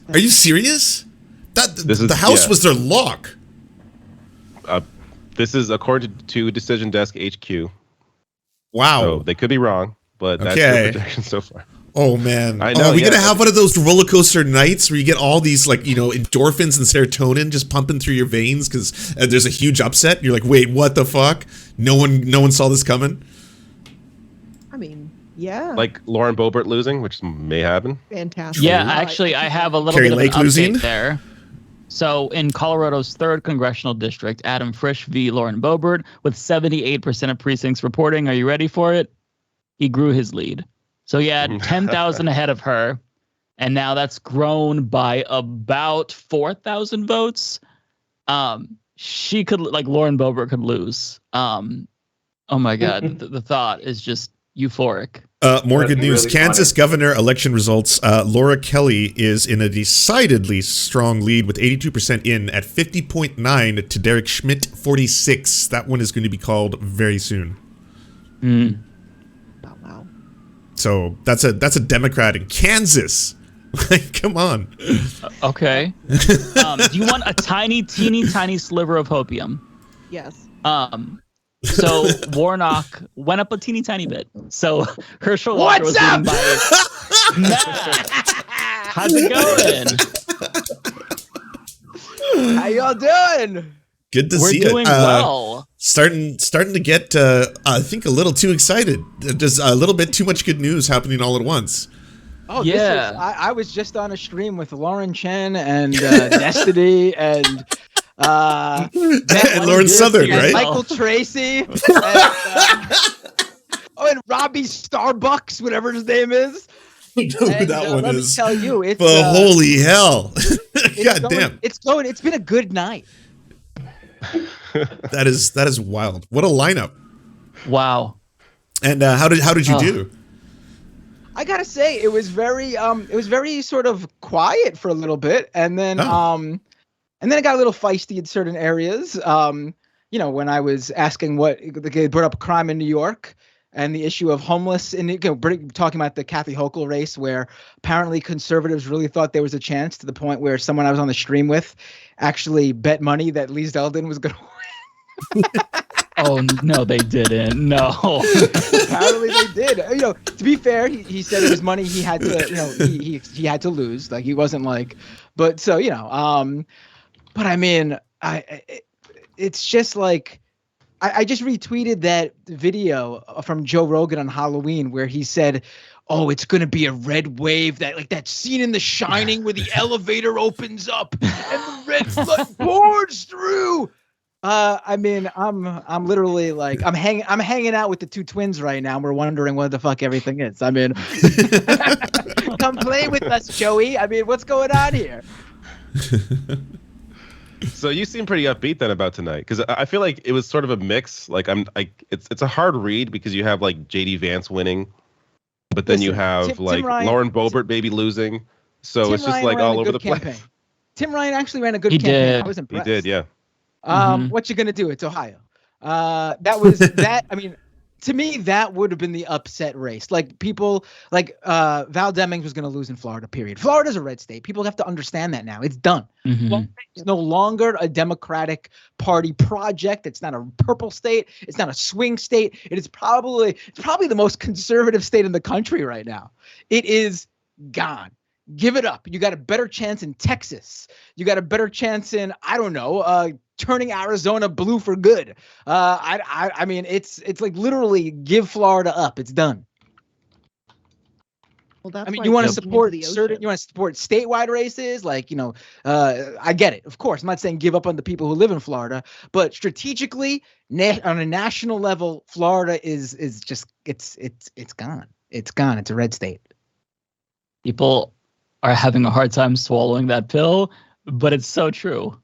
What? Are you serious? The House was their lock. This is according to Decision Desk HQ. Wow. So they could be wrong, but that's their projection so far. Oh man! I know. Are we gonna have one of those roller coaster nights where you get all these endorphins and serotonin just pumping through your veins because there's a huge upset? You're like, wait, what the fuck? No one saw this coming. I mean, yeah. Like Lauren Boebert losing, which may happen. Fantastic. Yeah, actually, I have a little Carrie bit Lake of an losing? update there. So in Colorado's 3rd congressional district, Adam Frisch v. Lauren Boebert, with 78% of precincts reporting. Are you ready for it? He grew his lead. So he had 10,000 ahead of her, and now that's grown by about 4,000 votes. She could, Lauren Boebert could lose. Oh my God, the thought is just euphoric. More good news. Really Kansas governor election results. Laura Kelly is in a decidedly strong lead with 82% in at 50.9 to Derek Schmidt 46. That one is going to be called very soon. Wow. So that's a Democrat in Kansas. Come on. Okay. Do you want a teeny tiny sliver of hopium? Yes. So Warnock went up a teeny tiny bit. So Herschel Walker was leading by Matt. How's it going? How y'all doing? Good to see you. We're doing well. Starting to get, I think, a little too excited. There's a little bit too much good news happening all at once. Oh, yeah. I was just on a stream with Lauren Chen and Destiny and Lauren Southern, right? Michael Tracy. And, and Robbie Starbucks, whatever his name is. I know who that one let is. Me tell you, it's but holy hell. God damn. It's been a good night. That is wild. What a lineup. Wow. And how did you do? I gotta say, it was very sort of quiet for a little bit, and then it got a little feisty in certain areas. When I was asking they brought up crime in New York and the issue of homeless, and talking about the Kathy Hochul race, where apparently conservatives really thought there was a chance, to the point where someone I was on the stream with actually bet money that Lee Zeldin was going to win. Oh no, they didn't. No. Apparently they did. To be fair, he said it was money he had to, he had to lose. Like, he wasn't like, but so but I mean, it's just like, I just retweeted that video from Joe Rogan on Halloween where he said, "Oh, it's gonna be a red wave, that scene in The Shining where the elevator opens up and the red flood pours through." I mean, I'm literally like, I'm hanging out with the two twins right now. And we're wondering what the fuck everything is. I mean, come play with us, Joey. I mean, what's going on here? So you seem pretty upbeat then about tonight, because I feel like it was sort of a mix. Like it's a hard read because you have like JD Vance winning, but then you have Tim Ryan, Lauren Boebert maybe losing. So Tim it's just Ryan like all over the place. Tim Ryan actually ran a good campaign. Did. I was impressed. He did, yeah. What you gonna do? It's Ohio. That was that. I mean, to me, that would have been the upset race. Like, people like Val Demings was gonna lose in Florida. Period. Florida's a red state. People have to understand that now. It's done. Florida is no longer a Democratic Party project. It's not a purple state. It's not a swing state. It's probably the most conservative state in the country right now. It is gone. Give it up. You got a better chance in Texas. You got a better chance in, I don't know, turning Arizona blue for good. I mean, it's like literally give Florida up. It's done. Well, that's, I mean, you want to support statewide races, like, I get it. Of course, I'm not saying give up on the people who live in Florida, but strategically, on a national level, Florida is just it's gone. It's gone. It's a red state. People are having a hard time swallowing that pill, but it's so true.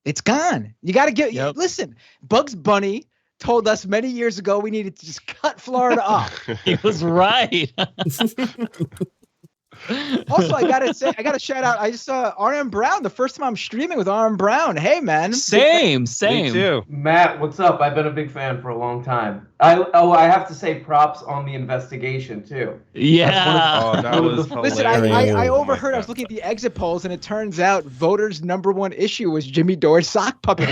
It's gone. You got to listen, Bugs Bunny told us many years ago we needed to just cut Florida off. He was right. Also, I gotta shout out. I just saw RM Brown the first time I'm streaming with RM Brown. Hey, man. Same. Me too. Matt, what's up? I've been a big fan for a long time. I have to say props on the investigation too. Yeah. That was hilarious. Listen, I overheard. I was looking at the exit polls, and it turns out voters' number one issue was Jimmy Dore's sock puppet.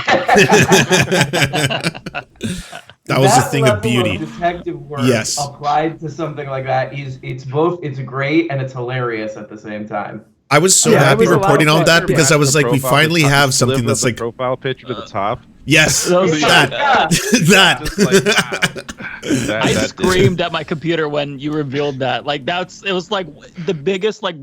That was a thing of beauty. Detective work Yes. applied to something like that it's great and it's hilarious at the same time. I was so happy reporting on that because I was like, we Profile finally to the top, have something lift that's up the like, profile picture to the top. yes, Those- that. Just like, wow. I screamed at my computer when you revealed that. Like it was like the biggest like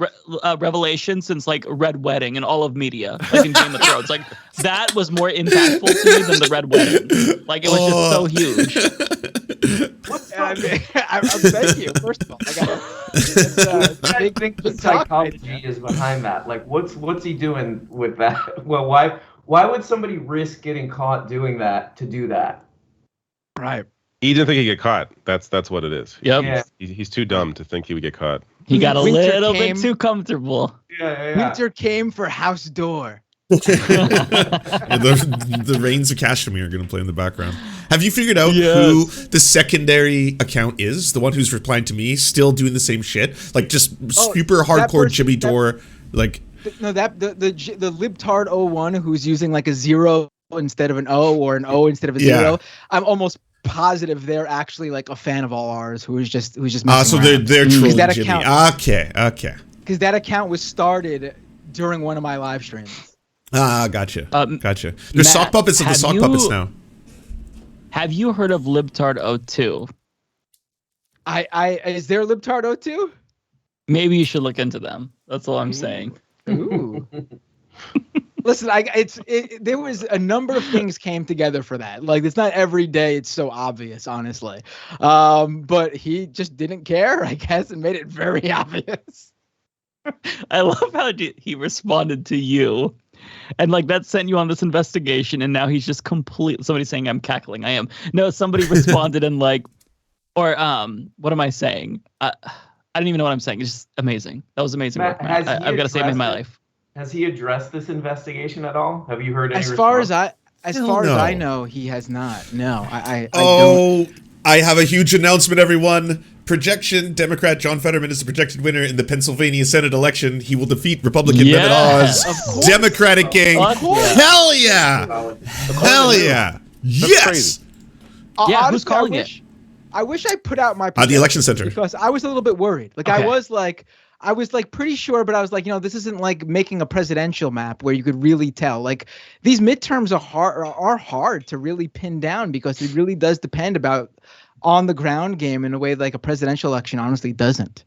revelation since like Red Wedding in all of media, like in Game of Thrones. Like that was more impactful to me than the Red Wedding. Like it was just so huge. Thank you. First of all, I got I think the psychology is behind that. Like, what's he doing with that? Well, why would somebody risk getting caught doing that to do that? right. He didn't think he'd get caught. That's what it is. Yep. Yeah. He's too dumb to think he would get caught. He got a Winter little came- bit too comfortable. Yeah. Winter came for House Dore. The Rains of Kashmir are going to play in the background. Have you figured out who the secondary account is? The one who's replying to me, still doing the same shit, like just super hardcore Jimmy Dore, like. No, the libtard 01 who's using like a 0 instead of an O or an O instead of a 0. I'm almost positive they're actually like a fan of all ours who's just messing So around. they're trolling that Jimmy. account- Okay. Because that account was started during one of my live streams. Gotcha. Gotcha. There's Matt, sock puppets and the have sock you- puppets now. Have you heard of Libtard 02? Is there libtard 02? Maybe you should look into them. That's all I'm saying. Ooh. Listen, there was a number of things came together for that. Like, it's not every day it's so obvious, honestly. But he just didn't care, I guess, and made it very obvious. I love how he responded to you. And like that sent you on this investigation, and now he's just somebody's saying I'm cackling. I am. No, somebody responded and like, or what am I saying? I don't even know what I'm saying. It's just amazing. That was amazing Matt, work, man. I've got to say it in my life. Has he addressed this investigation at all? Have you heard any As far response? as Hell far as no. I know, he has not. No, I don't. I have a huge announcement, everyone. Projection: Democrat John Fetterman is the projected winner in the Pennsylvania Senate election. He will defeat Republican Mehmet Oz. of course. Democratic gang. Of course. Hell yeah! Hell yeah! Yes. crazy. Yeah, Honestly, who's calling it? I wish I put out my The election center. because I was a little bit worried. Like Okay. I was like pretty sure, but I was like, this isn't like making a presidential map where you could really tell. Like these midterms are hard to really pin down because it really does depend about on the ground game in a way like a presidential election honestly doesn't.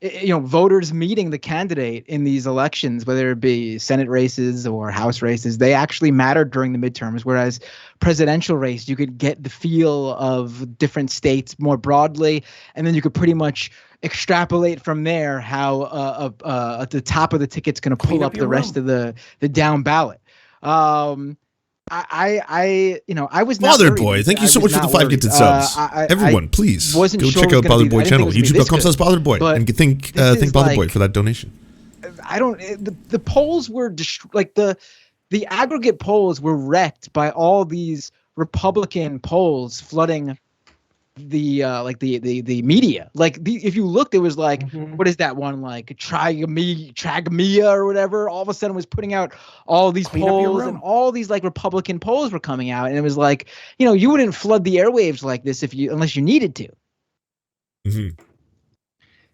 Voters meeting the candidate in these elections, whether it be Senate races or House races, they actually mattered during the midterms. Whereas presidential race, you could get the feel of different states more broadly, and then you could pretty much extrapolate from there how at the top of the ticket's going to pull up the rest of the down ballot. I was not Father worried. Boy, thank you I so was much for the not 5 gifted worried. subs. Everyone, please wasn't go sure check it out was gonna Father be- Boy I didn't channel. think it was gonna be this YouTube.com/Father Boy, but and thank this is Father Boy like- for that donation. The polls were the aggregate polls were wrecked by all these Republican polls flooding the media. If you looked, it was like, what is that one, like Tragmia or whatever, all of a sudden was putting out all these polls, and all these like Republican polls were coming out, and it was like, you wouldn't flood the airwaves like this unless you needed to.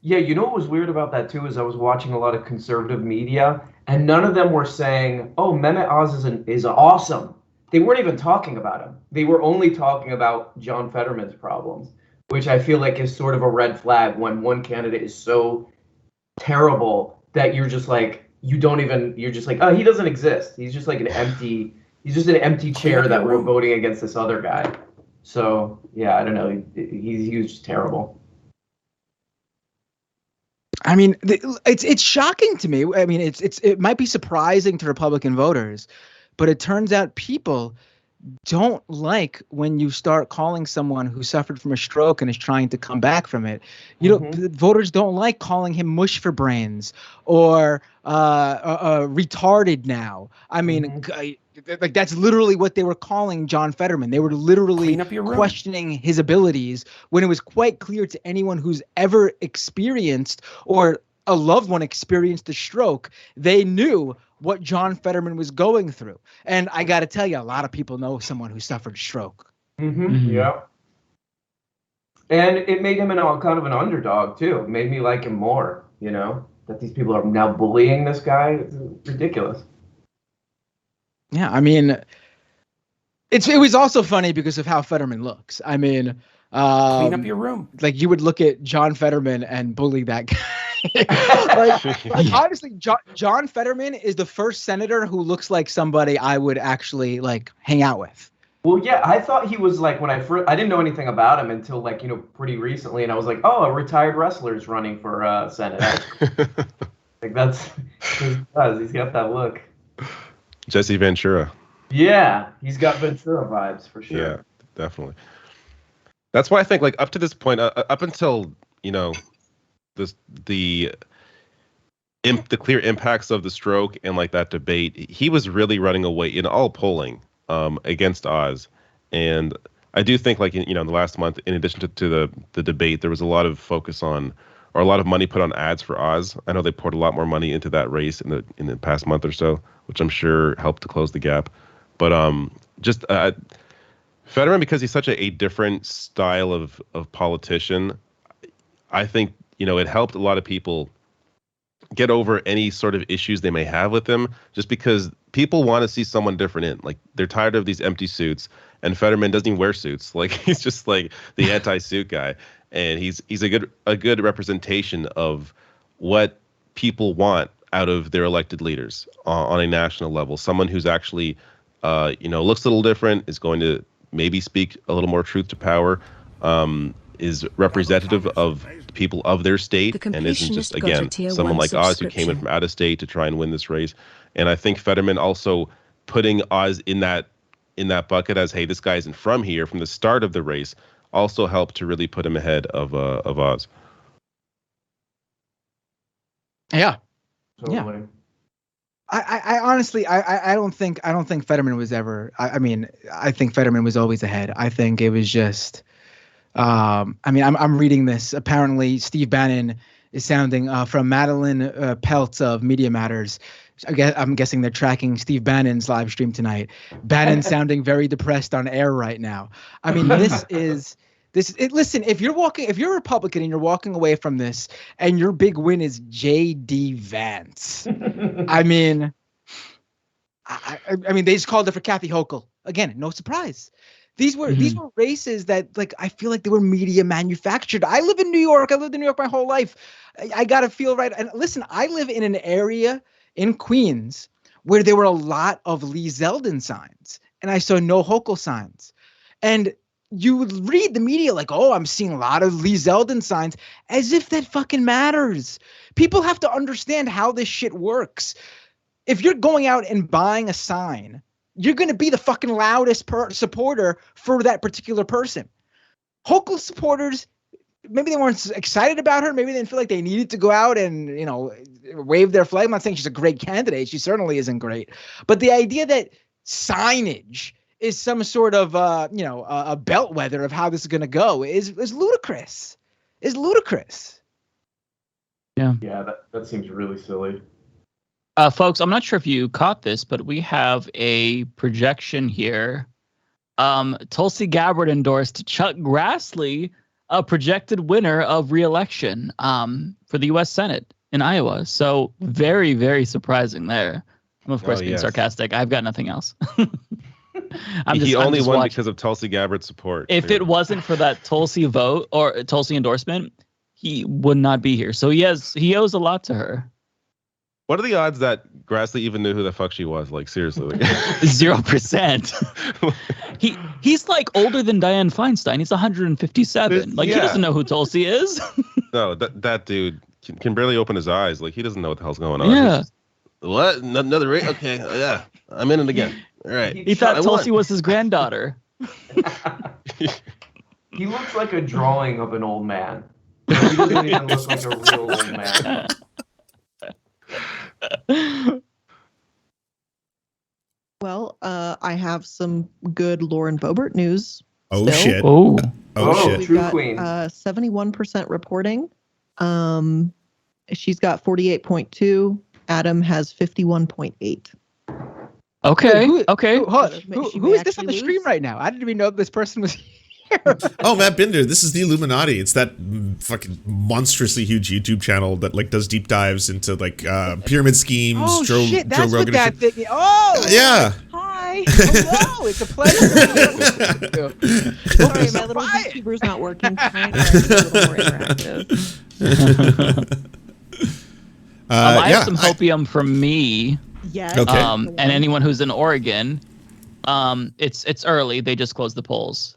Yeah, what was weird about that too is I was watching a lot of conservative media, and none of them were saying, "Oh, Mehmet Oz is awesome." They weren't even talking about him. They were only talking about John Fetterman's problems, which I feel like is sort of a red flag when one candidate is so terrible that you're just like, you're just like, oh, he doesn't exist. He's just like an empty chair that we're voting against this other guy. So yeah, I don't know. He was just terrible. I mean, it's shocking to me. I mean, it might be surprising to Republican voters, but it turns out people don't like when you start calling someone who suffered from a stroke and is trying to come back from it. Voters don't like calling him mush for brains or retarded now. I mean, like that's literally what they were calling John Fetterman. They were literally questioning his abilities when it was quite clear to anyone who's ever experienced or a loved one experienced a stroke, they knew what John Fetterman was going through. And I got to tell you, a lot of people know someone who suffered a stroke. Yeah. And it made him kind of an underdog, too. It made me like him more, that these people are now bullying this guy. It's ridiculous. Yeah, I mean, it was also funny because of how Fetterman looks. I mean, clean up your room. Like you would look at John Fetterman and bully that guy. Honestly, John Fetterman is the first senator who looks like somebody I would actually like hang out with. Well, yeah, I thought he was like I didn't know anything about him until pretty recently, and I was like, oh, a retired wrestler's running for Senate. Like that's he's got that look. Jesse Ventura. Yeah, he's got Ventura vibes for sure. Yeah, definitely. That's why I think up to this point, up until the clear impacts of the stroke and that debate, he was really running away in all polling against Oz. And I do think in the last month, in addition to the debate, there was a lot of focus on, or a lot of money put on ads for Oz. I know they poured a lot more money into that race in the past month or so, which I'm sure helped to close the gap. But Fetterman, because he's such a different style of politician, I think it helped a lot of people get over any sort of issues they may have with him, just because people want to see someone different in. They're tired of these empty suits, and Fetterman doesn't even wear suits. He's just the anti-suit guy, and he's a good representation of what people want out of their elected leaders on a national level. Someone who's actually looks a little different, is going to maybe speak a little more truth to power, is representative of people of their state, and isn't just, again, someone like Oz who came in from out of state to try and win this race. And I think Fetterman also putting Oz in that bucket as, hey, this guy isn't from here from the start of the race, also helped to really put him ahead of Oz. Yeah. Totally. Yeah. I honestly, I don't think Fetterman was ever. I think Fetterman was always ahead. I think it was just. I'm reading this. Apparently, Steve Bannon is sounding from Madeline Peltz of Media Matters. I'm guessing they're tracking Steve Bannon's live stream tonight. Bannon sounding very depressed on air right now. I mean, listen, if you're a Republican and you're walking away from this and your big win is J.D. Vance, I mean, they just called it for Kathy Hochul. Again, no surprise. These were races that I feel like they were media manufactured. I live in New York. I lived in New York my whole life. I got to feel right. And listen, I live in an area in Queens where there were a lot of Lee Zeldin signs and I saw no Hochul signs. And you would read the media I'm seeing a lot of Lee Zeldin signs, as if that fucking matters. People have to understand how this shit works. If you're going out and buying a sign, you're going to be the fucking loudest supporter for that particular person. Hochul supporters, maybe they weren't excited about her. Maybe they didn't feel like they needed to go out and, wave their flag. I'm not saying she's a great candidate. She certainly isn't great. But the idea that signage is some sort of, a bellwether of how this is going to go is ludicrous. Yeah. Yeah, that seems really silly. Folks, I'm not sure if you caught this, but we have a projection here. Tulsi Gabbard endorsed Chuck Grassley, a projected winner of re-election for the U.S. Senate in Iowa. So very, very surprising there. I'm, of course, being sarcastic. I've got nothing else. He only won because of Tulsi Gabbard's support. If it wasn't for that Tulsi vote or Tulsi endorsement, he would not be here. So he owes a lot to her. What are the odds that Grassley even knew who the fuck she was? Seriously. 0%. He's older than Dianne Feinstein. He's 157. He doesn't know who Tulsi is. No, that dude can barely open his eyes. He doesn't know what the hell's going on. Yeah. What? Another rate? Okay. Yeah. I'm in it again. Right. He thought Tulsi was his granddaughter. He looks like a drawing of an old man. He doesn't even look like a real old man. Well, I have some good Lauren Boebert news. Oh, still. shit. Oh. Oh, shit. True got, queen. 71% reporting. She's got 48.2. Adam has 51.8. Okay. Wait, Okay. Who is this on the stream right now? I didn't even know this person was here. Oh, Matt Binder, this is the Illuminaughtii. It's that fucking monstrously huge YouTube channel that like does deep dives into like pyramid schemes. Oh shit, that's Joe what Rogan that shit. thing. Oh Yeah. Hi. hello, it's a pleasure. Sorry, my little YouTuber's not working tonight. I have to be a little more interactive. I have some hopium from me. Yes. Okay. And anyone who's in Oregon. It's early. They just closed the polls.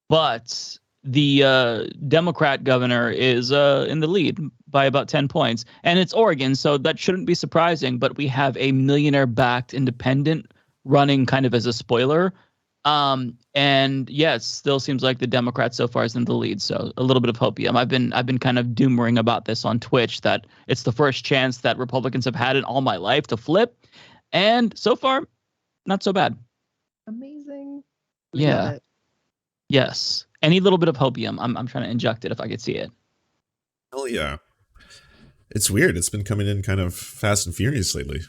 But the Democrat governor is in the lead by about 10 points. And it's Oregon, so that shouldn't be surprising. But we have a millionaire-backed independent running kind of as a spoiler. And yeah, it still seems like the Democrat so far is in the lead. So a little bit of hopium. I've been kind of doomering about this on Twitch that it's the first chance that Republicans have had in all my life to flip. And so far, not so bad. Amazing. Yeah. Love it. Yes. Any little bit of hopium. I'm trying to inject it if I could see it. Hell yeah. It's weird. It's been coming in kind of fast and furious lately.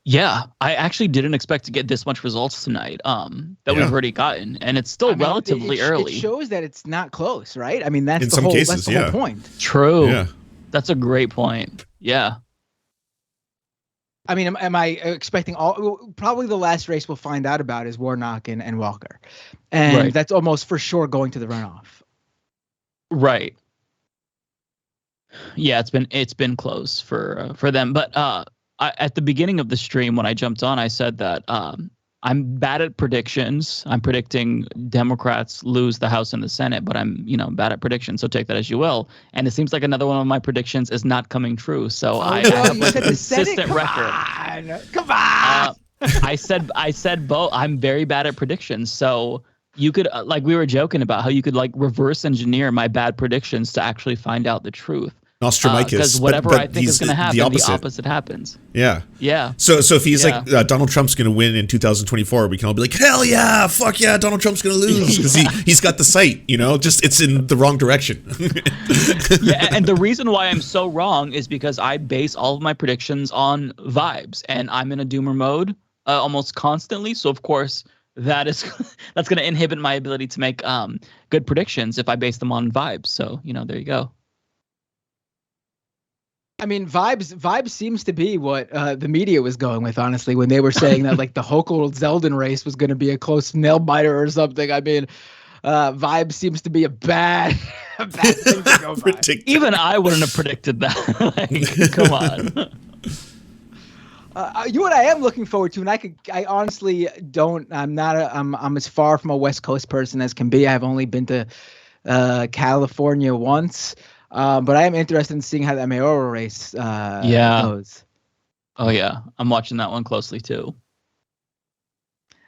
Yeah, I actually didn't expect to get this much results tonight. That we've already gotten, and it's still relatively early. It shows that it's not close, right? I mean, that's In the some whole. cases, That's the whole point. True. Yeah. That's a great point. Yeah. I mean, am I expecting all? Probably the last race we'll find out about is Warnock and Walker, and that's almost for sure going to the runoff. Right. Yeah, it's been close for them, but at the beginning of the stream when I jumped on, I said that I'm bad at predictions. I'm predicting Democrats lose the House and the Senate, but I'm bad at predictions. So take that as you will. And it seems like another one of my predictions is not coming true. So I have like a consistent record. Come on. I said both. I'm very bad at predictions. So you could like we were joking about how you could like reverse engineer my bad predictions to actually find out the truth. Nostramicus. Because whatever I think is going to happen, the opposite happens. Yeah. Yeah. So if he's like Donald Trump's going to win in 2024, we can all be like, hell yeah, fuck yeah, Donald Trump's going to lose because he's got the sight, just it's in the wrong direction. Yeah, and the reason why I'm so wrong is because I base all of my predictions on vibes, and I'm in a doomer mode almost constantly. So of course that's going to inhibit my ability to make good predictions if I base them on vibes. So there you go. I mean, vibes seems to be what the media was going with, honestly, when they were saying that like the Hochul-Zeldin race was going to be a close nail biter or something. I mean, vibes seems to be a bad thing to go by. Even I wouldn't have predicted that. Like, come on. You know what I am looking forward to, and I honestly don't. I'm as far from a West Coast person as can be. I've only been to California once. But I am interested in seeing how that mayoral race goes. Oh, yeah. I'm watching that one closely, too.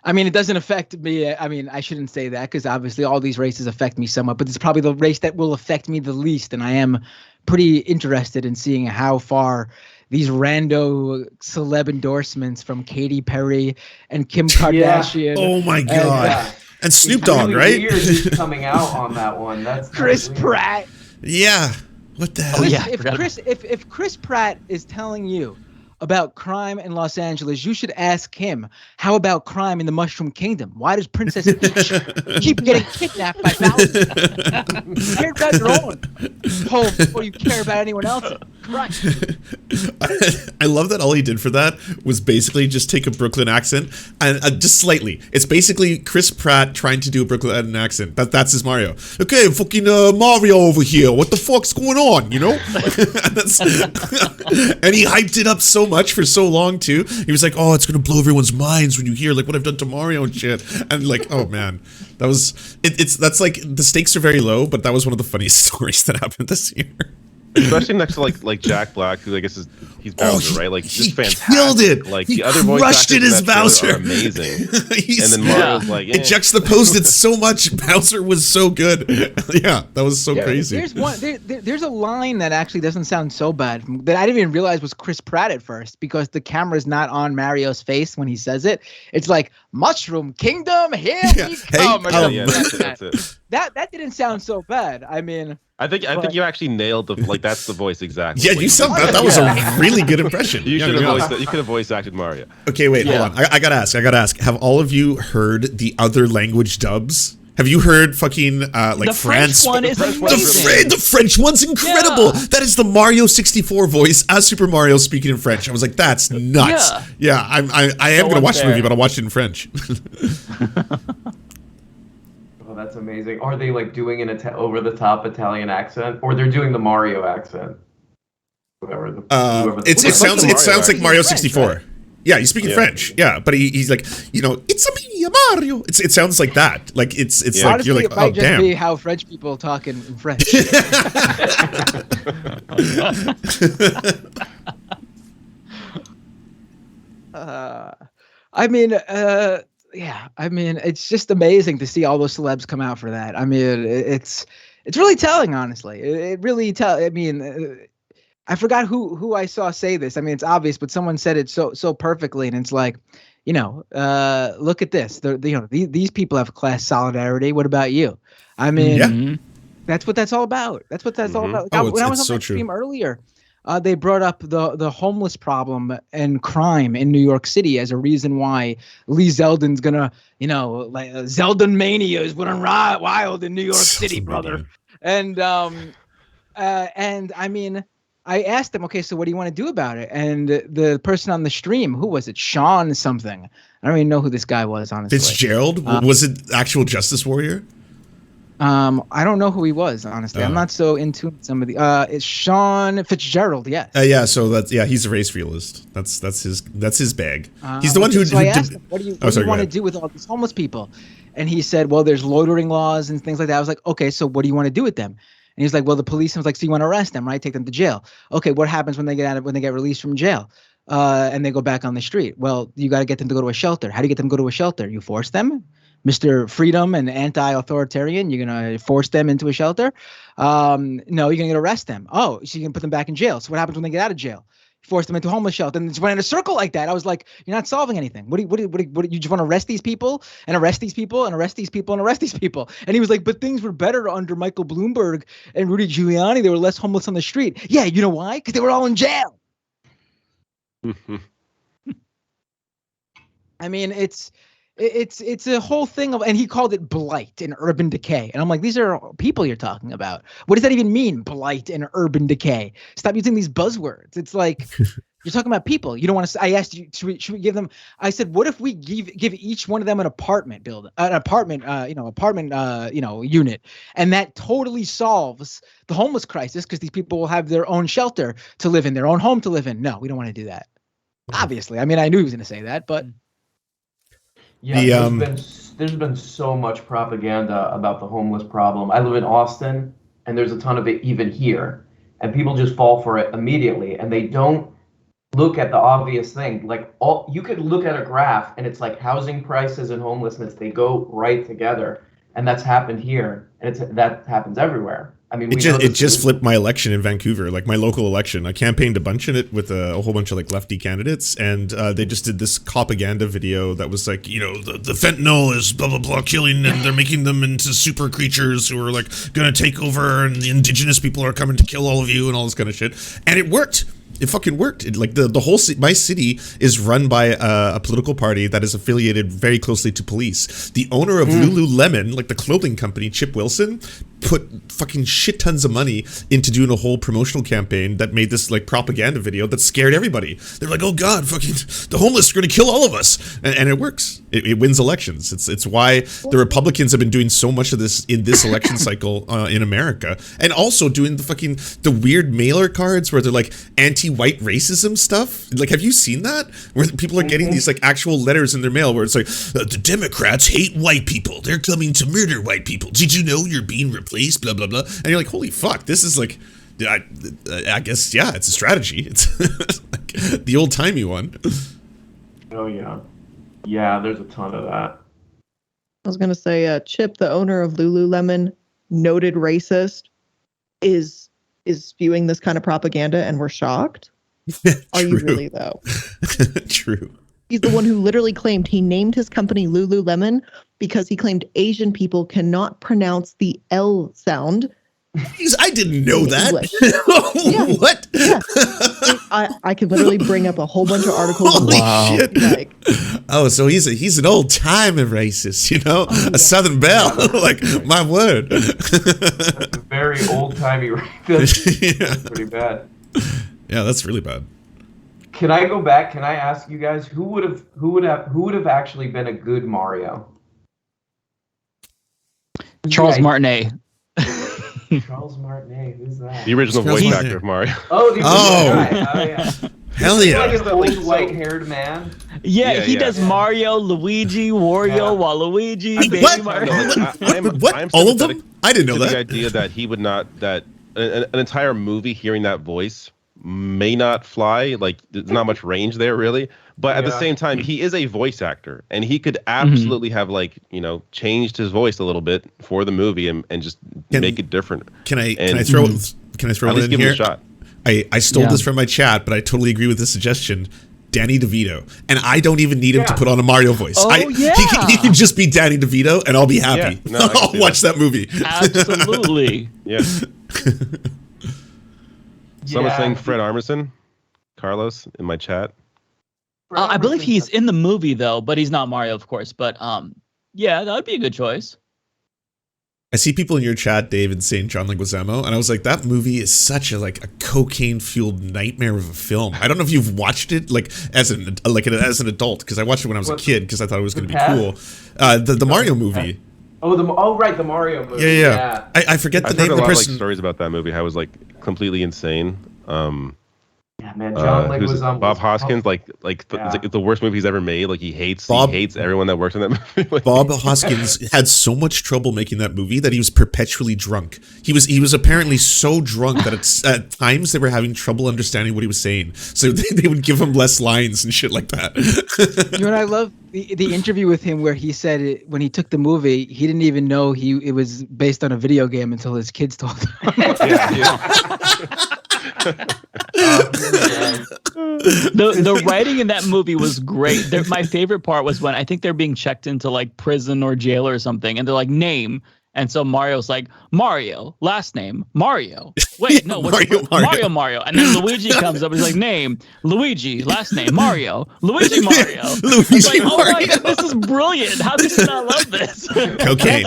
I mean, it doesn't affect me. I mean, I shouldn't say that because obviously all these races affect me somewhat. But it's probably the race that will affect me the least. And I am pretty interested in seeing how far these rando celeb endorsements from Katy Perry and Kim Kardashian. Oh, my God. And Snoop Dogg, really right? Weird who's coming out on that one. That's Chris Pratt. Yeah. What the hell? If Chris Pratt is telling you about crime in Los Angeles, you should ask him, how about crime in the Mushroom Kingdom? Why does Princess Peach keep getting kidnapped by thousands? Care about your own home before you care about anyone else's. Right. I love that all he did for that was basically just take a Brooklyn accent and just slightly. It's basically Chris Pratt trying to do a Brooklyn accent. That's his Mario. Okay, fucking Mario over here. What the fuck's going on? And he hyped it up so much for so long too. He was like, "Oh, it's gonna blow everyone's minds when you hear like what I've done to Mario and shit." And like, oh man, that was that's like the stakes are very low, but that was one of the funniest stories that happened this year. Especially next to like Jack Black, who I guess he's Bowser, right? Like just fantastic. Killed it. Like he the other voice crushed it as Bowser. Are amazing. And then Mario's like, it juxtaposed it so much. Bowser was so good. Yeah, that was so crazy. There's a line that actually doesn't sound so bad that I didn't even realize was Chris Pratt at first, because the camera's not on Mario's face when he says it. It's like, Mushroom Kingdom, here we come. That's it. That didn't sound so bad. I mean, I think you actually nailed that's the voice exactly. Yeah, you sound that was a really good impression. You should have voice acted Mario. Okay, wait, hold on. I gotta ask. Have all of you heard the other language dubs? Have you heard fucking like the France? French one is amazing. The French one's incredible. Yeah. That is the Mario 64 voice as Super Mario speaking in French. I was like, that's nuts. Yeah, I am gonna watch the movie, but I'll watch it in French. Oh, that's amazing. Are they like doing an over-the-top Italian accent, or they're doing the Mario accent? It sounds like Mario 64. Right? Yeah, he's speaking French. Yeah, but he's like, it's a me, Mario. It sounds like that. Like it's like honestly, you're like, it might just be how French people talk in French. I mean, it's just amazing to see all those celebs come out for that. I mean, it's really telling, honestly. It really I mean. I forgot who I saw say this. I mean, it's obvious, but someone said it so perfectly, and it's like, look at this. These people have class solidarity. What about you? I mean, that's what that's all about. That's what that's all about. When I was on my stream earlier, they brought up the homeless problem and crime in New York City as a reason why Lee Zeldin's gonna, like Zeldin mania is running wild in New York City, brother. And I mean. I asked them, okay, so what do you want to do about it? And the person on the stream, who was it? Sean something. I don't even know who this guy was, honestly. Fitzgerald? Was it actual Justice Warrior? I don't know who he was, honestly. I'm not so into some of the. It's Sean Fitzgerald, yes. Yeah, so he's a race realist. That's his bag. He's the one who. So I asked him, what do you want to do with all these homeless people? And he said, well, there's loitering laws and things like that. I was like, okay, so what do you want to do with them? And he's like, well, the police was like, so you want to arrest them, right? Take them to jail. Okay, what happens when they get released from jail? And they go back on the street? Well, you got to get them to go to a shelter. How do you get them to go to a shelter? You force them? Mr. Freedom and anti-authoritarian, you're going to force them into a shelter? No, you're going to arrest them. Oh, so you can put them back in jail. So what happens when they get out of jail? Force them into a homeless shelter, and it's went in a circle like that. I was like, you're not solving anything. What do you just want to arrest these people and arrest these people and arrest these people and arrest these people? And he was like, but things were better under Michael Bloomberg and Rudy Giuliani. There were less homeless on the street. Yeah, you know why? Because they were all in jail. I mean, it's a whole thing of, and he called it blight and urban decay. And I'm like, these are people you're talking about. What does that even mean? Blight and urban decay. Stop using these buzzwords. It's like, you're talking about people. You don't want to, I asked you, should we give them, I said, what if we give each one of them an apartment unit. And that totally solves the homeless crisis, because these people will have their own shelter to live in, their own home to live in. No, we don't want to do that. Obviously. I mean, I knew he was going to say that, but. Yeah, there's been so much propaganda about the homeless problem. I live in Austin, and there's a ton of it even here. And people just fall for it immediately, and they don't look at the obvious thing. Like, you could look at a graph, and it's like housing prices and homelessness, they go right together. And that's happened here, and that happens everywhere. I mean, it just flipped my election in Vancouver, like my local election. I campaigned a bunch in it with a whole bunch of like lefty candidates, and they just did this propaganda video that was like, the fentanyl is blah blah blah killing, and they're making them into super creatures who are like gonna take over, and the indigenous people are coming to kill all of you, and all this kind of shit. And it worked. It fucking worked. The whole my city is run by a political party that is affiliated very closely to police. The owner of Lululemon, like the clothing company, Chip Wilson, put fucking shit tons of money into doing a whole promotional campaign that made this like propaganda video that scared everybody. They're like, oh god, fucking the homeless are gonna kill all of us, and it works. It wins elections. It's why the Republicans have been doing so much of this in this election cycle in America, and also doing the weird mailer cards where they're like anti-white racism stuff. Like, have you seen that? Where people are getting these like actual letters in their mail where it's like, the Democrats hate white people. They're coming to murder white people. Did you know you're being replaced? Blah blah blah. And you're like, holy fuck, this is I guess, yeah, it's a strategy. It's like the old-timey one. Oh, yeah. Yeah, there's a ton of that. I was going to say, Chip, the owner of Lululemon, noted racist, is spewing this kind of propaganda, and we're shocked. Are you really, though? True. He's the one who literally claimed he named his company Lululemon because he claimed Asian people cannot pronounce the L sound. Jeez, I didn't know that. Yeah. What? Yeah. I could literally bring up a whole bunch of articles. Holy shit. Like, oh, so he's an old timer racist, you know? A Southern belle. Like, my word. That's a very old timey racist. Yeah. That's pretty bad. Yeah, that's really bad. Can I go back? Can I ask you guys who would have actually been a good Mario? Charles Martinet. Charles Martinet, who's that? The original voice actor of Mario. Oh, the original guy. Oh, yeah. Hell yeah. Like the old white-haired man. Yeah, he does Mario, Luigi, Wario, Waluigi, Baby What? Mario. What? All of them? I didn't know that. The idea that he would not, that an entire movie hearing that voice may not fly, like there's not much range there really, but at the same time he is a voice actor and he could absolutely have, like, you know, changed his voice a little bit for the movie and just make it different. Can I throw one in give here? It a shot. I stole this from my chat, but I totally agree with this suggestion. Danny DeVito, and I don't even need him to put on a Mario voice. He can just be Danny DeVito, and I'll be happy. Yeah, I'll watch that movie. Absolutely. Yeah. Someone's saying Fred Armisen, Carlos, in my chat. I believe he's in the movie though, but he's not Mario, of course. But yeah, that would be a good choice. I see people in your chat, David, saying John Leguizamo, and I was like, that movie is such a cocaine-fueled nightmare of a film. I don't know if you've watched it as an adult, because I watched it when I was a kid because I thought it was going to be cool. The Mario movie. Right, the Mario movie. Yeah. I forget the name of the person. Like stories about that movie. How it was like completely insane. Yeah, man, John Leguizamo. Bob Hoskins, it's the worst movie he's ever made. Like he hates everyone that works in that movie. Bob Hoskins had so much trouble making that movie that he was perpetually drunk. He was apparently so drunk that at times they were having trouble understanding what he was saying. So they would give him less lines and shit like that. You know what I love? The interview with him where he said when he took the movie, he didn't even know it was based on a video game until his kids told him. The writing in that movie was great. My favorite part was when I think they're being checked into like prison or jail or something, and they're like, name. And so Mario's like, Mario, last name, Mario. Wait, no, Mario. And then Luigi comes up, he's like, name, Luigi, last name, Mario, Luigi Mario. Luigi Mario. Oh my God, this is brilliant. How did you not love this? Cocaine.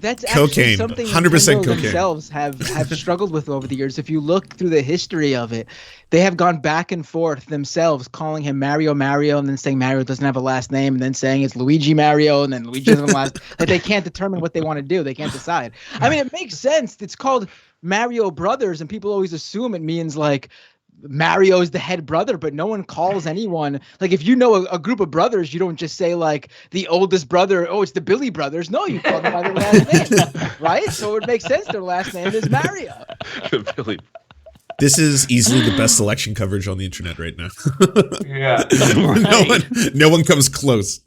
That's cocaine. actually something 100% Nintendo cocaine. themselves have struggled with over the years. If you look through the history of it, they have gone back and forth themselves, calling him Mario, and then saying Mario doesn't have a last name, and then saying it's Luigi Mario, and then Luigi doesn't have a last. Like they can't determine what they want to do. They can't decide. I mean, it makes sense. It's called Mario Brothers, and people always assume it means like Mario is the head brother, but no one calls anyone. Like if you know a group of brothers, you don't just say like the oldest brother, oh, it's the Billy brothers. No, you call them by their last name, right? So it makes sense their last name is Mario. Billy. This is easily the best election coverage on the internet right now. Yeah. No one comes close.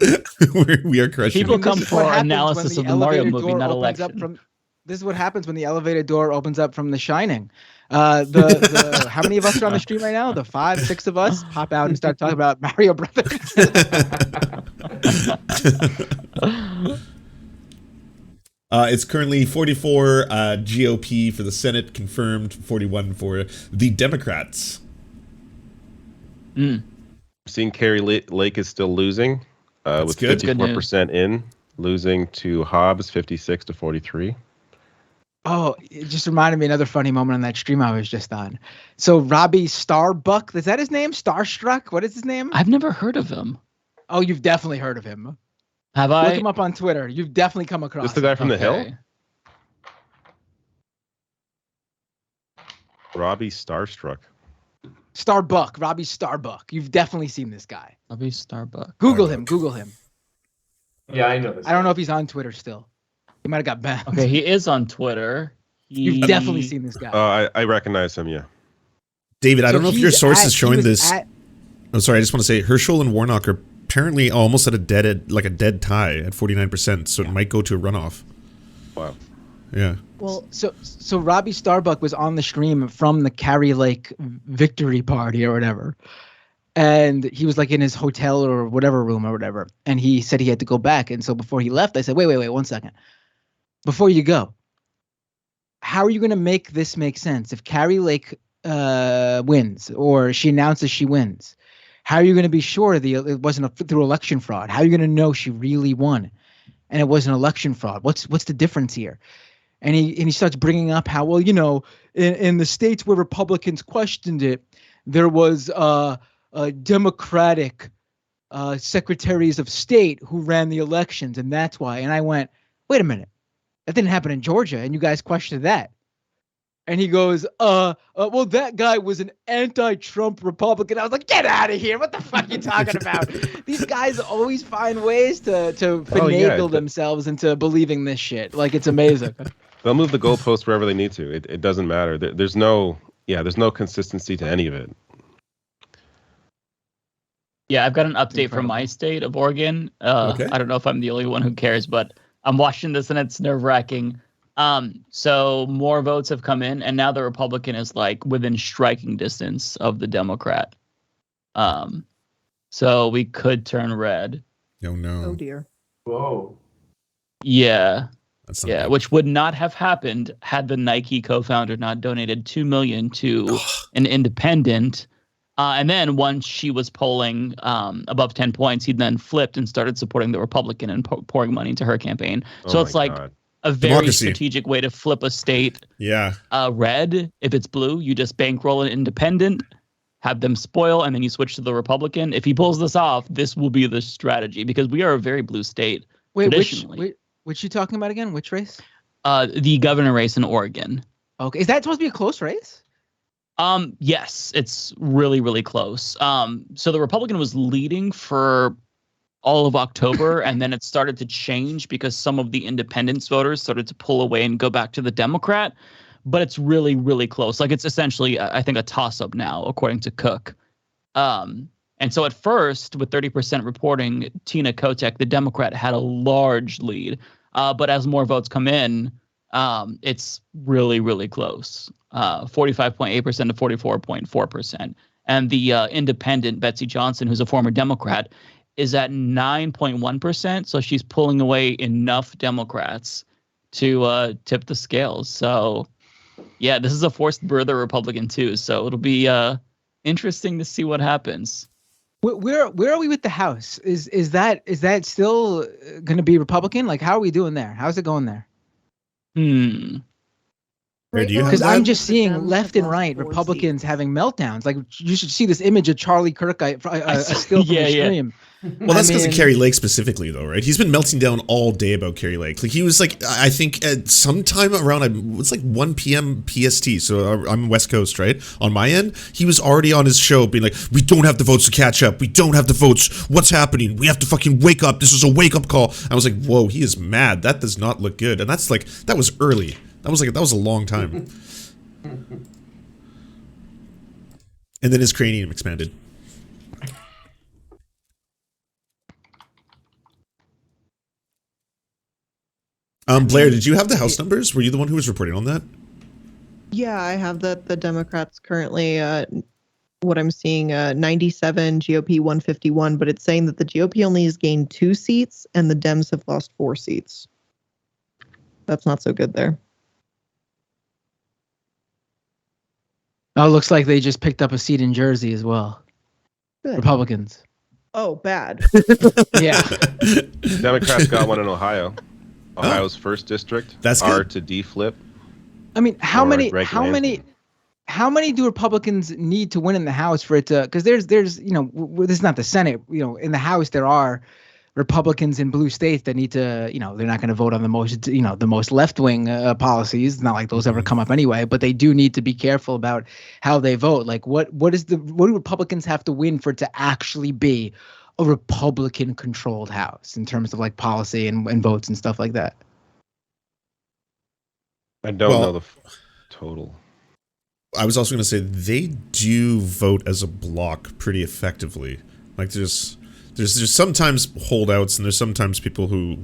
We are crushing. People come for our analysis of the Mario movie, not election. This is what happens when the elevator door opens up from The Shining. The how many of us are on the stream right now? The 5, 6 of us pop out and start talking about Mario Brothers. It's currently 44 GOP for the Senate, confirmed 41 for the Democrats. Seeing Carrie Lake is still losing with 54% in, losing to Hobbs 56 to 43. Oh, it just reminded me another funny moment on that stream I was just on. So Robbie Starbuck, is that his name? Starstruck? What is his name? I've never heard of him. Oh, you've definitely heard of him. Have I? Look him up on Twitter. You've definitely come across Just the guy from The Hill? Robbie Starstruck. Starbuck. Robbie Starbuck. You've definitely seen this guy. Robbie Starbuck. Google him. Yeah, I know this. I don't know if he's on Twitter still. He might have got banned. Okay, he is on Twitter. You've definitely seen this guy. I recognize him. Yeah. David, I don't know if your source is showing this. I'm sorry. I just want to say Herschel and Warnock are apparently almost at a dead tie at 49%. So it might go to a runoff. Wow. Yeah. Well, so Robbie Starbuck was on the stream from the Carrie Lake victory party or whatever. And he was like in his hotel or whatever room or whatever. And he said he had to go back. And so before he left, I said, wait, 1 second. Before you go, how are you going to make this make sense? If Carrie Lake wins or she announces she wins, how are you going to be sure it wasn't through election fraud? How are you going to know she really won and it wasn't election fraud? What's the difference here? And he starts bringing up how, well, in the states where Republicans questioned it, there was Democratic secretaries of state who ran the elections, and that's why. And I went, wait a minute, that didn't happen in Georgia, and you guys questioned that. And he goes, well, that guy was an anti-Trump Republican. I was like, get out of here. What the fuck are you talking about? These guys always find ways to finagle themselves into believing this shit. Like, it's amazing. They'll move the goalposts wherever they need to. It doesn't matter. There's no consistency to any of it. Yeah, I've got an update from my state of Oregon. Okay. I don't know if I'm the only one who cares, but I'm watching this and it's nerve-wracking. So more votes have come in, and now the Republican is like within striking distance of the Democrat. So we could turn red. Oh no. Oh dear. Whoa. Yeah. Yeah, which would not have happened had the Nike co-founder not donated $2 million to an independent. And then once she was polling above 10 points, he then flipped and started supporting the Republican and pouring money into her campaign. So it's like a very strategic way to flip a state. Yeah. Red. If it's blue, you just bankroll an independent, have them spoil, and then you switch to the Republican. If he pulls this off, this will be the strategy because we are a very blue state. Wait, which you talking about again? Which race? The governor race in Oregon. Okay. Is that supposed to be a close race? Yes, it's really, really close. So the Republican was leading for all of October, and then it started to change because some of the independents voters started to pull away and go back to the Democrat. But it's really, really close. Like, it's essentially, I think, a toss-up now, according to Cook. And so at first, with 30% reporting, Tina Kotek, the Democrat, had a large lead. But as more votes come in, it's really, really close. 45.8% to 44.4%. And the independent, Betsy Johnson, who's a former Democrat, is at 9.1%. So she's pulling away enough Democrats to tip the scales. So, yeah, this is a forced birther Republican, too. So it'll be interesting to see what happens. Where are we with the House? Is that still going to be Republican? Like, how are we doing there? How's it going there? Because I'm just seeing left and right Republicans having meltdowns. Like, you should see this image of Charlie Kirk, a still from the stream. Well, that's because of Carrie Lake specifically, though, right? He's been melting down all day about Carrie Lake. Like, he was like, I think at sometime around, it's like 1 p.m. PST. So I'm West Coast, right? On my end, he was already on his show being like, we don't have the votes to catch up. We don't have the votes. What's happening? We have to fucking wake up. This is a wake up call. I was like, whoa, he is mad. That does not look good. And that's like, that was early. That was a long time. And then his cranium expanded. Blair, did you have the House numbers? Were you the one who was reporting on that? Yeah, I have that. The Democrats currently, what I'm seeing, 97, GOP 151, but it's saying that the GOP only has gained 2 seats and the Dems have lost 4 seats. That's not so good there. Oh, it looks like they just picked up a seat in Jersey as well. Good. Republicans. Oh, bad. Yeah. Democrats got one in Ohio. Ohio's first district. That's R good. to D flip. I mean, how many do Republicans need to win in the House for it to? Because there's this is not the Senate. In the House there are Republicans in blue states that need to, they're not going to vote on the most left-wing policies. It's not like those ever come up anyway, but they do need to be careful about how they vote. Like, what do Republicans have to win for it to actually be a Republican-controlled House in terms of like policy and votes and stuff like that? I don't know the total. I was also going to say they do vote as a block pretty effectively. Like there's sometimes holdouts and there's sometimes people who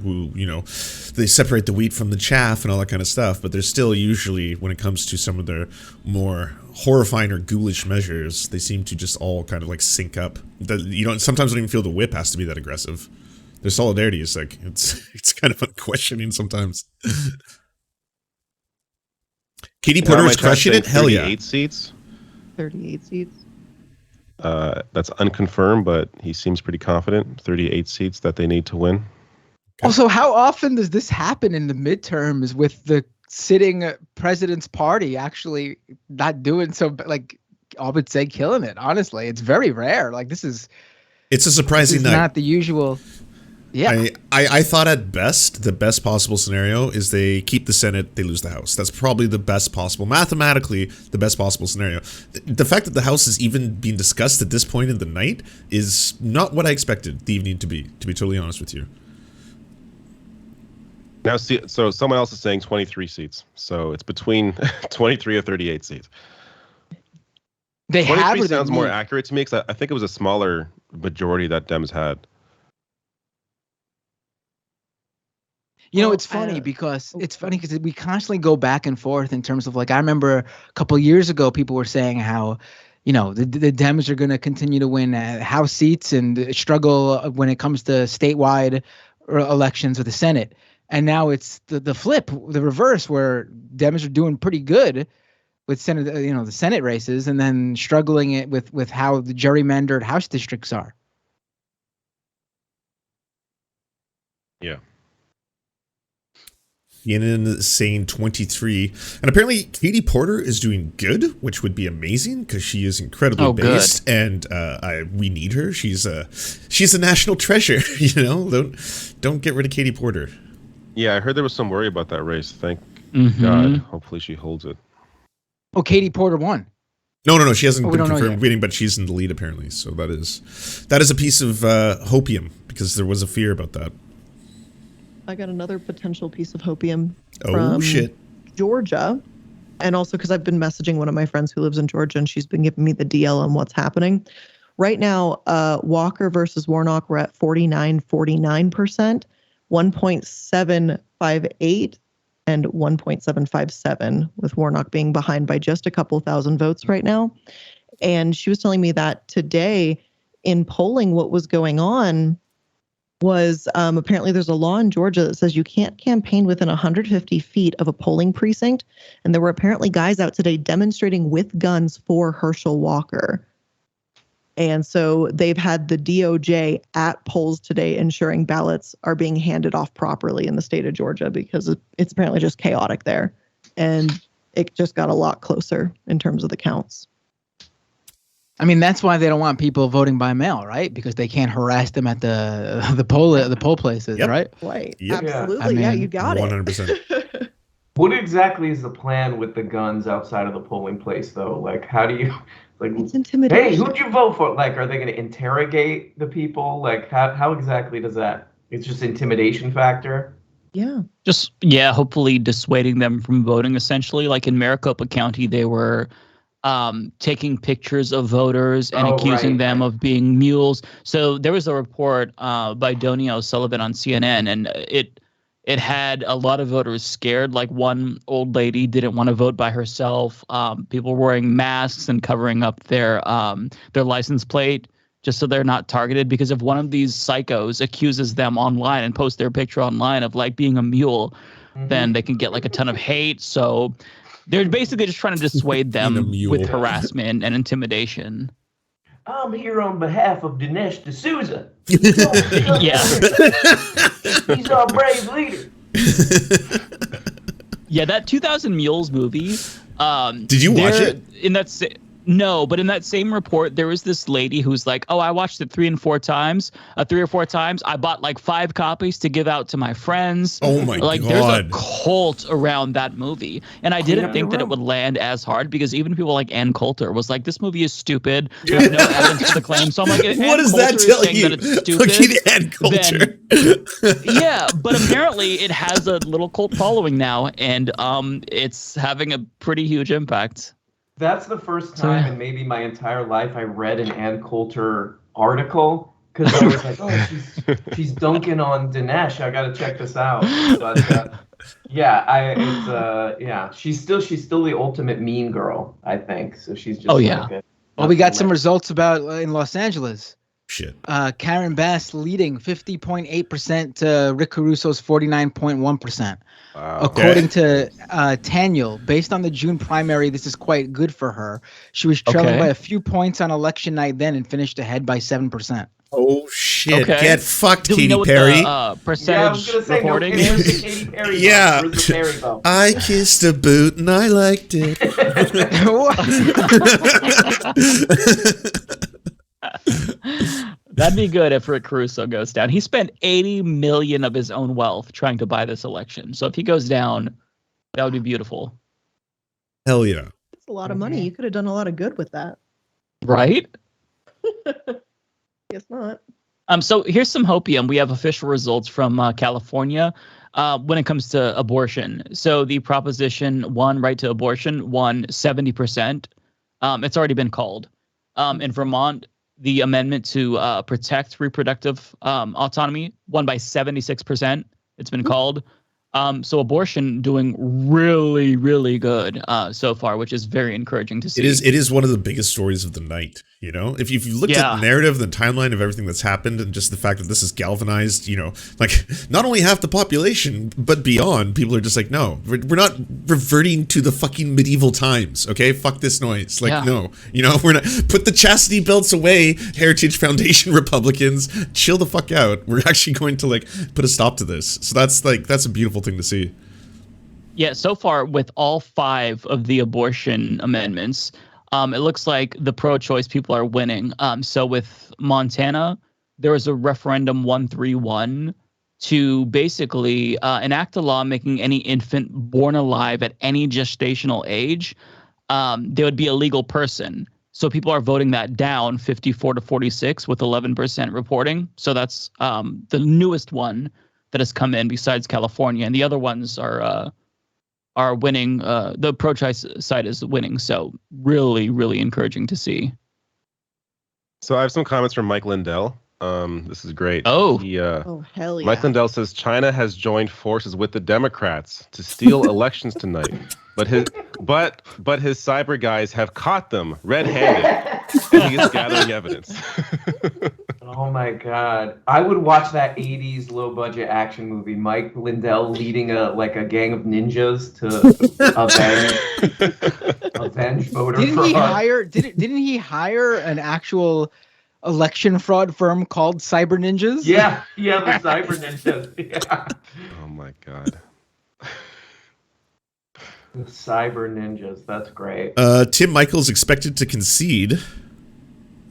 they separate the wheat from the chaff and all that kind of stuff, but there's still usually, when it comes to some of their more horrifying or ghoulish measures, they seem to just all kind of like sync up. Sometimes don't even feel the whip has to be that aggressive. Their solidarity is like it's kind of unquestioning sometimes. Katie Porter is crushing it. Hell yeah. 38 seats. 38 seats. That's unconfirmed, but he seems pretty confident. 38 seats that they need to win. Also, how often does this happen in the midterms with the sitting president's party actually not doing so, like, I would say killing it? Honestly, it's very rare. Like, it's a surprising night. Not the usual. Yeah, I thought at best, the best possible scenario is they keep the Senate, they lose the House. That's probably the best possible, mathematically, the best possible scenario. The fact that the House is even being discussed at this point in the night is not what I expected the evening to be totally honest with you. Now, see, so someone else is saying 23 seats. So it's between 23 or 38 seats. 23 sounds more accurate to me because I think it was a smaller majority that Dems had. You know, it's funny because we constantly go back and forth in terms of, like, I remember a couple of years ago, people were saying how, the Dems are going to continue to win House seats and struggle when it comes to statewide elections with the Senate. And now it's the flip, the reverse, where Dems are doing pretty good with Senate, the Senate races, and then struggling with how the gerrymandered House districts are. Yeah. CNN saying 23, and apparently Katie Porter is doing good, which would be amazing because she is incredibly based, and we need her. She's a national treasure. Don't get rid of Katie Porter. Yeah, I heard there was some worry about that race. Thank God. Hopefully she holds it. Oh, Katie Porter won. No, she hasn't been confirmed winning, but she's in the lead apparently. So that is a piece of hopium because there was a fear about that. I got another potential piece of hopium from Georgia. And also because I've been messaging one of my friends who lives in Georgia, and she's been giving me the DL on what's happening. Right now, Walker versus Warnock, we're at 49%, 1.758 and 1.757, with Warnock being behind by just a couple thousand votes right now. And she was telling me that today in polling, what was going on was apparently there's a law in Georgia that says you can't campaign within 150 feet of a polling precinct. And there were apparently guys out today demonstrating with guns for Herschel Walker. And so they've had the DOJ at polls today ensuring ballots are being handed off properly in the state of Georgia because it's apparently just chaotic there. And it just got a lot closer in terms of the counts. I mean, that's why they don't want people voting by mail, right? Because they can't harass them at the poll places, right? Right. Yep. Absolutely. Yeah, you got 100%. it. What exactly is the plan with the guns outside of the polling place, though? Like, how do you, like, it's intimidation. Hey, who'd you vote for? Like, are they going to interrogate the people? Like, how exactly does that? It's just intimidation factor. Yeah. Hopefully dissuading them from voting. Essentially, like in Maricopa County, they were taking pictures of voters and accusing them of being mules. So there was a report by Donia O'Sullivan on CNN, and it had a lot of voters scared. Like one old lady didn't want to vote by herself. People were wearing masks and covering up their license plate just so they're not targeted, because if one of these psychos accuses them online and posts their picture online of like being a mule, then they can get like a ton of hate. So they're basically just trying to dissuade them with harassment and intimidation. I'm here on behalf of Dinesh D'Souza. Yeah. He's our brave leader. Yeah, that 2000 Mules movie. Did you watch it? No, but in that same report, there was this lady who's like, "Oh, I watched it 3 or 4 times. I bought like 5 copies to give out to my friends." Oh my like, God. There's a cult around that movie, and I didn't think that it would land as hard because even people like Ann Coulter was like, "This movie is stupid. There's no evidence for the claim." So I'm like, what does that tell you? That it's stupid, fucking Ann Coulter. yeah, but apparently it has a little cult following now, and it's having a pretty huge impact. That's the first time in maybe my entire life I read an Ann Coulter article, because I was like, oh, she's dunking on Dinesh. I gotta check this out. But she's still the ultimate mean girl, I think. So she's just Well, we got some results about in Los Angeles. Shit. Karen Bass leading 50.8% to Rick Caruso's 49.1%. Wow. According to Taniel, based on the June primary, this is quite good for her. She was trailing by a few points on election night then and finished ahead by 7%. Oh shit! Get fucked, Katy Perry. Percentage reporting is Katy Perry. Yeah. Where's the Perry vote? I kissed a boot and I liked it. That'd be good if Rick Caruso goes down. He spent $80 million of his own wealth trying to buy this election. So if he goes down, that would be beautiful. Hell yeah. That's a lot of money. You could have done a lot of good with that. Right? Guess not. So here's some hopium. We have official results from California when it comes to abortion. So the Proposition 1 right to abortion won 70%. It's already been called. In Vermont, the amendment to protect reproductive autonomy won by 76%. It's been called. So abortion doing really, really good so far, which is very encouraging to see. It is one of the biggest stories of the night. You know, if you looked at the narrative, the timeline of everything that's happened, and just the fact that this is galvanized, you know, like not only half the population but beyond, people are just like, no, we're not reverting to the fucking medieval times. Okay, fuck this noise. Like, no, you know, we're not. Put the chastity belts away, Heritage Foundation Republicans. Chill the fuck out. We're actually going to like put a stop to this. So that's a beautiful thing to see. Yeah, so far with all 5 of the abortion amendments, it looks like the pro-choice people are winning. So with Montana, there was a referendum 131 to basically enact a law making any infant born alive at any gestational age, they would be a legal person. So people are voting that down 54 to 46 with 11% reporting. So that's the newest one that has come in besides California, and the other ones are winning. The pro-choice side is winning, so really, really encouraging to see. So I have some comments from Mike Lindell. This is great. Oh, hell yeah. Mike Lindell says China has joined forces with the Democrats to steal elections tonight, but his cyber guys have caught them red-handed, and he is gathering evidence. Oh my God! I would watch that '80s low-budget action movie. Mike Lindell leading a gang of ninjas to avenge voter fraud. Didn't he hire an actual election fraud firm called Cyber Ninjas? Yeah, the Cyber Ninjas. Yeah. Oh my God. The Cyber Ninjas. That's great. Tim Michael's expected to concede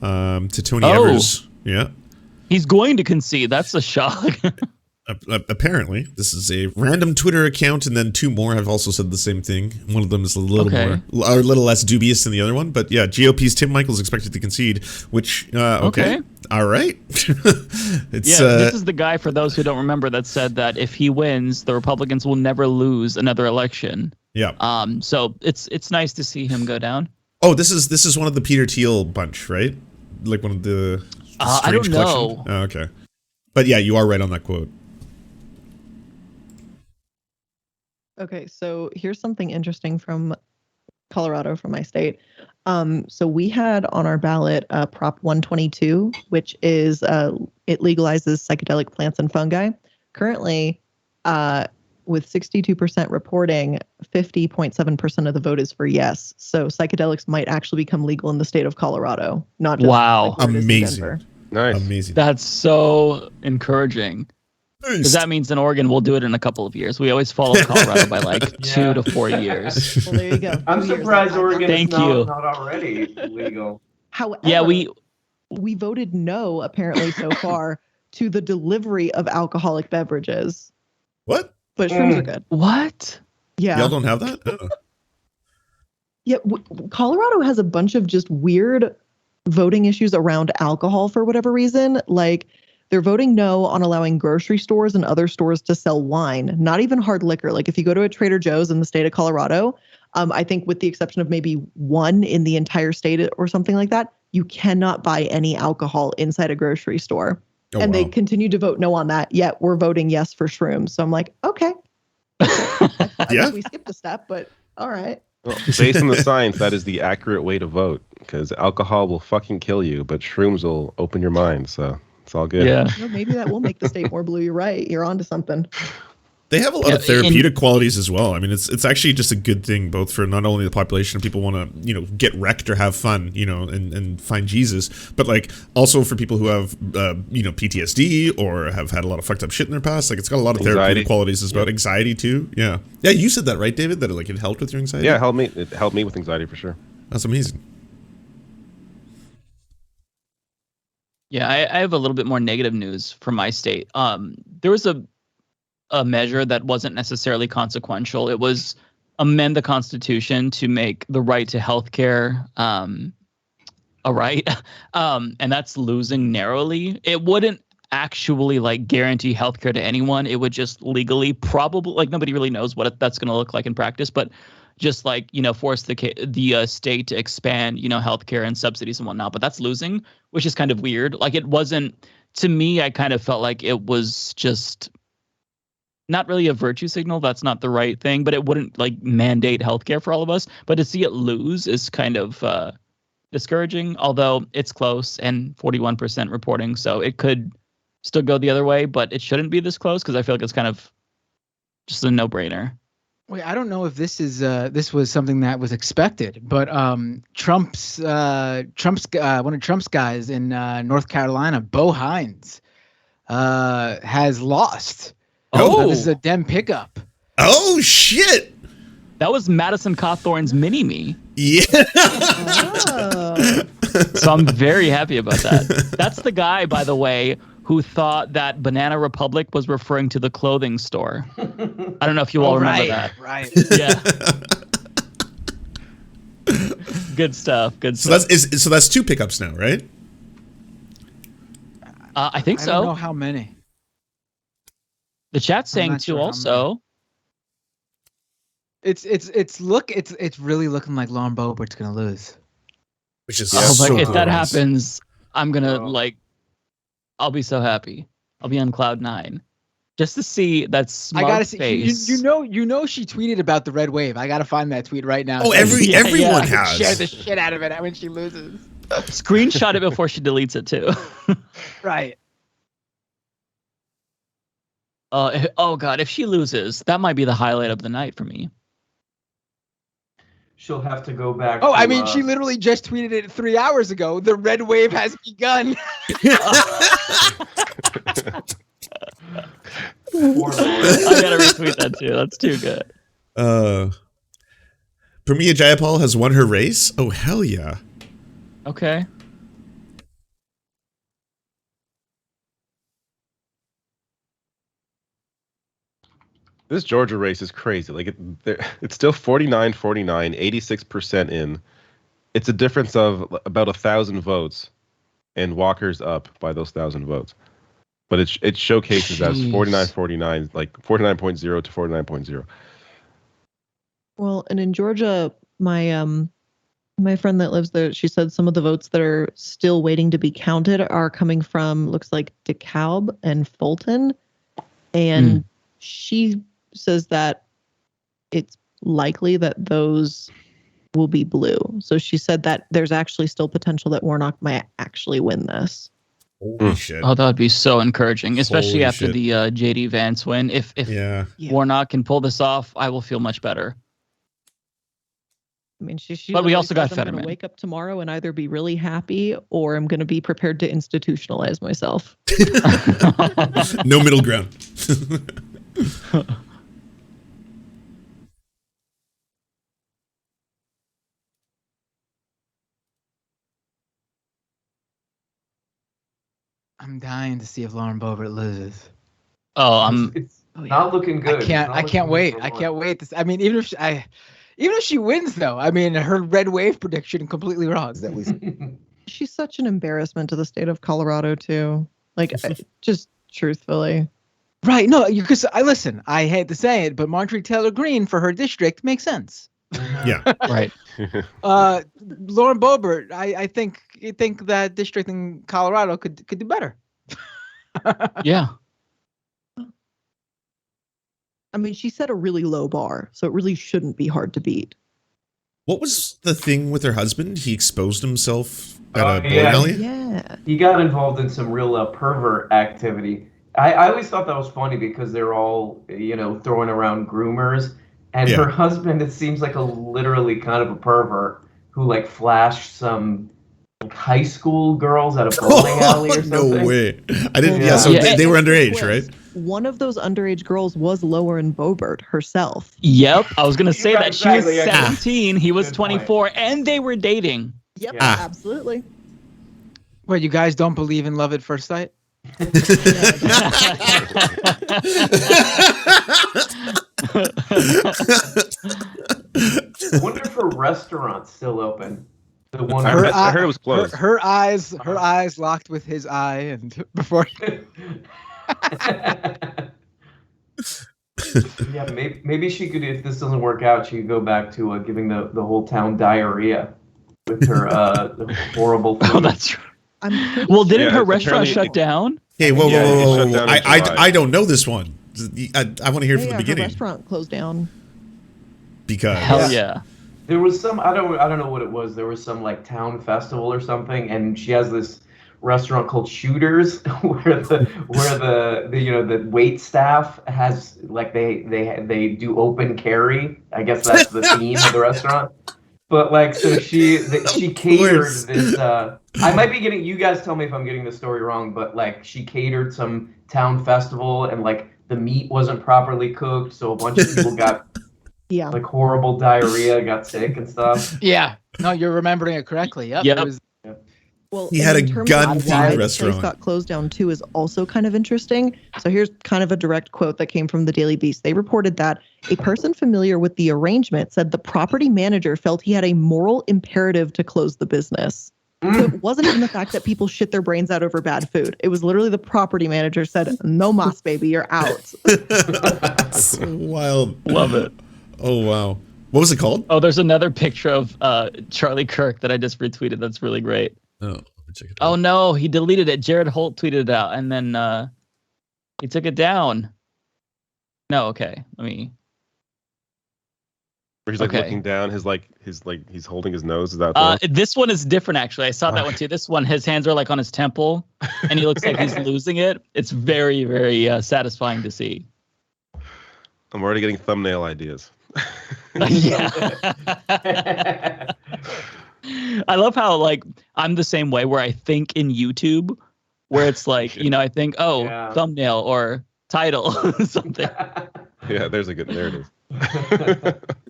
to Tony Evers. Yeah. He's going to concede. That's a shock. Apparently. This is a random Twitter account, and then 2 more have also said the same thing. One of them is a little less dubious than the other one. But yeah, GOP's Tim Michael's expected to concede, which, okay. All right. This is the guy, for those who don't remember, that said that if he wins, the Republicans will never lose another election. Yeah. So it's nice to see him go down. Oh, this is one of the Peter Thiel bunch, right? Like one of the I don't know. Oh, okay. But yeah, you are right on that quote. Okay, so here's something interesting from Colorado, from my state. So we had on our ballot Prop 122, which is it legalizes psychedelic plants and fungi. Currently, with 62% reporting, 50.7% of the vote is for yes. So psychedelics might actually become legal in the state of Colorado, not just amazing. Nice. Amazing. That's so encouraging. Because that means in Oregon, we'll do it in a couple of years. We always follow Colorado by like 2 to 4 years. Well, there you go. I'm surprised Oregon is not already legal. However, yeah, we voted no, apparently, so far, to the delivery of alcoholic beverages. What? But shrooms are good. What? Yeah. Y'all don't have that? Oh. Yeah, Colorado has a bunch of just weird voting issues around alcohol for whatever reason. Like, they're voting no on allowing grocery stores and other stores to sell wine, not even hard liquor. Like, if you go to a Trader Joe's in the state of Colorado, I think with the exception of maybe one in the entire state or something like that, you cannot buy any alcohol inside a grocery store. Oh, and wow. they continue to vote no on that, yet we're voting yes for shrooms. So I'm like, okay. I guess we skipped a step, but all right. Well, based on the science, that is the accurate way to vote, because alcohol will fucking kill you, but shrooms will open your mind, so it's all good. Yeah. Well, maybe that will make the state more blue. You're right. You're onto something. They have a lot of therapeutic qualities as well. I mean, it's actually just a good thing, both for not only the population, people want to, get wrecked or have fun, and find Jesus, but like also for people who have, PTSD or have had a lot of fucked up shit in their past. Like, it's got a lot of therapeutic qualities as well. Anxiety too. Yeah. Yeah. You said that, right, David? That it helped with your anxiety? Yeah, it helped me with anxiety for sure. That's amazing. Yeah, I have a little bit more negative news from my state. There was a measure that wasn't necessarily consequential. It was amend the Constitution to make the right to healthcare a right, and that's losing narrowly. It wouldn't actually guarantee healthcare to anyone. It would just legally, probably, nobody really knows what that's going to look like in practice, but just force the state to expand healthcare and subsidies and whatnot. But that's losing, which is kind of weird. It wasn't, to me, I kind of felt like it was just not really a virtue signal. That's not the right thing, but it wouldn't mandate healthcare for all of us. But to see it lose is kind of discouraging, although it's close and 41% reporting. So it could still go the other way, but it shouldn't be this close because I feel like it's kind of just a no-brainer. Wait, I don't know if this was something that was expected, but Trump's one of Trump's guys in North Carolina, Bo Hines, has lost. Oh, this is a Dem pickup. Oh shit! That was Madison Cawthorn's mini-me. Yeah. Oh. So I'm very happy about that. That's the guy, by the way, who thought that Banana Republic was referring to the clothing store. I don't know if you all remember that. Right. Yeah. Good stuff. So that's 2 pickups now, right? I think so. I don't know how many. The chat's saying 2 also. It's really looking like Lauren Boebert's gonna lose. Which is if that happens, I'm gonna I'll be so happy. I'll be on cloud 9 just to see that smug I gotta see. face. You know she tweeted about the red wave. I gotta find that tweet right now. Oh, everyone has. Share the shit out of it when she loses. Screenshot it before she deletes it too. Right. Oh God, if she loses, that might be the highlight of the night for me. She'll have to go back. Oh, I mean, she literally just tweeted it 3 hours ago. The red wave has begun. I gotta retweet that too. That's too good. Pramila Jayapal has won her race. Oh hell yeah. Okay. This Georgia race is crazy. It's still 49-49, 86% in. It's a difference of about 1,000 votes, and Walker's up by those 1,000 votes. But it showcases as 49-49, 49.0 to 49.0. Well, and in Georgia, my friend that lives there, she said some of the votes that are still waiting to be counted are coming from, looks like, DeKalb and Fulton, and she says that it's likely that those will be blue. So she said that there's actually still potential that Warnock might actually win this. Holy shit. Oh, that would be so encouraging, especially after the JD Vance win. If Warnock can pull this off, I will feel much better. I mean, she But we also got I'm going Fetterman. to wake up tomorrow and either be really happy or I'm going to be prepared to institutionalize myself. No middle ground. I'm dying to see if Lauren Boebert loses. Oh, It's not looking good. I can't wait. I can't wait. I mean, even if she wins, though, I mean, her red wave prediction completely wrong. At least She's such an embarrassment to the state of Colorado too. Like, just truthfully. Right? No, because I hate to say it, but Marjorie Taylor Greene for her district makes sense. Yeah. right. Lauren Boebert, I think that district in Colorado could do better. Yeah. I mean, she set a really low bar, so it really shouldn't be hard to beat. What was the thing with her husband? He exposed himself at a bowling yeah. alley? Yeah. He got involved in some real pervert activity. I always thought that was funny because they're all, throwing around groomers. And her husband, it seems like literally kind of a pervert who like flashed some high school girls at a bowling alley or something. No way. I didn't. Yeah, so they were underage, right? One of those underage girls was Lauren Boebert herself. Yep. I was going to say that. She was Exactly, yeah. 17. He was Good 24, and they were dating. Yep, Yeah. absolutely. Wait, you guys don't believe in love at first sight? I wonder if her restaurant's still open. The one I heard it was closed. Her eyes locked with his eye, and before. Yeah, maybe she could, if this doesn't work out, she could go back to giving the whole town diarrhea with her horrible food. Oh, that's true. Well, didn't her restaurant shut down? Hey, whoa. shut down in July. I don't know this one. I want to hear from the Her beginning. restaurant closed down. Because Hell yeah. There was some, I don't know what it was. There was some like town festival or something, and she has this restaurant called Shooters, where the wait staff has like they do open carry. I guess that's the theme of the restaurant. But like, so she catered this. I might be getting. You guys tell me if I'm getting the story wrong, but like she catered some town festival, and like the meat wasn't properly cooked, so a bunch of people got like horrible diarrhea, got sick and stuff. Yeah, no, you're remembering it correctly. Yep. Yep. It was, Well, he had a in terms of gun-themed why the restaurant. place got closed down too is also kind of interesting. So here's kind of a direct quote that came from the Daily Beast. They reported that a person familiar with the arrangement said the property manager felt he had a moral imperative to close the business. So it wasn't even the fact that people shit their brains out over bad food. It was literally the property manager said, "No mas, baby, you're out." That's wild. Love it. Oh wow. What was it called? Oh, there's another picture of Charlie Kirk that I just retweeted. That's really great. Oh, let me check it out. Oh no, he deleted it. Jared Holt tweeted it out, and then he took it down. No, okay. Let me. Where he's like Okay. looking down, he's holding his nose. Is that the one? This one is different, actually. I saw that one too. This one, his hands are like on his temple, and he looks like he's losing it. It's very, very satisfying to see. I'm already getting thumbnail ideas. Yeah. I love how like I'm the same way where I think in YouTube, where it's like, I think, thumbnail or title something. Yeah, there it is.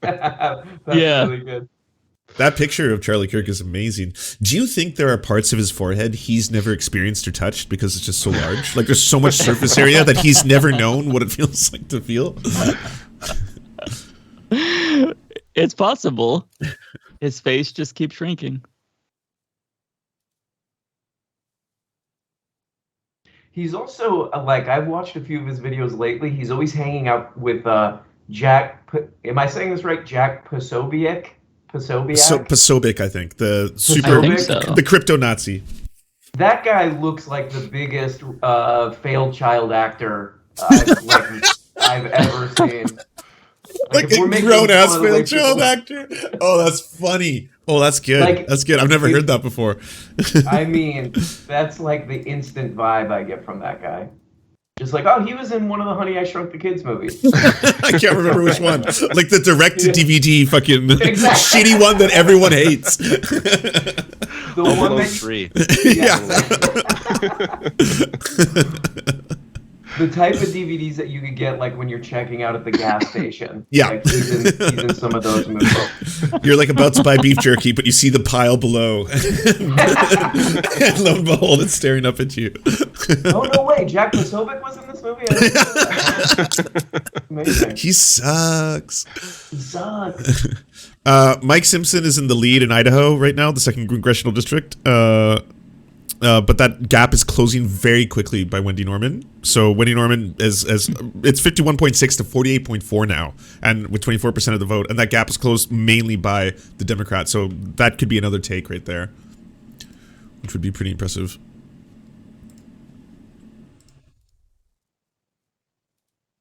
That's Yeah. really good. That picture of Charlie Kirk is amazing. Do you think there are parts of his forehead he's never experienced or touched because it's just so large? Like there's so much surface area that he's never known what it feels like to feel? It's possible. His face just keeps shrinking. He's also like, I've watched a few of his videos lately. He's always hanging out with Jack. Am I saying this right? Jack Posobiec. Posobiec, I think. Posobiec? The crypto Nazi. That guy looks like the biggest failed child actor I've ever seen. Like a grown-ass failed child actor. Oh, that's funny. Oh, that's good. Like, that's good. I've never heard that before. I mean, that's like the instant vibe I get from that guy. Just like, oh, he was in one of the Honey, I Shrunk the Kids movies. I can't remember which one. Like the direct-to-DVD fucking shitty one that everyone hates. The one that three. Yeah. The type of DVDs that you could get like when you're checking out at the gas station. Yeah. Like, he's in some of those movies. You're like about to buy beef jerky, but you see the pile below. And lo and behold, it's staring up at you. Oh, no way. Jack Posobiec was in this movie? I didn't know that. Amazing. He sucks. He sucks. Mike Simpson is in the lead in Idaho right now, the 2nd congressional district. But that gap is closing very quickly by Wendy Norman. So Wendy Norman it's 51.6 to 48.4 now, and with 24% of the vote, and that gap is closed mainly by the Democrats. So that could be another take right there, which would be pretty impressive.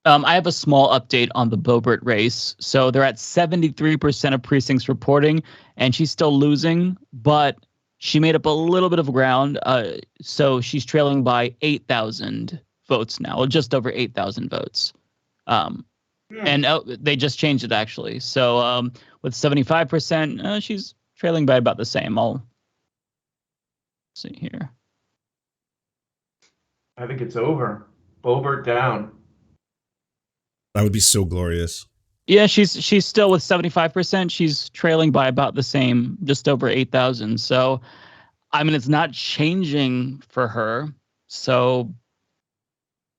I have a small update on the Boebert race. So they're at 73% of precincts reporting, and she's still losing, but she made up a little bit of ground. So she's trailing by 8,000 votes now, just over 8,000 votes. And they just changed it, actually. So with 75%, she's trailing by about the same. I'll see here. I think it's over. Boebert down. That would be so glorious. Yeah, she's still with 75%. She's trailing by about the same, just over 8,000. So, I mean, it's not changing for her. So,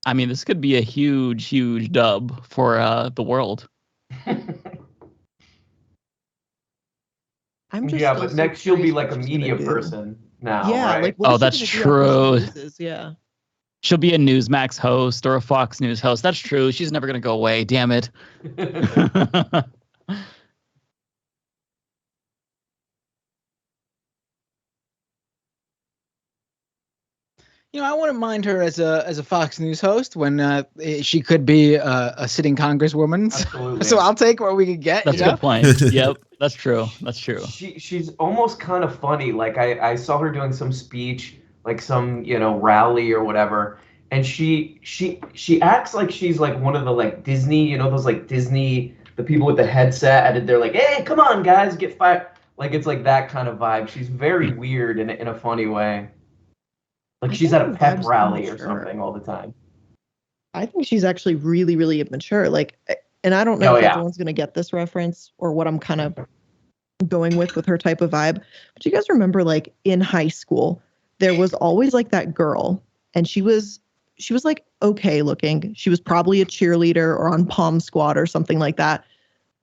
I mean, this could be a huge, huge dub for the world. But next she'll be like a media person now. Yeah, right? like Oh, that's true. Yeah. She'll be a Newsmax host or a Fox News host. That's true. She's never going to go away. Damn it. You know, I wouldn't mind her as a Fox News host when she could be a sitting congresswoman. So I'll take what we can get. That's a good point. Yep, that's true. That's true. She's almost kind of funny. Like I saw her doing some speech, like some rally or whatever, and she acts like she's like one of the like Disney, those like Disney, the people with the headset, and they're like, hey, come on guys, get fired. Like it's like that kind of vibe. She's very weird in a funny way. Like she's at a pep rally or something all the time. I think she's actually really, really immature. Like, and I don't know if everyone's going to get this reference or what I'm kind of going with her type of vibe. But you guys remember, like in high school, there was always like that girl, and she was like okay looking. She was probably a cheerleader or on Pom Squad or something like that.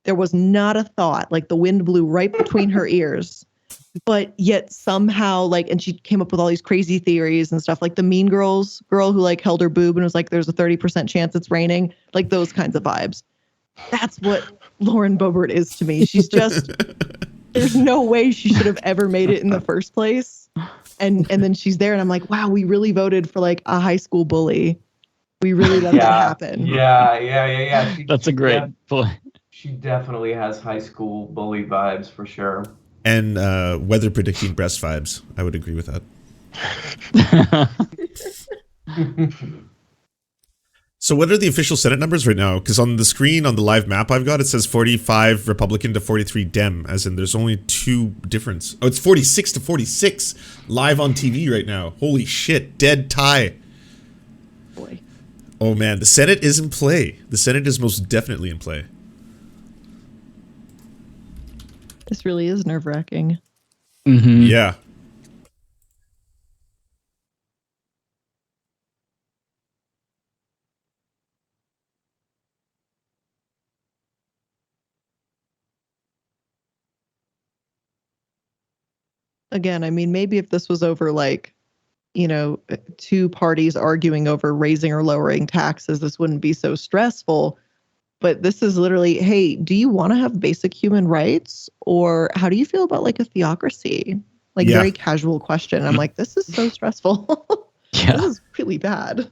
There was not a thought. Like the wind blew right between her ears. But yet somehow, like, and she came up with all these crazy theories and stuff, like the Mean Girls girl who like held her boob and was like, there's a 30% chance it's raining, like those kinds of vibes. That's what Lauren Boebert is to me. She's just, there's no way she should have ever made it in the first place. And then she's there and I'm like, wow, we really voted for like a high school bully. We really let that happen. Yeah. That's a great point. She definitely has high school bully vibes for sure. And weather predicting breast vibes. I would agree with that. So what are the official Senate numbers right now? Because on the screen, on the live map I've got, it says 45 Republican to 43 Dem, as in there's only 2 difference. Oh, it's 46 to 46 live on TV right now. Holy shit, dead tie. Boy. Oh man, the Senate is in play. The Senate is most definitely in play. This really is nerve-wracking. Mm-hmm. Yeah. Again, I mean, maybe if this was over like, 2 parties arguing over raising or lowering taxes, this wouldn't be so stressful. But this is literally, hey, do you want to have basic human rights? Or how do you feel about like a theocracy? Like very casual question. I'm like, this is so stressful. This is really bad.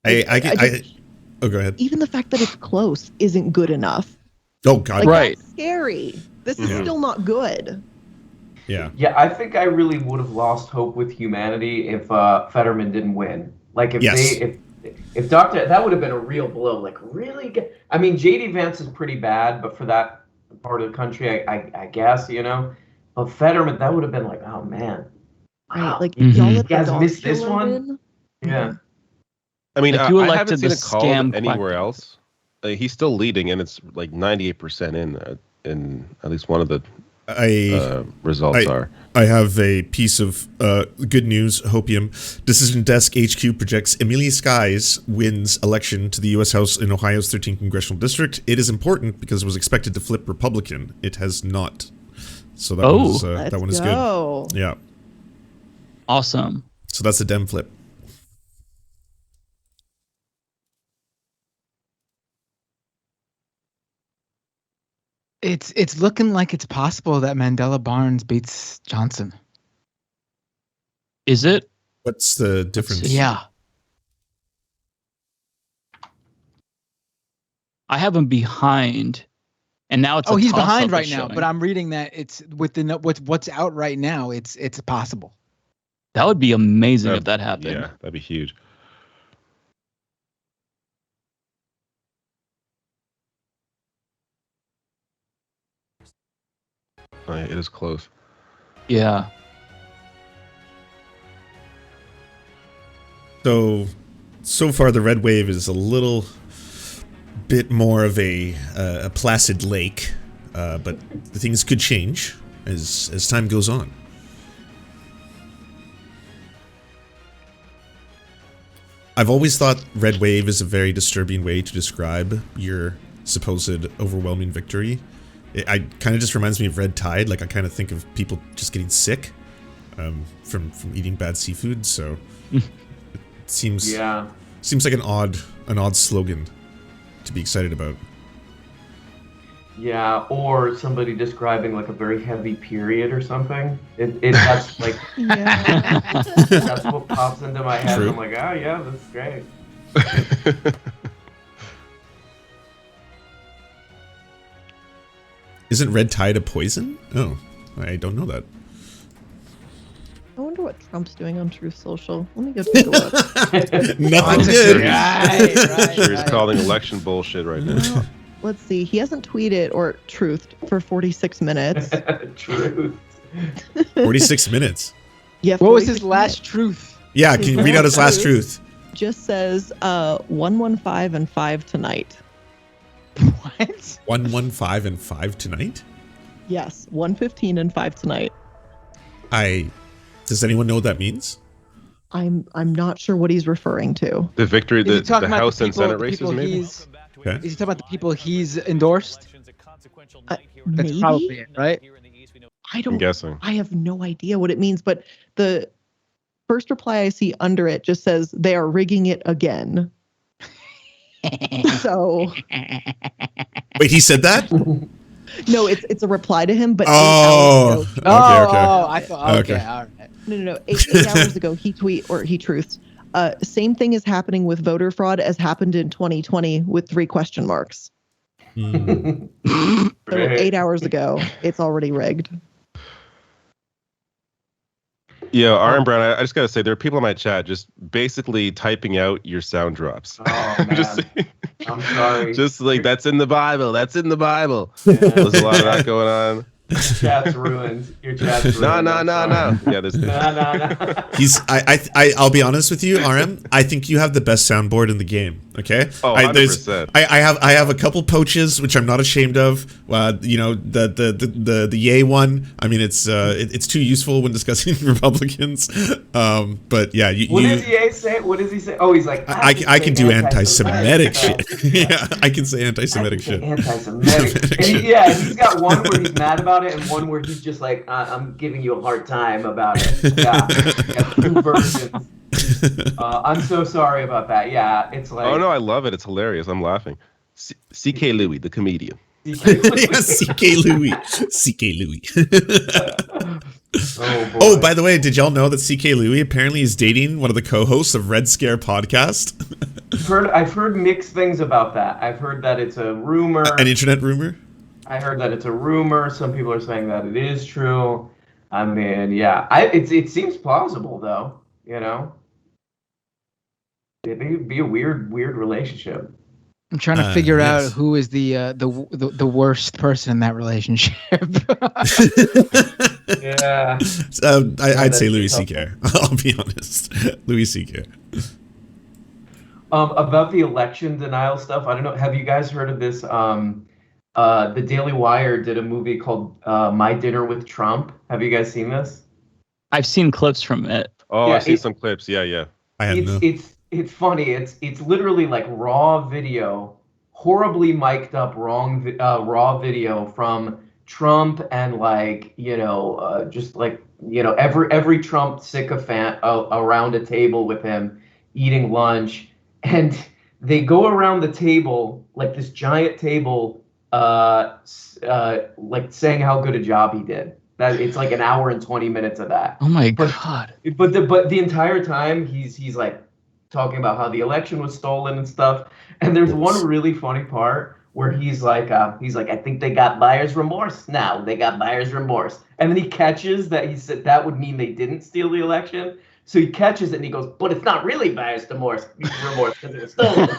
Oh, go ahead. Even the fact that it's close isn't good enough. Oh, God. Like, right. That's scary. This is still not good. Yeah. Yeah, I think I really would have lost hope with humanity if Fetterman didn't win. Like if if that would have been a real blow. Like, really? I mean, JD Vance is pretty bad, but for that part of the country, I guess, you know. But Fetterman, that would have been like, oh man, wow. Right, like Mhm. y'all You guys missed this one? Yeah. I mean, If you I elected haven't seen the it called scam anywhere collector. else. He's still leading, and it's like 98% in at least one of the results are. I have a piece of good news, hopium. Decision Desk HQ projects Amelia Skies wins election to the U.S. House in Ohio's 13th Congressional District. It is important because it was expected to flip Republican. It has not. So that one is good. Yeah. Awesome. So that's a Dem flip. It's looking like it's possible that Mandela Barnes beats Johnson. Is it? What's the difference? Yeah. I have him behind, and now it's he's toss-up behind right is now. showing. But I'm reading that it's within what's out right now. It's possible. That would be amazing if that happened. Yeah, that'd be huge. Oh, yeah, it is close. Yeah. So far the red wave is a little bit more of a placid lake, but things could change as time goes on. I've always thought red wave is a very disturbing way to describe your supposed overwhelming victory. It kind of just reminds me of red tide. Like, I kind of think of people just getting sick from eating bad seafood. So it seems like an odd slogan to be excited about. Yeah, or somebody describing like a very heavy period or something. That's like that's what pops into my head. True. I'm like, oh yeah, that's great. Isn't red tide a poison? Oh, I don't know that. I wonder what Trump's doing on Truth Social. Let me go take a look. Nothing good. Right. Sure, he's calling election bullshit right now. Well, let's see. He hasn't tweeted or truthed for 46 minutes. Truth. 46 minutes. Yeah. What was his 46 last minutes. truth? Yeah, can you read out his last truth? Just says 115 and 5 tonight. What? 115 and 5 tonight? Yes, 115 and 5 tonight. Does anyone know what that means? I'm not sure what he's referring to. The victory, Is he the talking about House the and people- Senate the races, people maybe? Okay. Is he talking about the people he's endorsed? That's Maybe? probably it, right? I'm guessing. I have no idea what it means, but the first reply I see under it just says they are rigging it again. So Wait, he said that? no, it's a reply to him, but 8 Oh, hours ago. I thought. Okay, Okay. all right. No. 8 hours ago, he truths. Same thing is happening with voter fraud as happened in 2020 with 3 question marks. Hmm. So 8 hours ago, it's already rigged. Yeah, Iron Brown, I just gotta say, there are people in my chat just basically typing out your sound drops. Oh man, Just, I'm sorry. just like, that's in the Bible. That's in the Bible. Yeah. There's a lot of that going on. Your chat's ruined. Your chat's ruined. No. I'm sorry. Yeah, there's No. I'll be honest with you, RM. I think you have the best soundboard in the game. Okay. Oh, 100%. I have a couple poaches which I'm not ashamed of. You know, the yay one. I mean, it's too useful when discussing Republicans. But yeah, What does he say? What does he say? Oh, he's like, I can do anti-Semitic shit. Yeah, I can say anti-Semitic shit. Anti-Semitic. And he's got one where he's mad about it and one where he's just like, I'm giving you a hard time about it. Yeah, 2 versions. I'm so sorry about that. Yeah, it's like. Oh no, I love it. It's hilarious. I'm laughing. C.K. Louis, the comedian. Yeah, C.K. Louis. C.K. Louis. Oh, boy. Oh, by the way, did y'all know that C.K. Louis apparently is dating one of the co-hosts of Red Scare podcast? I've heard mixed things about that. I've heard that it's a rumor. An internet rumor? I heard that it's a rumor. Some people are saying that it is true. I mean, yeah, it seems plausible though. You know. It'd be a weird relationship. I'm trying to figure out who is the worst person in that relationship. Yeah. I'd say Louis C.K. I'll be honest. Louis C.K. About the election denial stuff, I don't know. Have you guys heard of this? The Daily Wire did a movie called My Dinner with Trump. Have you guys seen this? I've seen clips from it. Oh, yeah, I've seen some clips. Yeah. I have no. It's funny. It's literally like raw video, horribly mic'd up raw video from Trump and just like every Trump sycophant around a table with him eating lunch, and they go around the table like this giant table, like saying how good a job he did. That it's like an hour and 20 minutes of that. Oh my God! But the entire time he's like talking about how the election was stolen and stuff. And there's one really funny part where he's like, I think they got buyer's remorse now. They got buyer's remorse. And then he catches that he said that would mean they didn't steal the election. So he catches it and he goes, but it's not really buyer's remorse because it was stolen.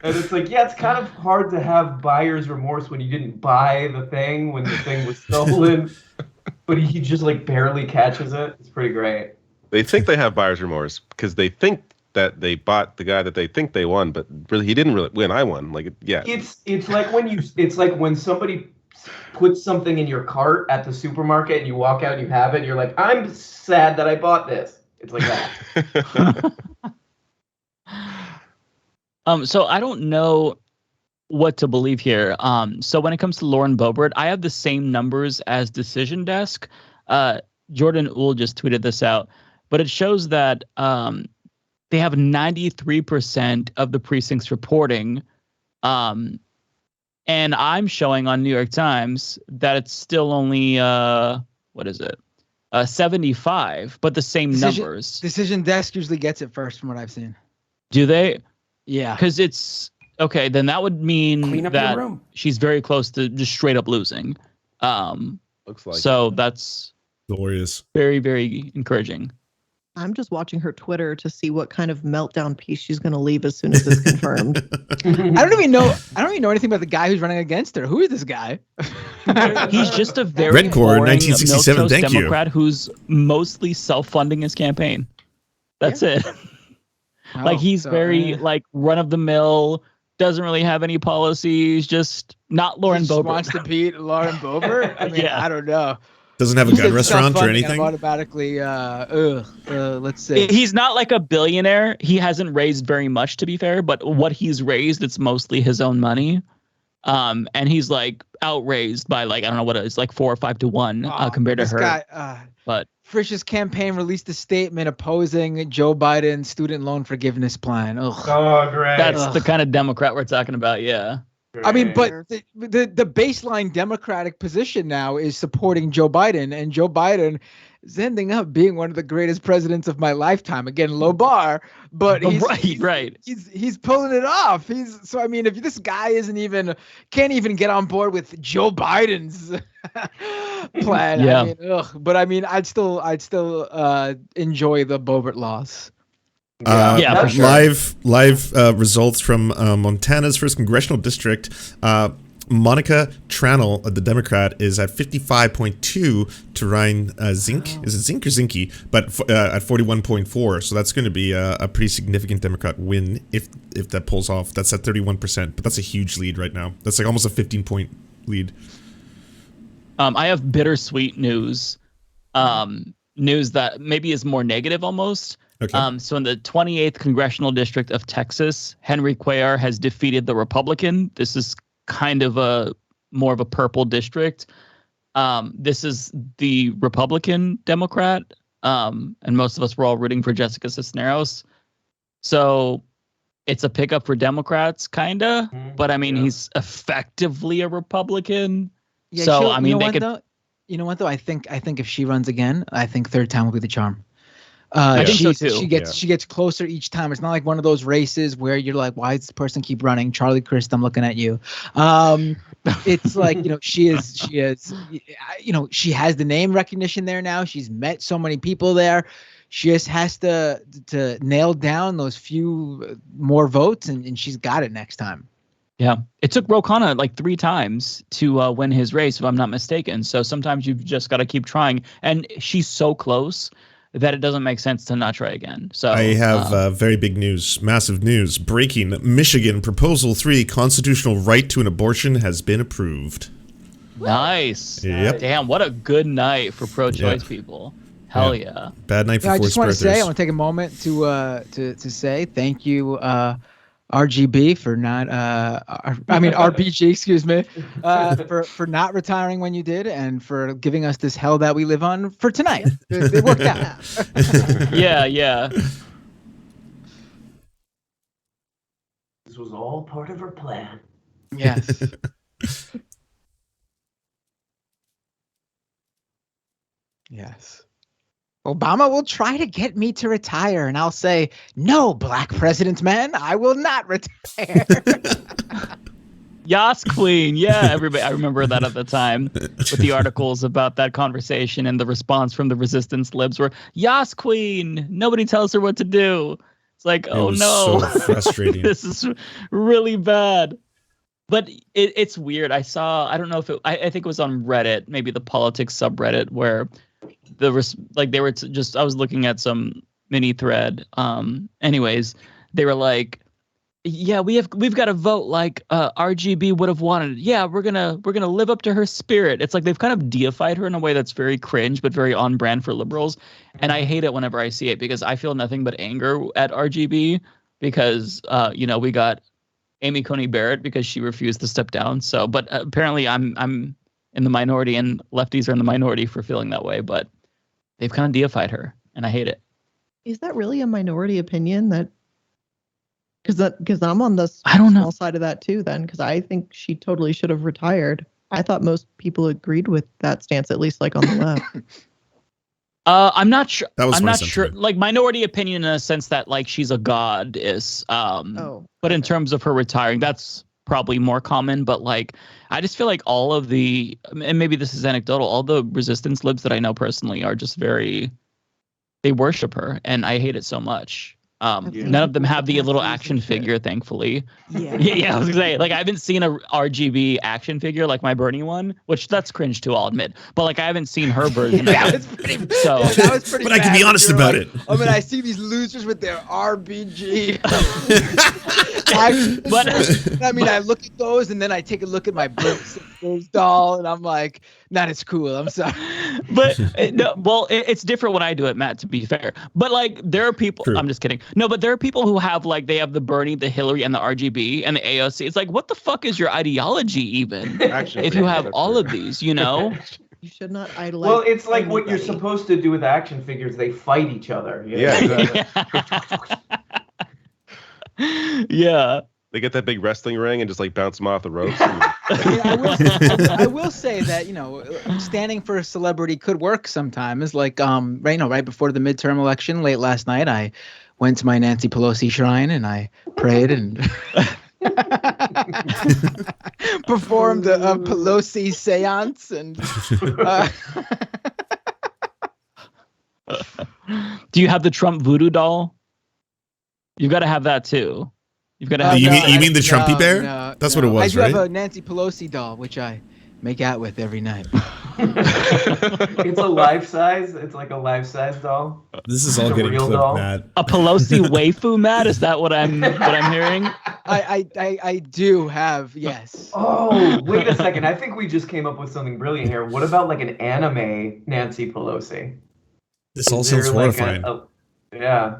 And it's like, yeah, it's kind of hard to have buyer's remorse when you didn't buy the thing when the thing was stolen. But he just like barely catches it. It's pretty great. They think they have buyer's remorse because they think that they bought the guy that they think they won, but really he didn't really win. I won. Like, yeah. It's like when somebody puts something in your cart at the supermarket and you walk out and you have it and you're like, I'm sad that I bought this. It's like that. So I don't know what to believe here. So when it comes to Lauren Boebert, I have the same numbers as Decision Desk. Jordan Uhl just tweeted this out, but it shows that they have 93% of the precincts reporting. And I'm showing on New York Times that it's still only, 75, but the same numbers. Decision Desk usually gets it first from what I've seen. Do they? Yeah. Because it's, okay, then that would mean that she's very close to just straight up losing. Looks like so that's glorious. Very, very encouraging. I'm just watching her Twitter to see what kind of meltdown piece she's going to leave as soon as it's confirmed. I don't even know anything about the guy who's running against her. Who is this guy? He's just a very Red Core, 1967. Thank Democrat who's mostly self-funding his campaign. That's it. Like he's very like run of the mill. Doesn't really have any policies. Just not Lauren Boebert. Wants to beat Lauren Boebert. I mean, I don't know. Doesn't have a gun restaurant or anything. Automatically, let's see. He's not like a billionaire. He hasn't raised very much, to be fair. But what he's raised, it's mostly his own money. And he's like outraised by like I don't know what it's like 4 or 5 to 1 compared to her. Guy, but Frisch's campaign released a statement opposing Joe Biden's student loan forgiveness plan. Ugh. Oh, great. That's the kind of Democrat we're talking about. Yeah. I mean, but the baseline Democratic position now is supporting Joe Biden, and Joe Biden is ending up being one of the greatest presidents of my lifetime. Again, low bar, but he's he's pulling it off. I mean, if this guy can't even get on board with Joe Biden's plan, yeah. I mean, but I mean, I'd still enjoy the Boebert loss. For sure. Live results from Montana's first congressional district. Monica Tranel, the Democrat, is at 55.2 to Ryan Zink. Is it Zink or Zinke? But at 41.4. So that's going to be a pretty significant Democrat win if that pulls off. That's at 31%. But that's a huge lead right now. That's like almost a 15-point lead. I have bittersweet news. News that maybe is more negative almost. Okay. So in the 28th Congressional District of Texas, Henry Cuellar has defeated the Republican. This is kind of more of a purple district. This is the Republican Democrat, and most of us were all rooting for Jessica Cisneros. So it's a pickup for Democrats, kind of. But I mean, he's effectively a Republican. Yeah, so I mean, you know what though? I think if she runs again, I think third time will be the charm. I think so too. She gets closer each time. It's not like one of those races where you're like, why does this person keep running? Charlie Crist, I'm looking at you. It's like, she has the name recognition there now. She's met so many people there. She just has to nail down those few more votes, and she's got it next time. Yeah, it took Ro Khanna like 3 times to win his race, if I'm not mistaken. So sometimes you've just got to keep trying, and she's so close that it doesn't make sense to not try again. So I have very big news, massive news, breaking. Michigan Proposal 3, constitutional right to an abortion has been approved. Nice. Yep. Damn, what a good night for pro-choice people. Hell yeah. Bad night for I forced just want to birthers. say, I want to take a moment to say thank you, RGB, for not RBG, excuse me, for not retiring when you did, and for giving us this hell that we live on for tonight. It worked out. Yeah. This was all part of her plan. Yes. Yes. Obama will try to get me to retire, and I'll say, no, Black President man, I will not retire. Yas Queen. Yeah, everybody. I remember that at the time with the articles about that conversation, and the response from the resistance libs were, Yas Queen, nobody tells her what to do. It's like, oh no. So frustrating. This is really bad. But it's weird. I don't know if I think it was on Reddit, maybe the politics subreddit, where I was looking at some mini thread. Anyways, they were like, yeah, we've got to vote like RGB would have wanted. Yeah, we're gonna live up to her spirit. It's like they've kind of deified her in a way that's very cringe, but very on brand for liberals. And I hate it whenever I see it, because I feel nothing but anger at RGB, because we got Amy Coney Barrett because she refused to step down. So, but apparently I'm in the minority, and lefties are in the minority for feeling that way. But they've kind of deified her, and I hate it. Is that really a minority opinion? Because I'm on the small side of that too, then, because I think she totally should have retired. I thought most people agreed with that stance, at least like on the left. I'm not sure. I'm not sure. Like, minority opinion in a sense that like she's a goddess. But in terms of her retiring, that's probably more common. But like, I just feel like all of the, and maybe this is anecdotal, all the resistance libs that I know personally are just they worship her, and I hate it so much. None of them have the little action figure, thankfully. Yeah, I was gonna say, like, I haven't seen a RGB action figure like my Bernie one, which that's cringe too, I'll admit. But like, I haven't seen her version. That was pretty. But I can be honest about it. I mean, I see these losers with their RBG. I look at those, and then I take a look at my Brooks doll, and I'm like, not as cool. I'm sorry. But it's different when I do it, Matt, to be fair. But like, there are people. True. I'm just kidding. No, but there are people who have like, they have the Bernie, the Hillary, and the RGB and the AOC. It's like, what the fuck is your ideology even? Actually, if you have all of these, You should not idolize. Well, it's like what you're supposed to do with action figures. They fight each other. Yeah. Exactly. Yeah. They get that big wrestling ring and just like bounce them off the ropes. I will say that, standing for a celebrity could work sometimes. Like, right before the midterm election, late last night, I went to my Nancy Pelosi shrine and I prayed and performed a Pelosi seance. And do you have the Trump voodoo doll? You've got to have that too. You've got to have. You mean the Trumpy bear? That's what it was, right? I do have a Nancy Pelosi doll, which I make out with every night. It's a life size. It's like a life size doll. This is all getting clipped, Matt. A Pelosi waifu, Matt? Is that what I'm hearing? I do have, yes. Oh, wait a second. I think we just came up with something brilliant here. What about like an anime Nancy Pelosi? This all sounds horrifying. Yeah.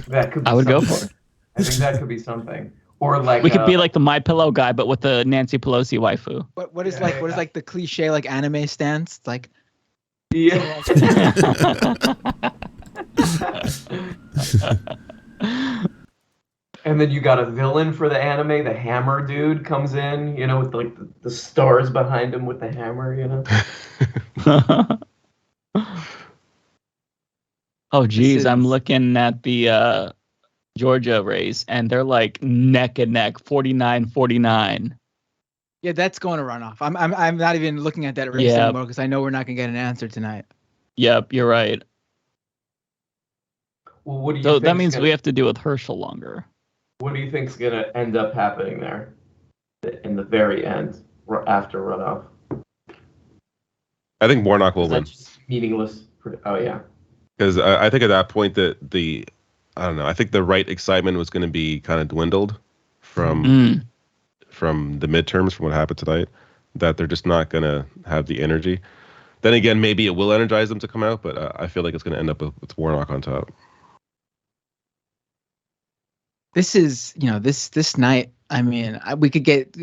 That could be I would go for it. I think that could be something. Or like we could be like the My Pillow guy, but with the Nancy Pelosi waifu. What is like the cliche like anime stance? It's like, yeah. And then you got a villain for the anime. The hammer dude comes in, with like the stars behind him with the hammer, Oh geez, I'm looking at the Georgia race, and they're like neck and neck, 49-49. Yeah, that's going to run off. I'm not even looking at that race anymore because I know we're not gonna get an answer tonight. Yep, you're right. Well, what do you So think that means we have to deal with Herschel longer. What do you think's going to end up happening there in the very end, after runoff? I think Warnock will win. Meaningless. Oh, yeah. Because I think at that point that I don't know, I think the right excitement was going to be kind of dwindled from the midterms, from what happened tonight, that they're just not going to have the energy. Then again, maybe it will energize them to come out, but I feel like it's going to end up with Warnock on top. This is, this night. I mean, we could get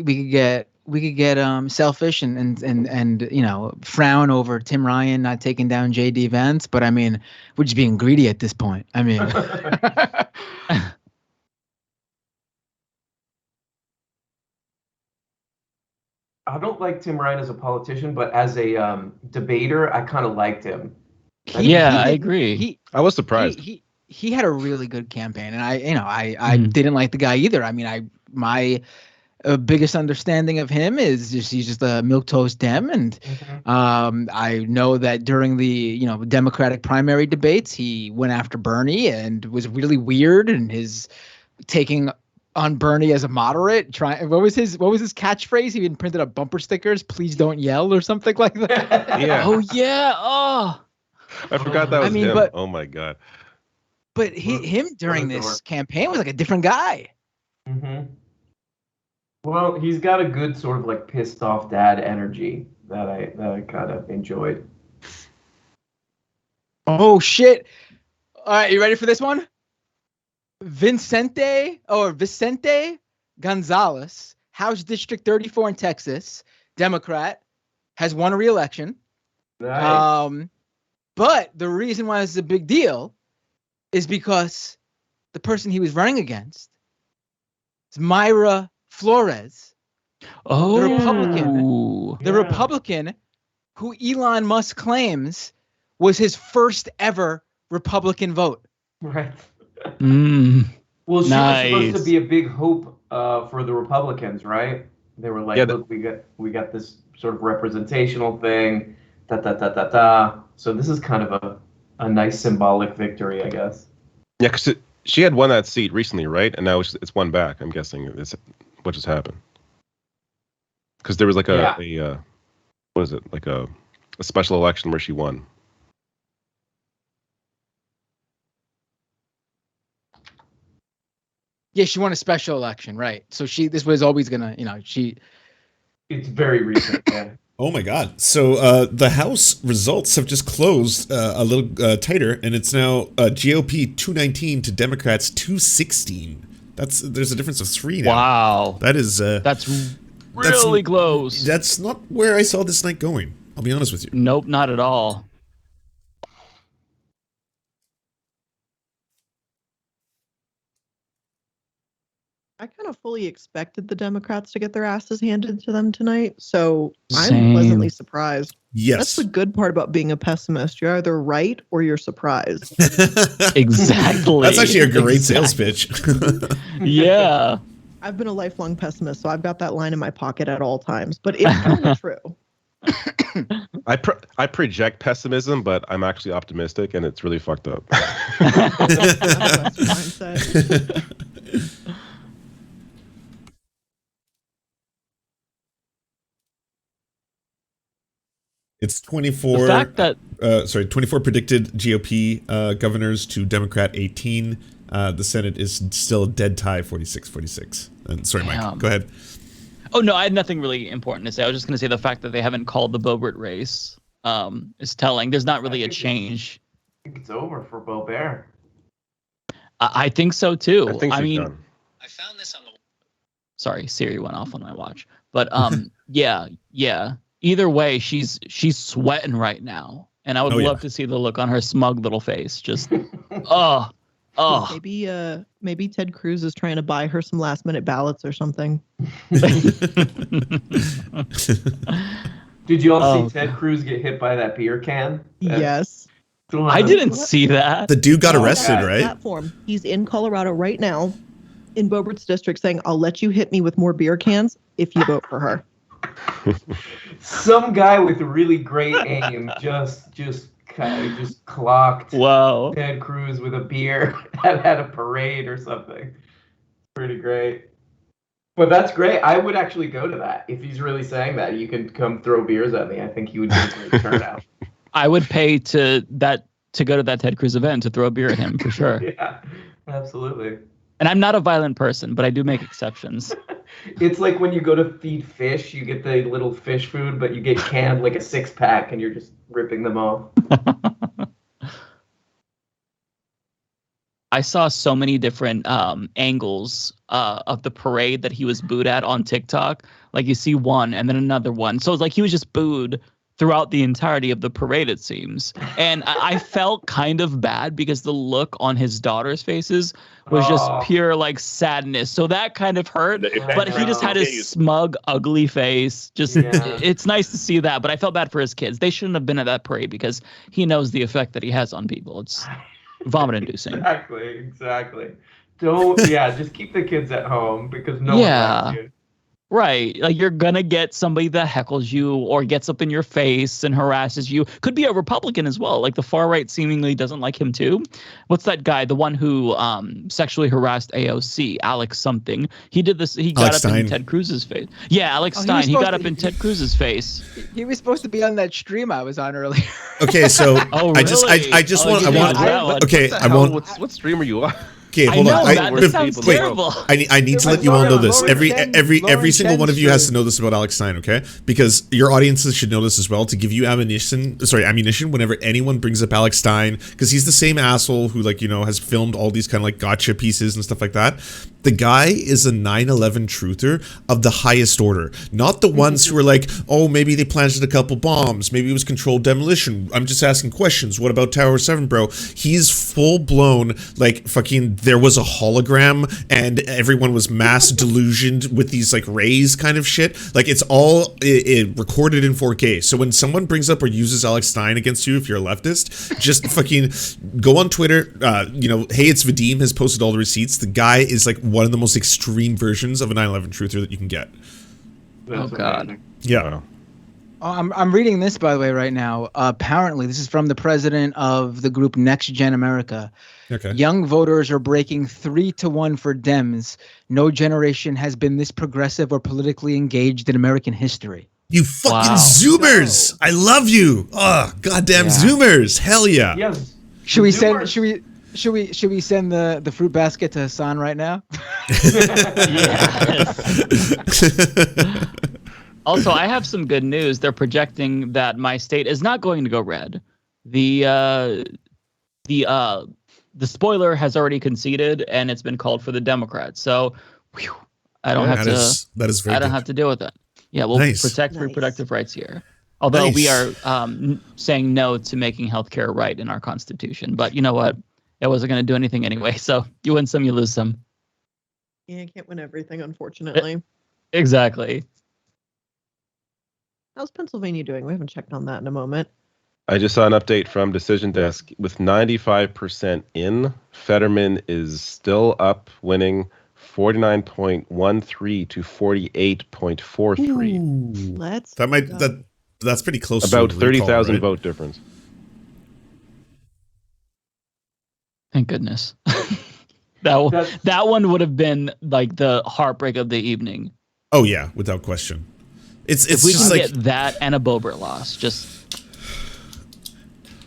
selfish and frown over Tim Ryan not taking down JD Vance, but I mean, we're just being greedy at this point. I mean, I don't like Tim Ryan as a politician, but as a debater, I kind of liked him. I agree. I was surprised. He had a really good campaign, and I didn't like the guy either. I mean, my biggest understanding of him is he's just a milquetoast Dem, and I know that during the Democratic primary debates, he went after Bernie and was really weird, and his taking on Bernie as a moderate. What was his catchphrase? He even printed up bumper stickers, "Please don't yell" or something like that. Yeah. Oh yeah. Oh, I forgot that was him. But, oh my god. But him during this campaign was like a different guy. Mm-hmm. Well, he's got a good sort of like pissed off dad energy that I kind of enjoyed. Oh shit! All right, you ready for this one? Vicente Gonzalez, House District 34 in Texas, Democrat, has won a re-election. Nice. But the reason why this is a big deal is because the person he was running against is Mayra Flores, the Republican who Elon Musk claims was his first ever Republican vote. Right. Mm. Well, she Nice. was supposed to be a big hope for the Republicans, right? They were like, look, we got this sort of representational thing, So this is kind of a nice symbolic victory, I guess. Yeah, because she had won that seat recently, right? And now it's won back. I'm guessing it's what just happened. Because there was like a what is it? Like a special election where she won. Yeah, she won a special election, right? So this was always gonna, It's very recent, yeah. Oh my God! So the House results have just closed a little tighter, and it's now GOP 219 to Democrats 216. There's a difference of 3 now. Wow, that's really close. That's not where I saw this night going. I'll be honest with you. Nope, not at all. I kind of fully expected the Democrats to get their asses handed to them tonight, so I'm pleasantly surprised. Yes. That's the good part about being a pessimist. You're either right or you're surprised. Exactly. That's actually a great sales pitch. Yeah. I've been a lifelong pessimist, so I've got that line in my pocket at all times, but it's kind of true. I project pessimism, but I'm actually optimistic, and it's really fucked up. Mindset. It's 24. The fact that 24 predicted GOP governors to Democrat 18. The Senate is still a dead tie, 46-46. And sorry, Mike, go ahead. Oh no, I had nothing really important to say. I was just going to say the fact that they haven't called the Boebert race is telling. There's not really a change. I think it's over for Boebert. I think so too. I mean, done. I found this on the. Sorry, Siri went off on my watch. But yeah. Either way, she's sweating right now, and I would love to see the look on her smug little face. Just, Maybe Ted Cruz is trying to buy her some last minute ballots or something. Did you all see Ted Cruz get hit by that beer can? Yes. I didn't see that. The dude got arrested, right? Platform. He's in Colorado right now, in Boebert's district, saying, "I'll let you hit me with more beer cans if you vote for her." Some guy with really great aim just guy just clocked Wow. Ted Cruz with a beer at a parade or something. Pretty great. But that's great. I would actually go to that. If he's really saying that, you can come throw beers at me. I think he would be a great turnout. I would pay to go to that Ted Cruz event to throw a beer at him for sure. Yeah, absolutely. And I'm not a violent person, but I do make exceptions. It's like when you go to feed fish, you get the little fish food, but you get canned like a 6-pack and you're just ripping them off. I saw so many different angles of the parade that he was booed at on TikTok. Like you see one and then another one. So it's like he was just booed throughout the entirety of the parade, it seems. And I felt kind of bad because the look on his daughter's faces was just pure like sadness. So that kind of hurt. But he just had his smug, ugly face. Just it's nice to see that. But I felt bad for his kids. They shouldn't have been at that parade because he knows the effect that he has on people. It's vomit-inducing. Exactly. Just keep the kids at home because no one likes you. Right. Like you're going to get somebody that heckles you or gets up in your face and harasses you. Could be a Republican as well. Like the far right seemingly doesn't like him too. What's that guy? The one who sexually harassed AOC, Alex something. He did this. He got up in Ted Cruz's face. Yeah, Alex Stein. He got up in Ted Cruz's face. He was supposed to be on that stream I was on earlier. Okay, so really? What stream are you on? Okay, hold on. That sounds terrible. I need to let you all know this. Every single one of you has to know this about Alex Stein, okay? Because your audiences should know this as well to give you ammunition whenever anyone brings up Alex Stein, because he's the same asshole who has filmed all these kind of like gotcha pieces and stuff like that. The guy is a 9/11 truther of the highest order, not the ones who are like, oh, maybe they planted a couple bombs, maybe it was controlled demolition. I'm just asking questions. What about Tower 7, bro? He's full blown like fucking. There was a hologram and everyone was mass delusioned with these like rays kind of shit. Like it's all recorded in 4K. So when someone brings up or uses Alex Stein against you, if you're a leftist, just fucking go on Twitter. Hey, it's Vadim has posted all the receipts. The guy is like one of the most extreme versions of a 9/11 truther that you can get. Oh God. Yeah. Oh, I'm reading this, by the way, right now. Apparently, this is from the president of the group Next Gen America. Okay. Young voters are breaking 3-1 for Dems. No generation has been this progressive or politically engaged in American history. You fucking Zoomers! I love you. Oh, goddamn Zoomers! Hell yeah! Yes. Should we send the fruit basket to Hassan right now? Also, I have some good news. They're projecting that my state is not going to go red. The spoiler has already conceded, and it's been called for the Democrats. So, I don't have to deal with that. Yeah, we'll protect reproductive rights here. Although we are saying no to making healthcare right in our Constitution. But you know what? It wasn't going to do anything anyway. So you win some, you lose some. Yeah, you can't win everything, unfortunately. Exactly. How's Pennsylvania doing? We haven't checked on that in a moment. I just saw an update from Decision Desk. With 95% in, Fetterman is still up, winning 49.13 to 48.43. That's pretty close. About 30,000 vote difference. Thank goodness. that one would have been like the heartbreak of the evening. Oh yeah, without question. It's if we just can like get that and a Boebert loss. Just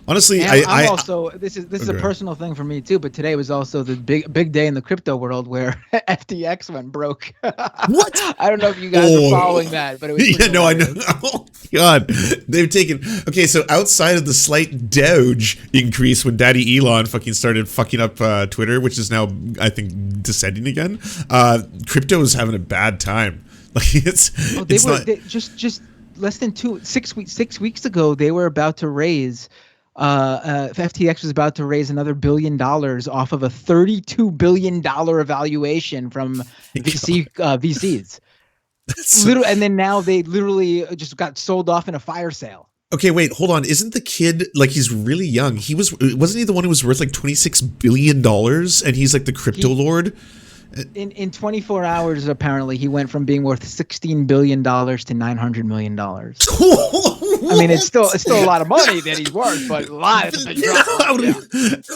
honestly, I'm also this is a personal thing for me too. But today was also the big day in the crypto world where FTX went broke. What? I don't know if you guys are following that, but it was I know. Oh God, they've taken. Okay, so outside of the slight Doge increase when Daddy Elon fucking started fucking up Twitter, which is now I think descending again, crypto is having a bad time. Like just less than 6 weeks ago they were about to raise. FTX was about to raise another $1 billion off of a $32 billion evaluation from VCs. Literally, and then now they literally just got sold off in a fire sale. Okay, wait, hold on. Isn't the kid like he's really young? Wasn't he the one who was worth like $26 billion and he's like the crypto lord? In 24 hours, apparently, he went from being worth $16 billion to $900 million. I mean, it's still a lot of money that he's worth, but a lot of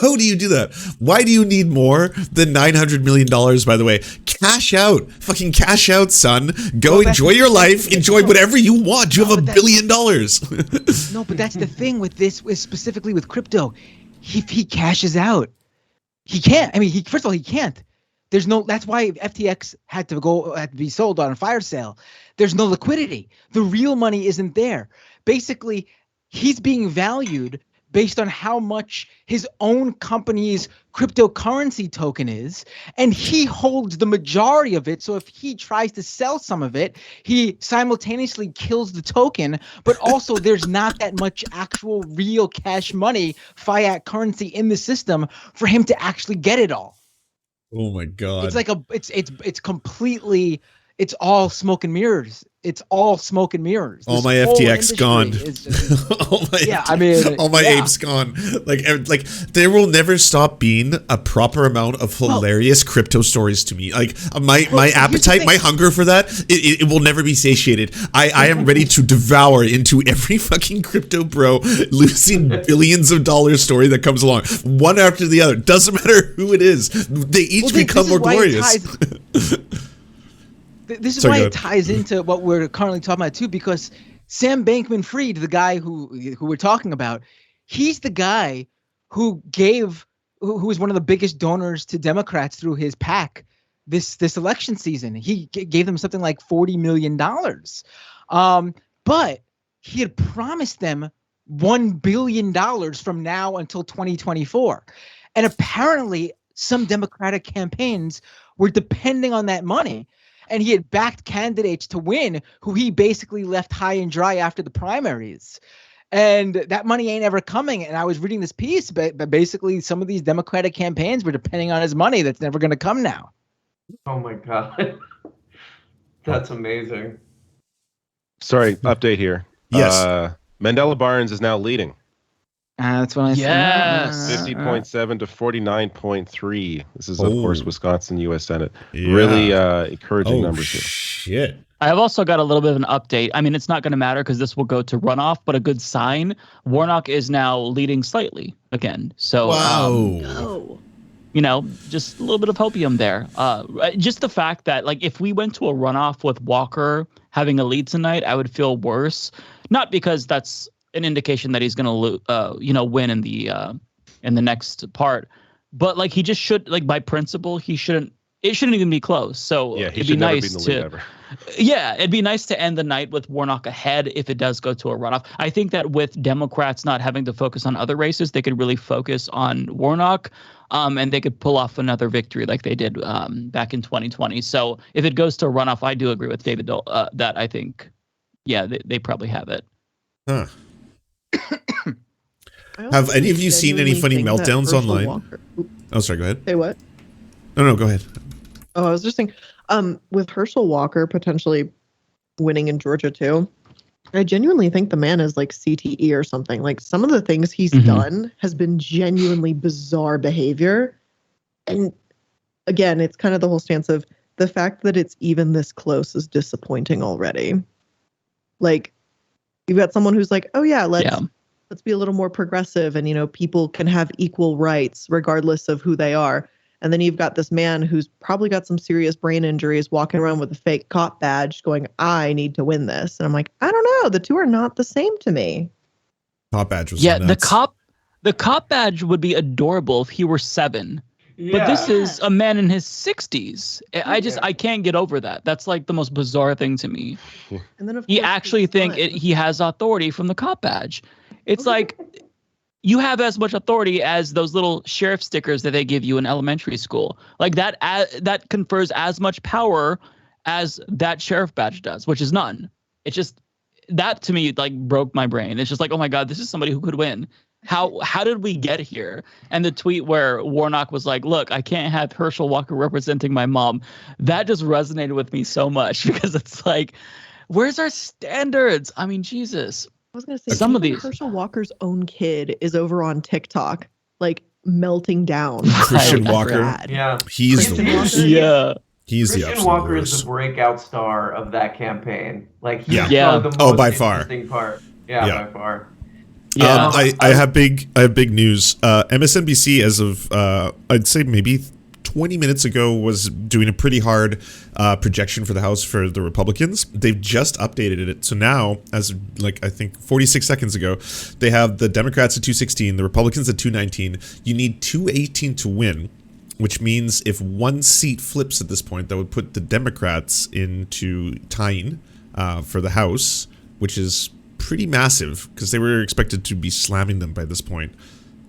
How do you do that? Why do you need more than $900 million, by the way? Cash out. Fucking cash out, son. Go enjoy your life. Enjoy whatever you want. You have $1 billion. No, but that's the thing with this, specifically with crypto. If he cashes out, he can't. I mean, first of all, he can't. There's no. That's why FTX had to be sold on a fire sale. There's no liquidity. The real money isn't there. Basically, he's being valued based on how much his own company's cryptocurrency token is, and he holds the majority of it. So if he tries to sell some of it, he simultaneously kills the token, but also there's not that much actual real cash money, fiat currency in the system for him to actually get it all. Oh my God. It's like it's completely, it's all smoke and mirrors. It's all smoke and mirrors. All my FTX gone. All my apes gone. Like there will never stop being a proper amount of hilarious crypto stories to me. Like my appetite, my hunger for that, it will never be satiated. I am ready to devour into every fucking crypto bro losing billions of dollars story that comes along, one after the other. Doesn't matter who it is. They each become more glorious. This is why it ties into what we're currently talking about too, because Sam Bankman-Fried, the guy who we're talking about, he's the guy who was one of the biggest donors to Democrats through his PAC this election season. He gave them something like $40 million. But he had promised them $1 billion from now until 2024. And apparently some Democratic campaigns were depending on that money. And he had backed candidates to win who he basically left high and dry after the primaries. And that money ain't ever coming. And I was reading this piece, but basically some of these Democratic campaigns were depending on his money that's never going to come now. Oh, my God. That's amazing. Sorry, update here. Yes. Mandela Barnes is now leading. That's what I said. Yes. 50.7 to 49.3. This is, of course, Wisconsin U.S. Senate. Yeah. Really encouraging numbers here. Shit. I have also got a little bit of an update. I mean, it's not going to matter because this will go to runoff, but a good sign. Warnock is now leading slightly again. So, wow. You know, just a little bit of hopium there. Just the fact that, like, if we went to a runoff with Walker having a lead tonight, I would feel worse. Not because that's an indication that he's going to, win in the next part, but like he just should, like by principle, it shouldn't even be close. So yeah, it'd be nice it'd be nice to end the night with Warnock ahead if it does go to a runoff. I think that with Democrats not having to focus on other races, they could really focus on Warnock, and they could pull off another victory like they did back in 2020. So if it goes to a runoff, I do agree with David Doel, that I think, they probably have it. Huh. Have any of you seen any funny meltdowns online? Oh, sorry, go ahead. Say what? No, go ahead. Oh, I was just thinking, with Herschel Walker potentially winning in Georgia too, I genuinely think the man is like CTE or something. Like some of the things he's done has been genuinely bizarre behavior. And again, it's kind of the whole stance of the fact that it's even this close is disappointing already. Like, you've got someone who's like, oh yeah, let's be a little more progressive and, people can have equal rights regardless of who they are. And then you've got this man who's probably got some serious brain injuries walking around with a fake cop badge going, I need to win this. And I'm like, I don't know. The two are not the same to me. Cop badge was nuts. The cop badge would be adorable if he were 7. Yeah. But this is a man in his 60s. I can't get over that. That's like the most bizarre thing to me. And then you actually think he has authority from the cop badge. It's like you have as much authority as those little sheriff stickers that they give you in elementary school. Like that confers as much power as that sheriff badge does, which is none. It's just that to me like broke my brain. It's just like, oh my God, this is somebody who could win. How did we get here? And the tweet where Warnock was like, look, I can't have Herschel Walker representing my mom. That just resonated with me so much because it's like, where's our standards? I mean, Jesus. I was going to say, some of these. Herschel Walker's own kid is over on TikTok, like melting down. Christian Walker. Yeah. He's the worst. Yeah. He's Christian the Walker worst. is the breakout star of that campaign. Like, he's one of the most by far. interesting part. Yeah, by far. Yeah, I have big news. MSNBC, as of I'd say maybe 20 minutes ago, was doing a pretty hard projection for the House for the Republicans. They've just updated it, so now, as like I think 46 seconds ago, they have the Democrats at 216, the Republicans at 219. You need 218 to win, which means if one seat flips at this point, that would put the Democrats into tying for the House, which is pretty massive because they were expected to be slamming them by this point.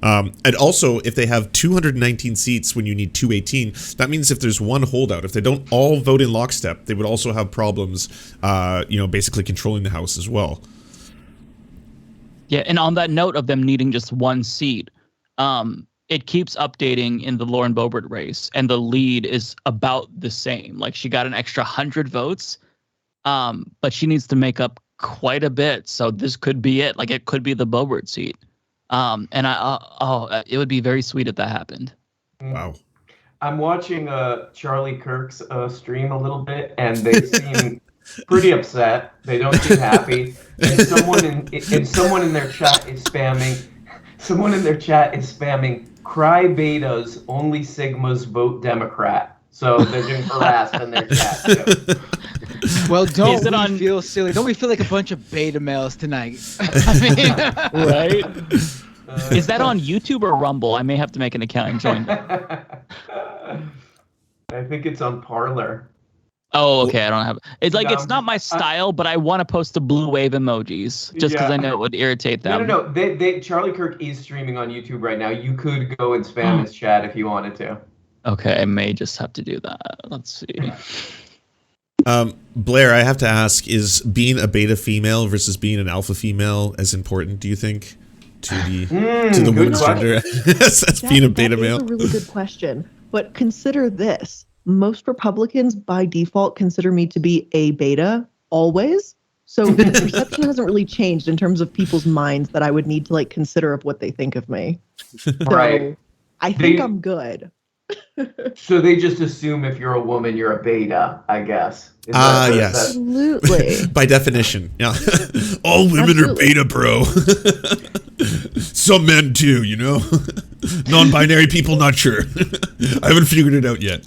And also, if they have 219 seats when you need 218, that means if there's one holdout, if they don't all vote in lockstep, they would also have problems, basically controlling the House as well. Yeah, and on that note of them needing just one seat, it keeps updating in the Lauren Boebert race, and the lead is about the same. Like, she got an extra 100 votes, but she needs to make up quite a bit. So this could be it. Like, it could be the Boebert seat. And it would be very sweet if that happened. Wow. I'm watching Charlie Kirk's stream a little bit, and they seem pretty upset. They don't seem happy. And someone in their chat is spamming. Someone in their chat is spamming. Cry betas, only Sigmas vote Democrat. So they're getting harassed in their chat too. Well, feel silly? Don't we feel like a bunch of beta males tonight? I mean, right? Is that on YouTube or Rumble? I may have to make an account and join. I think it's on Parler. Oh, okay. I don't have it's like it's not my style, but I want to post the blue wave emojis just because I know it would irritate them. No. They Charlie Kirk is streaming on YouTube right now. You could go and spam his chat if you wanted to. Okay, I may just have to do that. Let's see. Blair, I have to ask: is being a beta female versus being an alpha female as important? Do you think to the woman's gender as being a beta male? That's a really good question. But consider this. Most Republicans, by default, consider me to be a beta, always. So the perception hasn't really changed in terms of people's minds that I would need to, consider of what they think of me. So right. I think I'm good. So they just assume if you're a woman, you're a beta, I guess. Yes. Absolutely. By definition, yeah. All women are beta, bro. Some men too, Non-binary people, not sure. I haven't figured it out yet.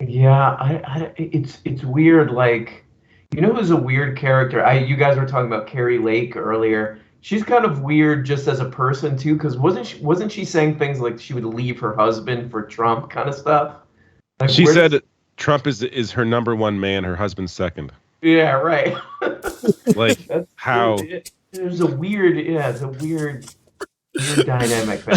Yeah, it's weird. Who's a weird character? You guys were talking about Carrie Lake earlier. She's kind of weird just as a person too, because wasn't she saying things like she would leave her husband for Trump kind of stuff? She said Trump is her number one man, her husband's second. Yeah, right. How? There's a weird, it's a weird dynamic there.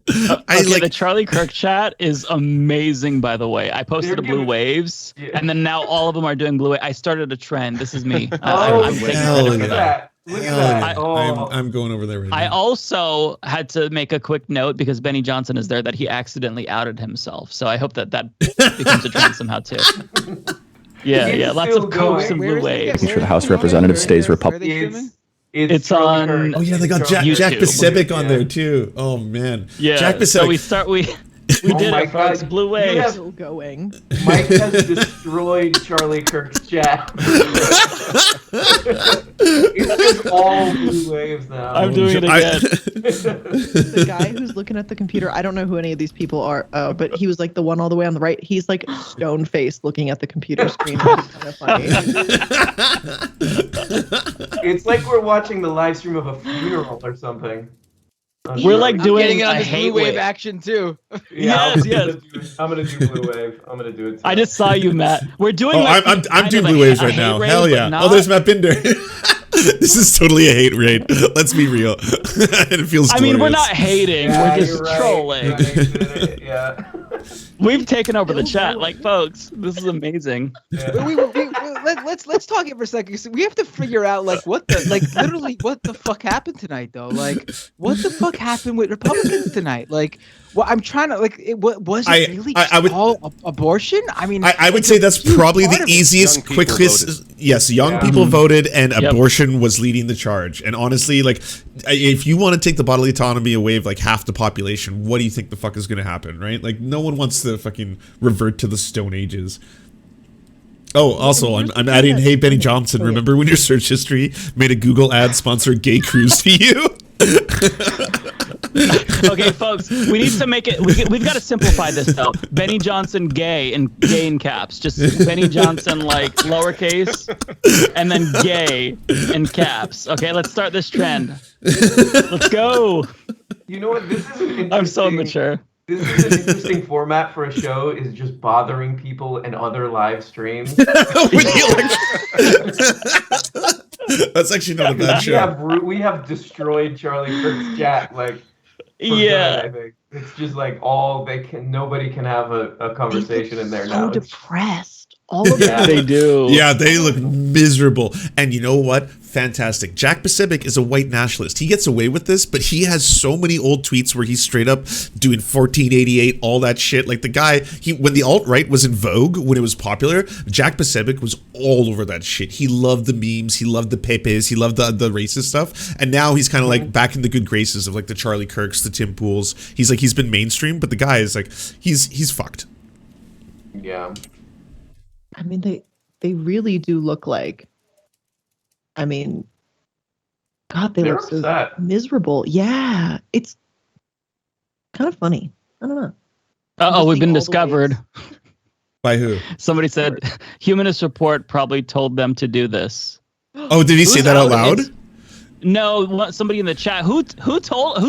The Charlie Kirk chat is amazing, by the way. I posted blue waves, and then now all of them are doing blue wave. I started a trend. This is me. I'm taking credit for that. Look at that. I'm going over there right now. I also had to make a quick note because Benny Johnson is there that he accidentally outed himself. So I hope that becomes a trend somehow too. Yeah. Lots of cokes and blue waves. Sure, the House of Representatives stays Republican. It's on. Oh yeah, they got Jack Pacific on there too. Oh man. Yeah. Jack Pacific. So we did it, folks. Blue waves. Still going. Mike has destroyed Charlie Kirk's chat. It's just all blue waves now. I'm doing it again. The guy who's looking at the computer, I don't know who any of these people are, but he was the one all the way on the right. He's stone faced looking at the computer screen. It's kind of funny. It's like we're watching the live stream of a funeral or something. We're doing it on this hate blue wave action too. Yeah, yes. I'm gonna do blue wave. I'm gonna do it too. I just saw you, Matt. We're doing. I'm doing blue waves right now. Hell yeah! Oh, there's Matt Binder. This is totally a hate raid. Let's be real. It feels. I mean, we're not hating. Yeah, we're just trolling. Right. Yeah. We've taken over the chat, folks. This is amazing. Yeah. Let's talk it for a second. So we have to figure out what the fuck happened tonight though. What the fuck happened with Republicans tonight? I'm trying to was it really all abortion? I mean, I would say that's probably the easiest, quickest. Yes, young people voted, and abortion was leading the charge. And honestly, if you want to take the bodily autonomy away of half the population, what do you think the fuck is going to happen, right? No one wants to fucking revert to the Stone Ages. Oh, also, I'm adding, hey, Benny Johnson, remember when your search history made a Google ad sponsor gay cruise to you? Okay, folks, we need to make it. We've got to simplify this though. Benny Johnson, gay in caps. Just Benny Johnson, like lowercase, and then gay in caps. Okay, let's start this trend. Let's go. You know what? This is an interesting. I'm so immature. This is an interesting format for a show. Is just bothering people and other live streams. That's actually not a bad show. We have destroyed Charlie Kirk's chat. Like, yeah, good, I think it's just like nobody can have a conversation in there now. So depressed. All of yeah, they do. Yeah, they look miserable. And you know what? Fantastic. Jack Pacific is a white nationalist. He gets away with this, but he has so many old tweets where he's straight up doing 1488, all that shit. Like the guy, when the alt-right was in vogue, when it was popular, Jack Pacific was all over that shit. He loved the memes, he loved the pepes, he loved the racist stuff. And now he's kind of like back in the good graces of like the Charlie Kirks, the Tim Pools. He's been mainstream, but the guy is like, he's fucked. Yeah. I mean, they really do look like, I mean, God, they look so miserable. Yeah, it's kind of funny. I don't know. Uh-oh, we've been discovered. By who? Somebody said, Humanist Report probably told them to do this. Oh, did he say that out loud? No, somebody in the chat. Who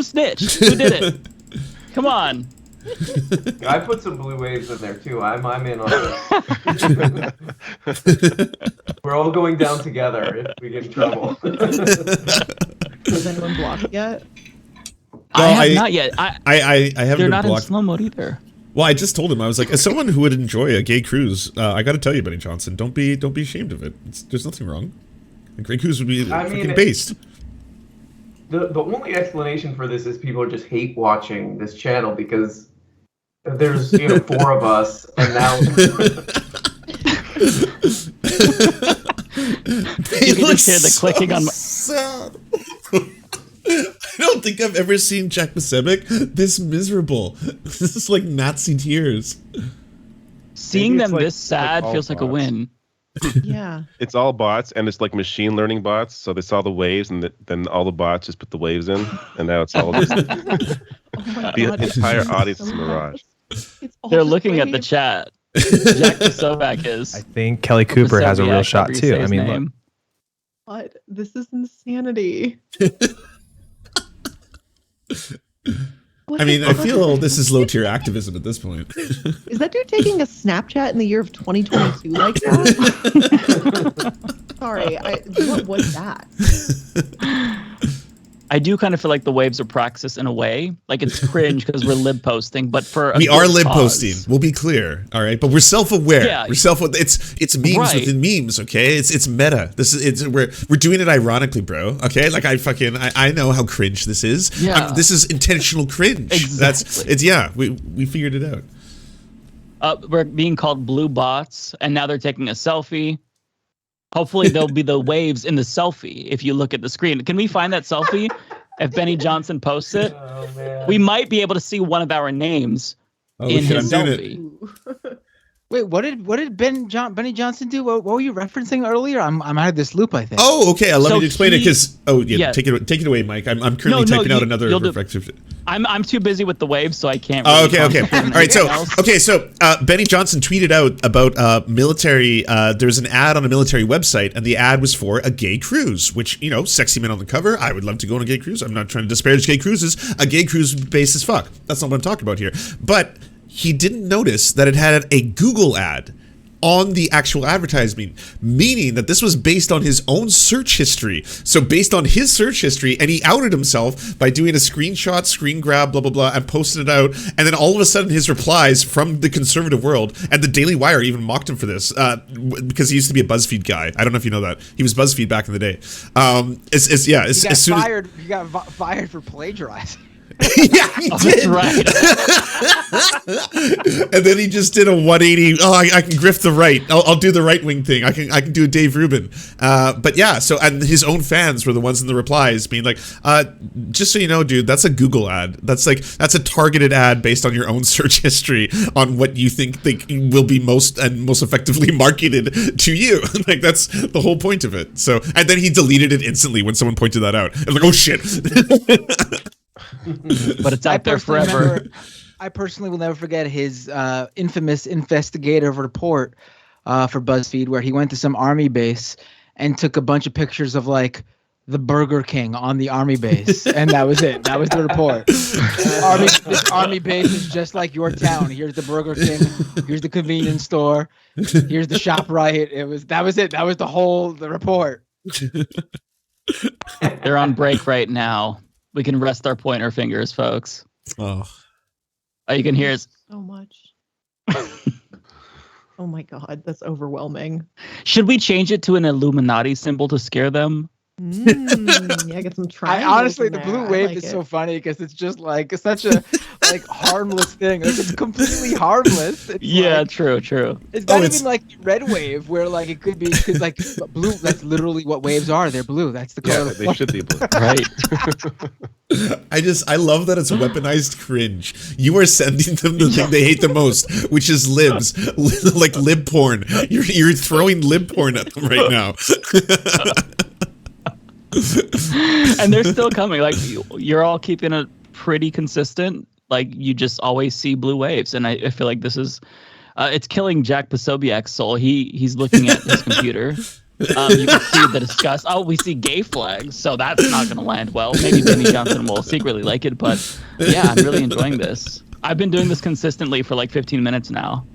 snitched? Who did it? Come on. I put some blue waves in there too. I'm in on it. We're all going down together if we get in trouble. Has anyone blocked yet? I have not yet. I haven't been blocked. They're not in slow mode either. Well, I just told him, I was like, as someone who would enjoy a gay cruise, I got to tell you, Benny Johnson, don't be ashamed of it. There's nothing wrong. A gay cruise would be fucking based. The only explanation for this is people are just hate watching this channel because there's 4 of us, and now you can just hear the clicking on my. Sad. I don't think I've ever seen Jack Pacific this miserable. This is like Nazi tears. Seeing them this sad feels like a win. Yeah. It's all bots, and it's like machine learning bots. So they saw the waves, and then all the bots just put the waves in, and now it's all just the entire audience is mirage. They're looking at the chat. Jack Pacific is. I think Kelly Cooper has a real shot too. I mean, look. What? This is insanity. I mean, I feel this is low tier activism at this point. Is that dude taking a Snapchat in the year of 2022 like that? Sorry, what was that? I do kind of feel like the waves are praxis in a way. Like it's cringe because we're lib posting, but for we are lib posting. We'll be clear, all right. But we're self-aware. Yeah, we're It's memes within memes. Okay, it's meta. We're doing it ironically, bro. Okay, like I know how cringe this is. Yeah, this is intentional cringe. Exactly. We figured it out. We're being called blue bots, and now they're taking a selfie. Hopefully there'll be the waves in the selfie if you look at the screen. Can we find that selfie? If Benny Johnson posts it, we might be able to see one of our names in his selfie. Wait, what did Benny Johnson do? What were you referencing earlier? I'm out of this loop, I think. Oh, okay. I'll let me explain it because take it away, Mike. I'm currently typing out another reflective. I'm too busy with the waves, so I can't. Really okay. All right. So Benny Johnson tweeted out about military. There's an ad on a military website, and the ad was for a gay cruise. Which sexy men on the cover. I would love to go on a gay cruise. I'm not trying to disparage gay cruises. A gay cruise base as fuck. That's not what I'm talking about here. But he didn't notice that it had a Google ad on the actual advertisement, meaning that this was based on his own search history. So based on his search history, and he outed himself by doing a screenshot, screen grab, blah, blah, blah, and posted it out. And then all of a sudden his replies from the conservative world, and the Daily Wire even mocked him for this, because he used to be a BuzzFeed guy. I don't know if you know that. He was BuzzFeed back in the day. He got fired for plagiarizing. Yeah, he did. That's right. And then he just did a 180. Oh, I can grift the right. I'll do the right wing thing. I can do a Dave Rubin. But yeah, so and his own fans were the ones in the replies being like, just so you know, dude, that's a Google ad. That's a targeted ad based on your own search history on what you think will be most effectively marketed to you. Like that's the whole point of it. So and then he deleted it instantly when someone pointed that out. I was like, oh shit. But it's out there forever. I personally will never forget his infamous investigative report for BuzzFeed, where he went to some army base and took a bunch of pictures of like the Burger King on the army base, and that was it. That was the report. This army base is just like your town. Here's the Burger King. Here's the convenience store. Here's the ShopRite. That was it. That was the report. They're on break right now. We can rest our pointer fingers, folks. Oh, you can hear us so much. Oh my God, that's overwhelming. Should we change it to an Illuminati symbol to scare them? Yeah, get some triangles. Honestly, the in blue there. wave like is it. so funny because it's just like such a like harmless thing. Like it's completely harmless. It's Yeah, like, true. It's not even like the red wave where like it could be like blue. That's literally what waves are. They're blue. That's the color. Yeah, they should be blue. Right. I love that it's weaponized cringe. You are sending them the thing they hate the most, which is libs, like lib porn. You're throwing lib porn at them right now. And they're still coming. Like you're all keeping it pretty consistent. Like you just always see blue waves, and I feel like this is it's killing Jack Posobiec's soul. He's looking at his computer. You can see the disgust. Oh, we see gay flags, so that's not going to land well. Maybe Benny Johnson will secretly like it, but yeah, I'm really enjoying this. I've been doing this consistently for like 15 minutes now.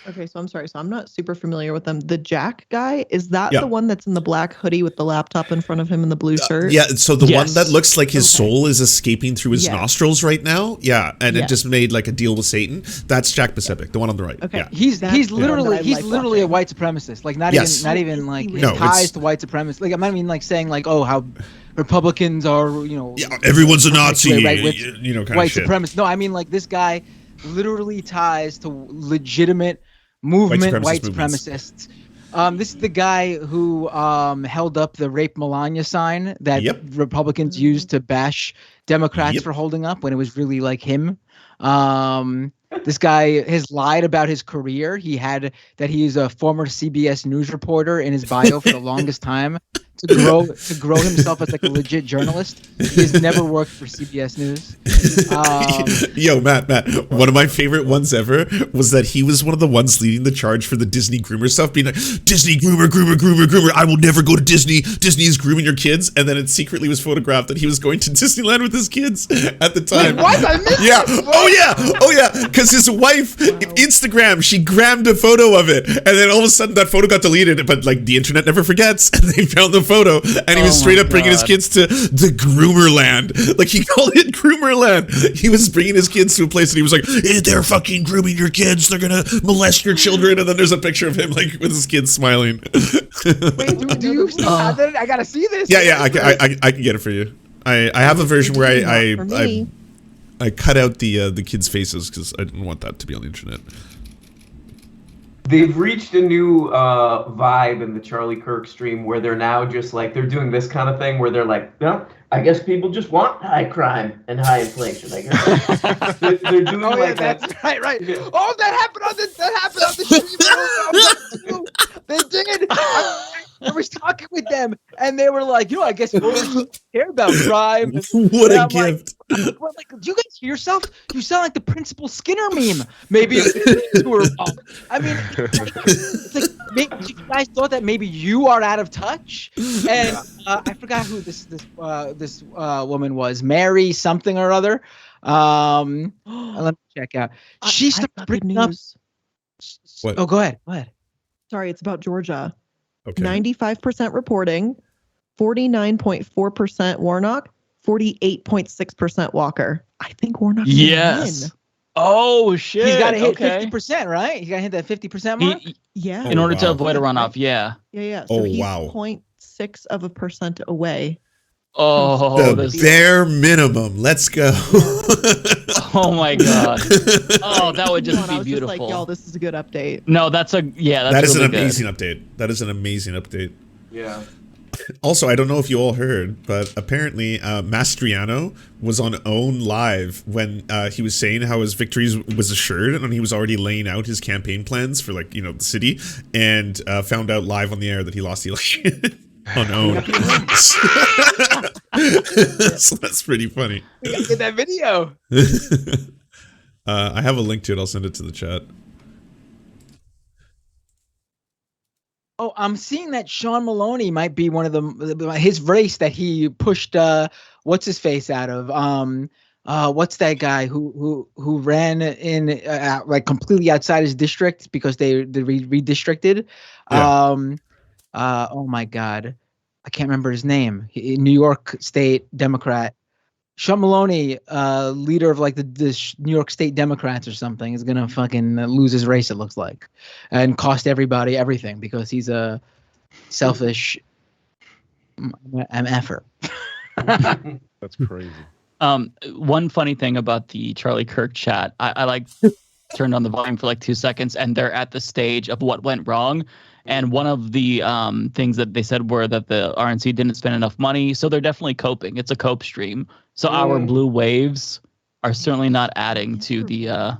Okay, so I'm sorry. So I'm not super familiar with them. The Jack guy, is that the one that's in the black hoodie with the laptop in front of him and the blue shirt? Yeah, so the one that looks like his soul is escaping through his nostrils right now. Yeah, and it just made like a deal with Satan. That's Jack Posobiec, the one on the right. Okay. Yeah. He's literally a white supremacist. Like not even like his ties to white supremacists. Like I mean like saying like, oh, how Republicans are, everyone's a Nazi, right, with kind white of shit. supremacists. No, I mean like this guy literally ties to legitimate movement white supremacists. This is the guy who held up the Rape Melania sign that Republicans used to bash Democrats for holding up when it was really like him. This guy has lied about his career. He had that he is a former CBS News reporter in his bio for the longest time to grow himself as like a legit journalist. He's never worked for CBS News. Yo, Matt, one of my favorite ones ever was that he was one of the ones leading the charge for the Disney groomer stuff, being like, Disney groomer, I will never go to Disney. Disney is grooming your kids. And then it secretly was photographed that he was going to Disneyland with his kids at the time. Wait, what? I missed it. Oh yeah. Because his wife, Instagram, she grammed a photo of it. And then all of a sudden that photo got deleted. But like the internet never forgets. And they found the photo. And he was straight up bringing his kids to the groomer land. Like he called it groomer land. He was bringing his kids to a place and he was like, they're fucking grooming your kids. They're going to molest your children. And then there's a picture of him like with his kids smiling. Wait, do you still have that? I got to see this. Yeah, I can get it for you. I have a version where I cut out the kids' faces because I didn't want that to be on the internet. They've reached a new vibe in the Charlie Kirk stream where they're now just like, they're doing this kind of thing where they're like, well, I guess people just want high crime and high inflation. I guess they're doing like that. That's right. Oh, that happened on the stream. They did. I was talking with them, and they were like, I guess voters care about crime. What a gift. Like, do you guys hear yourself? You sound like the Principal Skinner meme. Maybe you were. I mean, it's like maybe you guys thought that maybe you are out of touch. And I forgot who this woman was, Mary something or other. Let me check out. She started bringing up. What? Oh, go ahead. Sorry, it's about Georgia. Okay. 95% reporting, 49.4% Warnock, 48.6% Walker. I think Warnock. Yes. Win. Oh shit! He's got to hit 50%, right? He's got to hit that 50% mark. Yeah. In order to avoid a runoff, yeah. Yeah. So he's wow. 0.6% away. Oh, the bare minimum. Let's go. Oh my god. Oh, that would just be beautiful. Just like, y'all, this is a good update. No, that's that is really an amazing update. That is an amazing update. Yeah. Also, I don't know if you all heard, but apparently Mastriano was on OWN Live when he was saying how his victory was assured, and he was already laying out his campaign plans for, like, the city, and found out live on the air that he lost the election on OWN. So that's pretty funny. We gotta get that video. I have a link to it. I'll send it to the chat. Oh, I'm seeing that Sean Maloney might be one of his race that he pushed. What's his face out of? What's that guy who ran in like completely outside his district because they redistricted? Yeah. Oh my God, I can't remember his name. New York State Democrat. Sean Maloney, leader of like the New York State Democrats or something, is gonna fucking lose his race, it looks like, and cost everybody everything because he's a selfish MFer. That's crazy. One funny thing about the Charlie Kirk chat, I like turned on the volume for like 2 seconds, and they're at the stage of what went wrong. And one of the things that they said were that the RNC didn't spend enough money, so they're definitely coping. It's a cope stream. So our blue waves are certainly not adding to the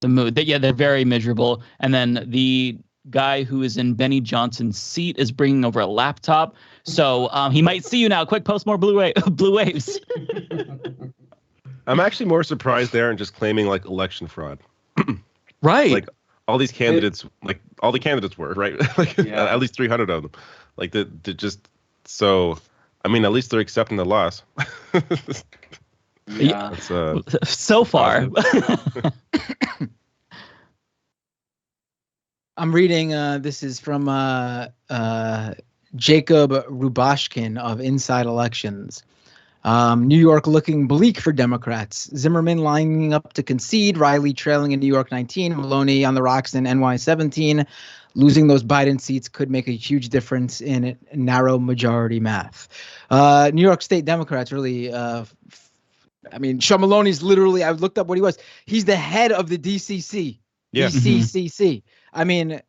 mood. They're very miserable. And then the guy who is in Benny Johnson's seat is bringing over a laptop, so he might see you now. Quick, post more blue waves. I'm actually more surprised they aren't just claiming like election fraud. Right. Like all these candidates, like all the candidates were, right? Like at least 300 of them. Like they're just so. I mean, at least they're accepting the loss. Yeah. So far. I'm reading. This is from Jacob Rubashkin of Inside Elections. New York looking bleak for Democrats. Zimmerman lining up to concede. Riley trailing in New York 19. Maloney on the rocks in NY 17. Losing those Biden seats could make a huge difference in narrow majority math. New York State Democrats really. I mean, Sean Maloney's literally. I looked up what he was. He's the head of the DCC. Yeah. DCCC. I mean,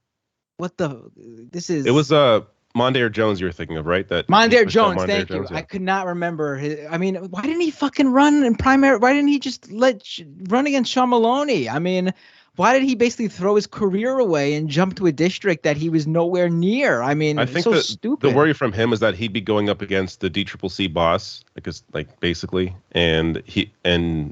what the? This is. It was Mondaire Jones you were thinking of, right? That Mondaire Jones, thank you. Yeah. I could not remember his. I mean, why didn't he fucking run in primary? Why didn't he just run against Sean Maloney? I mean, why did he basically throw his career away and jump to a district that he was nowhere near? I mean, I think so stupid. The worry from him is that he'd be going up against the DCCC boss, because basically, and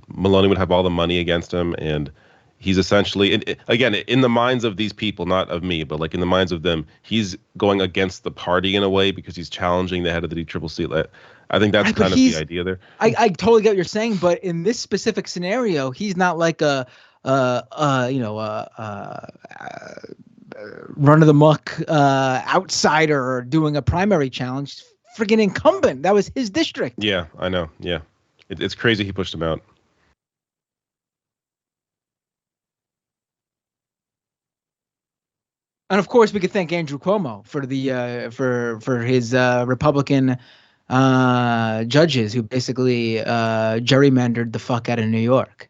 Maloney would have all the money against him, and he's essentially, again, in the minds of these people, not of me, but like in the minds of them, he's going against the party in a way because he's challenging the head of the DCCC. I think that's kind of the idea there. I totally get what you're saying, but in this specific scenario, he's not like a run of the muck outsider doing a primary challenge. Friggin' incumbent. That was his district. Yeah, I know. Yeah, it's crazy he pushed him out. And of course, we could thank Andrew Cuomo for the for his Republican judges who basically gerrymandered the fuck out of New York.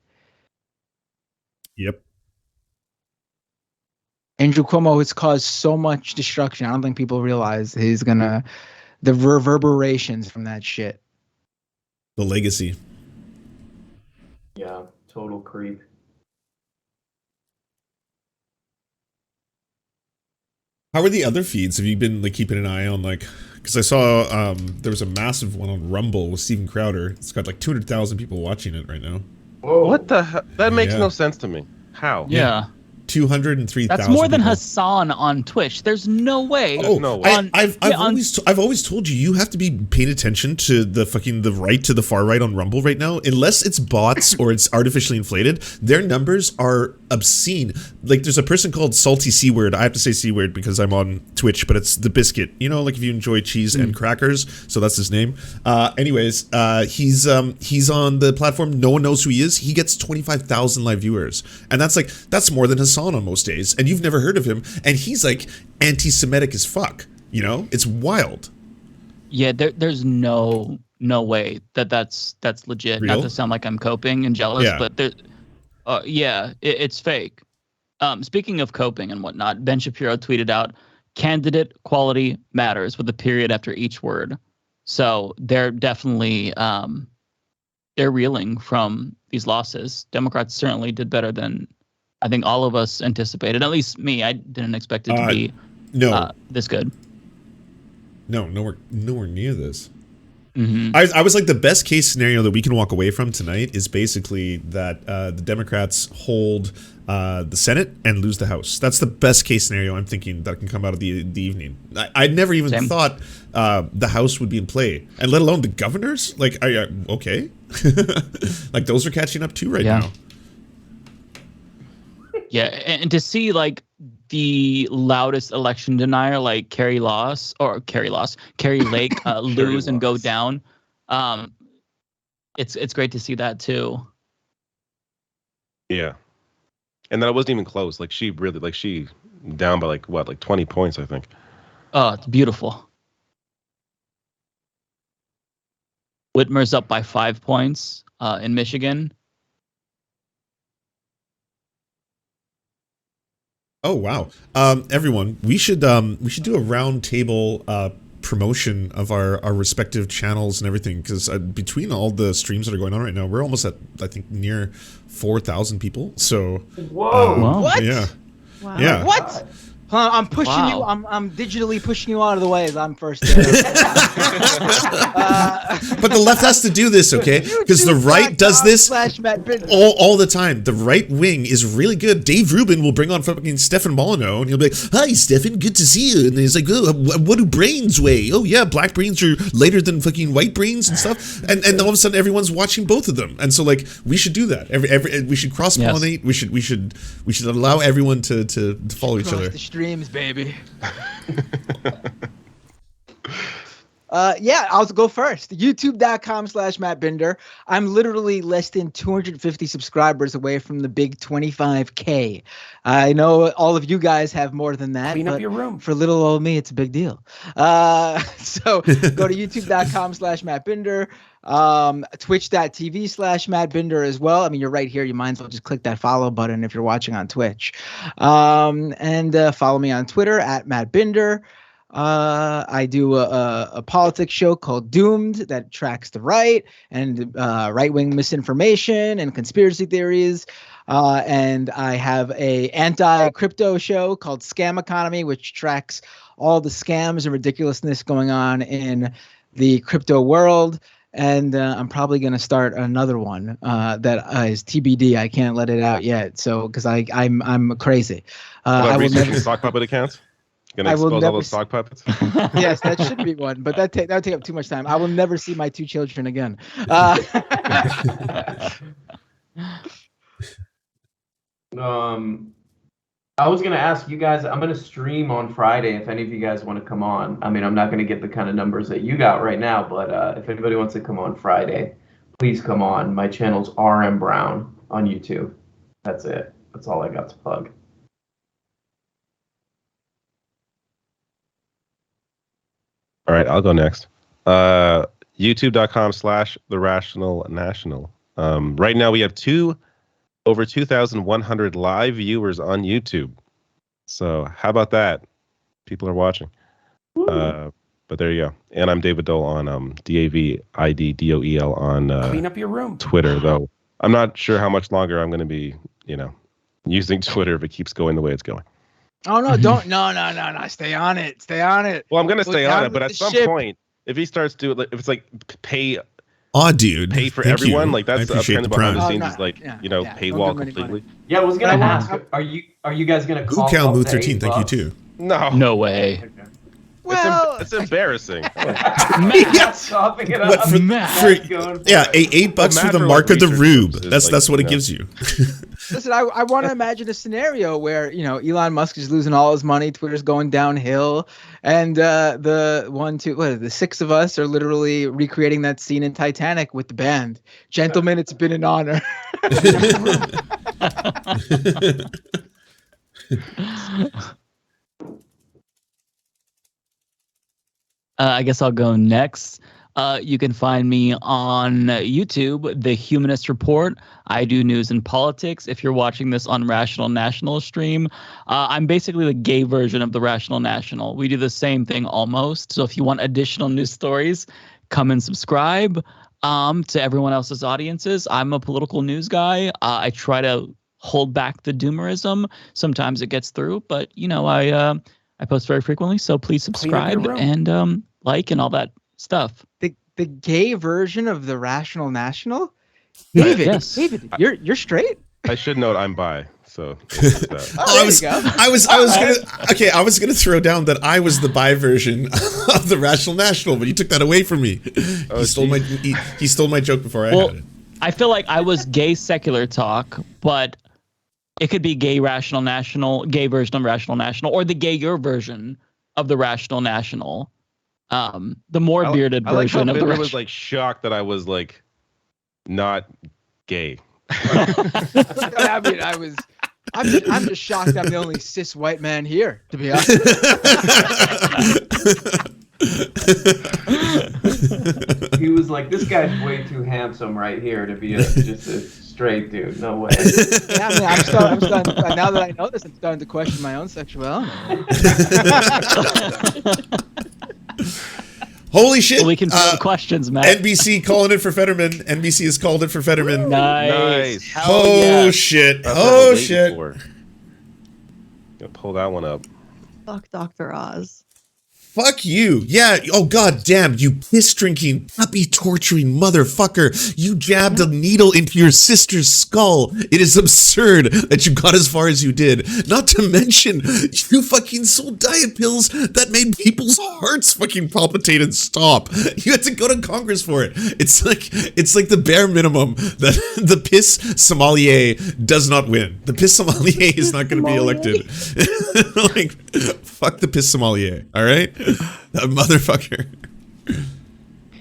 Yep. Andrew Cuomo has caused so much destruction. I don't think people realize the reverberations from that shit. The legacy. Yeah, total creep. How are the other feeds? Have you been keeping an eye on because I saw there was a massive one on Rumble with Steven Crowder. It's got 200,000 people watching it right now. Whoa. What the hell? That makes no sense to me. How? Yeah. 203,000. That's more than people. Hassan on Twitch. There's no way. Oh, no way. I've always told you have to be paying attention to the right to the far right on Rumble right now. Unless it's bots or it's artificially inflated, their numbers are obscene. There's a person called Salty C Word. I have to say C Word because I'm on Twitch, but it's the biscuit. If you enjoy cheese and crackers, so that's his name. Anyways, he's on the platform. No one knows who he is. He gets 25,000 live viewers, and that's more than Hassan on most days, and you've never heard of him, and he's anti-Semitic as fuck. It's wild. Yeah, there's no no way that's legit. Real? Not to sound like I'm coping and jealous, but it's fake. Speaking of coping and whatnot, Ben Shapiro tweeted out, "Candidate quality matters," with a period after each word. So they're definitely they're reeling from these losses. Democrats certainly did better than I think all of us anticipated. At least me, I didn't expect it to be this good. No, nowhere near this. Mm-hmm. I was like, the best case scenario that we can walk away from tonight is basically that the Democrats hold the Senate and lose the House. That's the best case scenario I'm thinking that can come out of the evening. I never even thought the House would be in play, and let alone the governors. Like, okay, like those are catching up too right now. Yeah, and to see like the loudest election denier like Carrie Lake lose and go down, it's great to see that too. Yeah, and that it wasn't even close. Like she down by like 20 points, I think. Oh, it's beautiful. Whitmer's up by 5 points in Michigan. Oh wow! Everyone, we should do a round table promotion of our respective channels and everything, because between all the streams that are going on right now, we're almost at, I think, near 4,000 people. So whoa! What? Yeah. Wow. Yeah. What? I'm pushing you. I'm digitally pushing you out of the way as I'm first. But the left has to do this, okay? Because the right does this all the time. The right wing is really good. Dave Rubin will bring on fucking Stefan Molyneux, and he'll be like, "Hi, Stefan, good to see you." And he's like, "Oh, what do brains weigh? Oh yeah, black brains are lighter than fucking white brains and stuff." And all of a sudden, everyone's watching both of them. And so, like, we should do that. We should cross pollinate. Yes. We should allow everyone to follow each other. Dreams, baby. I'll go first. YouTube.com/MattBinder. I'm literally less than 250 subscribers away from the big 25K. I know all of you guys have more than that. Clean up your room. For little old me, it's a big deal. So go to YouTube.com/MattBinder. Twitch.tv/MattBinder as well. I mean, you're right here. You might as well just click that follow button if you're watching on Twitch. And follow me on Twitter @MattBinder. I do a politics show called Doomed that tracks the right and right-wing misinformation and conspiracy theories. And I have a anti-crypto show called Scam Economy, which tracks all the scams and ridiculousness going on in the crypto world. And I'm probably going to start another one that is TBD. I can't let it out yet. So because I'm crazy. I will never sock puppet accounts. Gonna expose all those sock puppets. Yes, that should be one, but that would take up too much time. I will never see my 2 children again. I was gonna ask you guys. I'm gonna stream on Friday. If any of you guys want to come on, I mean, I'm not gonna get the kind of numbers that you got right now, but if anybody wants to come on Friday, please come on. My channel's RM Brown on YouTube. That's it. That's all I got to plug. All right, I'll go next. YouTube.com/TheRationalNational. Right now we have over 2,100 live viewers on YouTube. So how about that? People are watching. But there you go. And I'm David Doel on DAVIDDOEL on clean up your room. Twitter, though. I'm not sure how much longer I'm going to be, using Twitter if it keeps going the way it's going. Oh no! Don't no! Stay on it. Stay on it. Well, I'm gonna stay on it, but at some point, if he starts to, if it's like pay dude, pay for everyone, like that's kind of behind the scenes, is like paywall completely. Yeah, I was gonna ask. Are you guys gonna call? Cal Moo 13, thank you too. No way. Well, it's embarrassing. Matt, chopping it up. $8 for the mark of the rube. That's what it gives you. Listen, I want to imagine a scenario where Elon Musk is losing all his money, Twitter's going downhill, and the 6 of us are literally recreating that scene in Titanic with the band. Gentlemen, it's been an honor. I guess I'll go next. You can find me on YouTube, The Humanist Report. I do news and politics. If you're watching this on Rational National stream, I'm basically the gay version of the Rational National. We do the same thing almost. So if you want additional news stories, come and subscribe. To everyone else's audiences, I'm a political news guy. I try to hold back the doomerism. Sometimes it gets through, but I post very frequently. So please subscribe and like and all that stuff. The gay version of the Rational National? David, yes. David, you're straight? I should note I'm bi, so I was gonna throw down that I was the bi version of the Rational National, but you took that away from me. He stole my joke before I had it. I feel like I was gay secular talk, but it could be gay Rational National, gay version of Rational National, or the gayer version of the Rational National. The more bearded version of the Bitter was like shocked that I was like not gay. I mean, I'm just shocked I'm the only cis white man here, to be honest. He was like, this guy's way too handsome right here to be just a straight dude. No way. Yeah, I mean, I'm starting, now that I know this, I'm starting to question my own sexuality. Holy shit! Well, we can field questions, Matt. NBC calling it for Fetterman. NBC has called it for Fetterman. Nice. Oh shit! Oh shit! Gonna pull that one up. Fuck Dr. Oz. Fuck you. Yeah. Oh, god damn. You piss-drinking, puppy-torturing motherfucker. You jabbed a needle into your sister's skull. It is absurd that you got as far as you did. Not to mention, you fucking sold diet pills that made people's hearts fucking palpitate and stop. You had to go to Congress for it. It's like the bare minimum that the piss sommelier does not win. The piss sommelier is not going to be elected. Like, fuck the piss sommelier. All right? That motherfucker.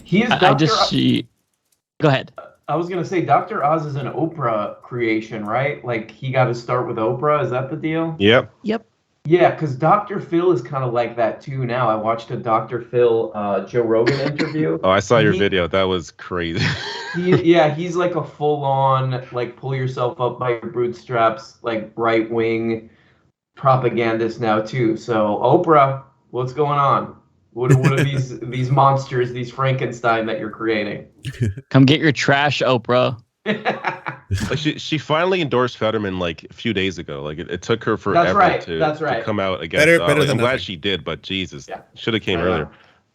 He is Go ahead. I was gonna say Dr. Oz is an Oprah creation, right? Like he got to start with Oprah. Is that the deal? Yep. Yeah, because Dr. Phil is kind of like that too now. I watched a Dr. Phil Joe Rogan interview. Oh, I saw your video. That was crazy. He's like a full-on, like pull yourself up by your bootstraps, like right-wing propagandist now too. So Oprah, what's going on? What are these monsters, these Frankenstein that you're creating? Come get your trash, Oprah. Like she finally endorsed Fetterman like a few days ago. Like it took her forever to come out against. Better than I'm glad she did, but Jesus, should have came earlier.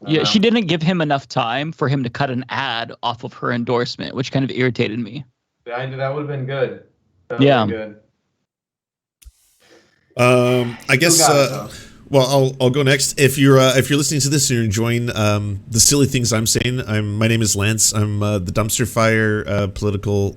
Yeah, she didn't give him enough time for him to cut an ad off of her endorsement, which kind of irritated me. That would have been good. Good. I guess. Well, I'll go next. If you're listening to this and you're enjoying the silly things I'm saying, my name is Lance. I'm the dumpster fire political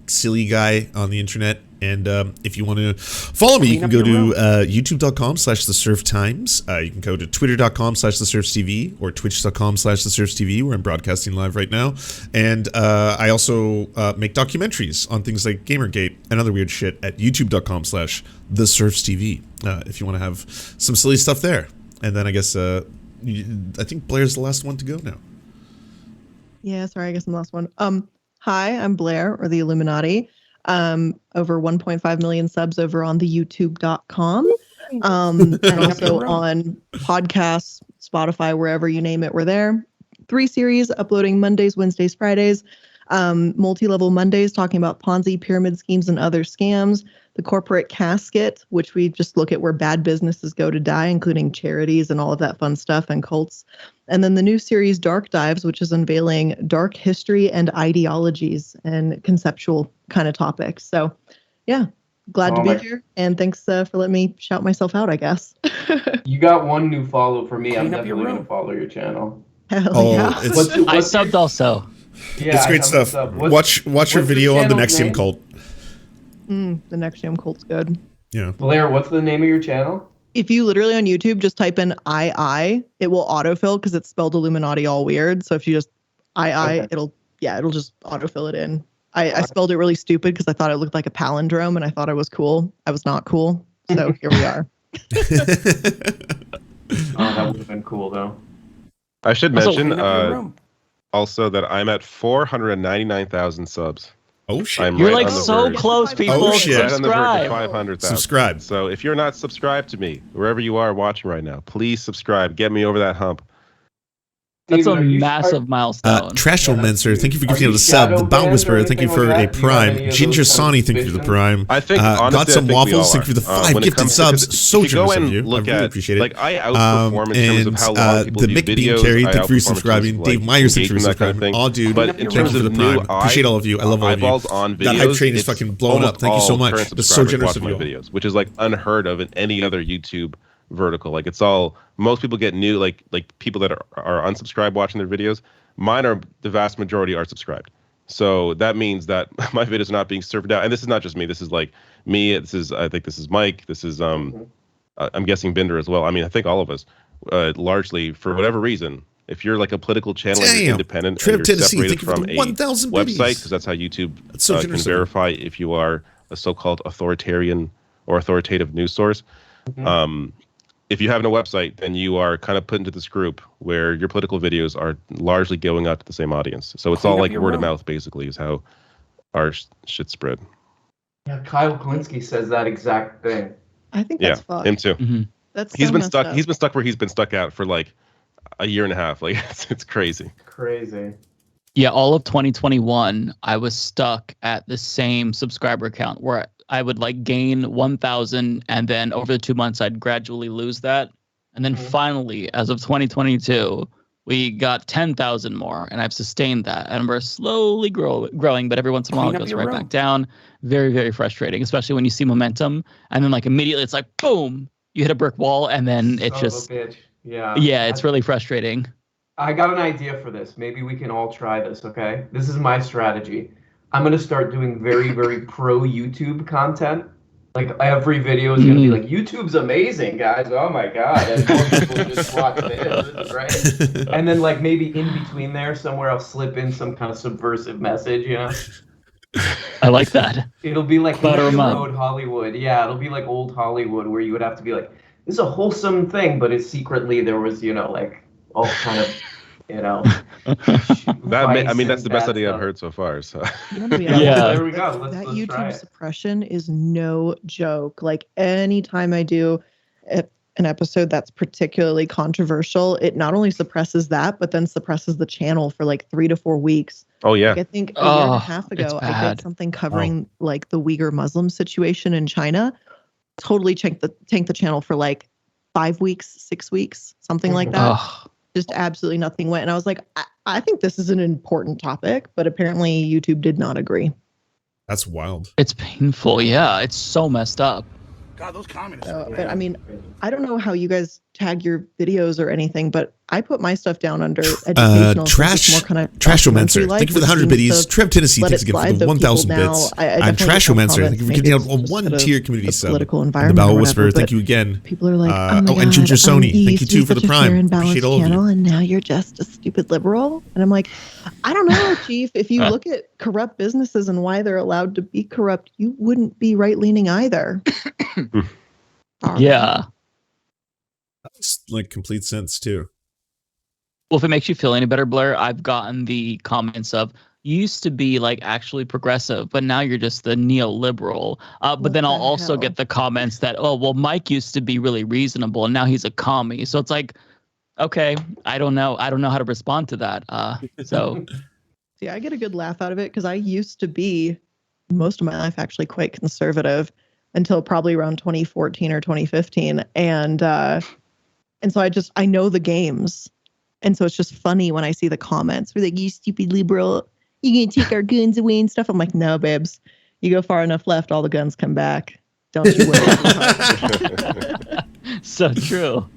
silly guy on the internet. And if you want to follow me, you can go to youtube.com/thesurftimes. You can go to twitter.com/thesurfstv or twitch.com/thesurfstv, where I'm broadcasting live right now. And I also make documentaries on things like Gamergate and other weird shit at youtube.com/thesurfstv. If you want to have some silly stuff there. And then I guess I think Blair's the last one to go now. Yeah, sorry, I guess I'm the last one. Hi, I'm Blair, or the Illuminaughtii. Over 1.5 million subs over on the youtube.com. And also on podcasts, Spotify, wherever you name it, we're there. 3 series uploading Mondays, Wednesdays, Fridays. Multi-level Mondays talking about Ponzi, pyramid schemes, and other scams. The corporate casket, which we just look at where bad businesses go to die, including charities and all of that fun stuff and cults. And then the new series Dark Dives, which is unveiling dark history and ideologies and conceptual kind of topics. So yeah, glad to be here. And thanks for letting me shout myself out, I guess. You got one new follow for me. I'm definitely going to follow your channel. Hell yeah. I subbed also. Yeah, it's great stuff. Watch your video on the Nexium cult. The Nexium cult's good. Yeah. Blair, what's the name of your channel? If you literally on YouTube just type in II, it will autofill because it's spelled Illuminaughtii all weird. So if you just II, it'll just autofill it in. I spelled it really stupid because I thought it looked like a palindrome and I thought I was cool. I was not cool. So here we are. Oh, that would have been cool though. I should mention also that I'm at 499,000 subs. Oh shit! You're like so close, people. Oh shit! Right on the verge of 500,000. Subscribe. So if you're not subscribed to me, wherever you are watching right now, please subscribe. Get me over that hump. That's a massive milestone. Trashomancer, thank you for giving us a sub. The Bound Whisperer, thank you for a prime. Ginger Sani, thank you for the prime. I think honestly, Got some waffles, thank you for the 5 gifted subs. So generous of you. I really appreciate it. Like I outperform in terms of how long people the do Mick videos. Carey, thank you for subscribing. Dave Myers, thank you for subscribing. All dude, but in thank terms you for of the new prime. Appreciate all of you. I love all of you. On videos, that hype train is fucking blown up. Thank you so much. That's so generous of you. Videos, which is like unheard of in any other YouTube vertical. Like it's all, most people get new, like people that are unsubscribed watching their videos. Mine are, the vast majority are subscribed. So that means that my videos are not being served out. And this is not just me. This is like me. This is, I think this is Mike. This is, I'm guessing Binder as well. I mean, I think all of us, largely for whatever reason, if you're like a political channel and you're independent and you're separated from a website, because that's how YouTube can verify if you are a so-called authoritarian or authoritative news source. If you have no website, then you are kind of put into this group where your political videos are largely going out to the same audience. So it's all like word of mouth, basically, is how our shit spread. Yeah, Kyle Klinsky says that exact thing. I think that's fucked. Him too. He's been stuck. Up. He's been stuck where he's been stuck out for like a year and a half. Like it's crazy. Crazy. Yeah, all of 2021, I was stuck at the same subscriber count where I would like gain 1,000, and then over the 2 months, I'd gradually lose that. And then finally, as of 2022, we got 10,000 more, and I've sustained that. And we're slowly growing, but every once in a while it goes right back down. Very, very frustrating, especially when you see momentum. And then like immediately it's like, boom, you hit a brick wall, and then it's just, yeah, it's really frustrating. I got an idea for this. Maybe we can all try this, okay? This is my strategy. I'm going to start doing very, very pro YouTube content. Like every video is going to be like, YouTube's amazing, guys. Oh my God. And more people just watch this, right? And then like maybe in between there, somewhere I'll slip in some kind of subversive message, you know? I like that. It'll be like old Hollywood. Yeah, it'll be like old Hollywood where you would have to be like, this is a wholesome thing, but it's secretly there was, you know, like all kind of, you know. I mean, that's the best idea I've heard so far. So yeah, there we go. Let's YouTube try it. suppression is no joke. Like anytime I do an episode that's particularly controversial, it not only suppresses that, but then suppresses the channel for like 3 to 4 weeks. Oh yeah. Like, I think a year and a half ago, I did something covering like the Uyghur Muslim situation in China. Totally tanked the channel for like 5 weeks, 6 weeks, something like that. Just absolutely nothing went. And I was like, I think this is an important topic, but apparently YouTube did not agree. That's wild. It's painful. Yeah, it's so messed up. God, those communists. But I mean, I don't know how you guys tag your videos or anything, but I put my stuff down under educational. Trashomancer, thank you for the 100 biddies. Trev Tennessee, thanks again for the 1,000 bits. I'm Trashomancer, thank you for getting out a 1-tier community sub. And the Bow Whisperer, thank you again. People are like, and Ginger Sony, thank you too for the prime. Appreciate all of you. And now you're just a stupid liberal. And I'm like, I don't know, Chief. If you look at corrupt businesses and why they're allowed to be corrupt, you wouldn't be right-leaning either. Yeah. That makes like complete sense too. Well, if it makes you feel any better, Blair, I've gotten the comments of, you used to be like actually progressive, but now you're just the neoliberal. But then I'll also get the comments that, oh, well, Mike used to be really reasonable and now he's a commie. So it's like, okay, I don't know how to respond to that. So see, I get a good laugh out of it because I used to be most of my life actually quite conservative until probably around 2014 or 2015. And so I know the games. And so it's just funny when I see the comments where like, you stupid liberal, you gonna take our guns away and stuff. I'm like, no, babes, you go far enough left, all the guns come back. Don't you worry. So true.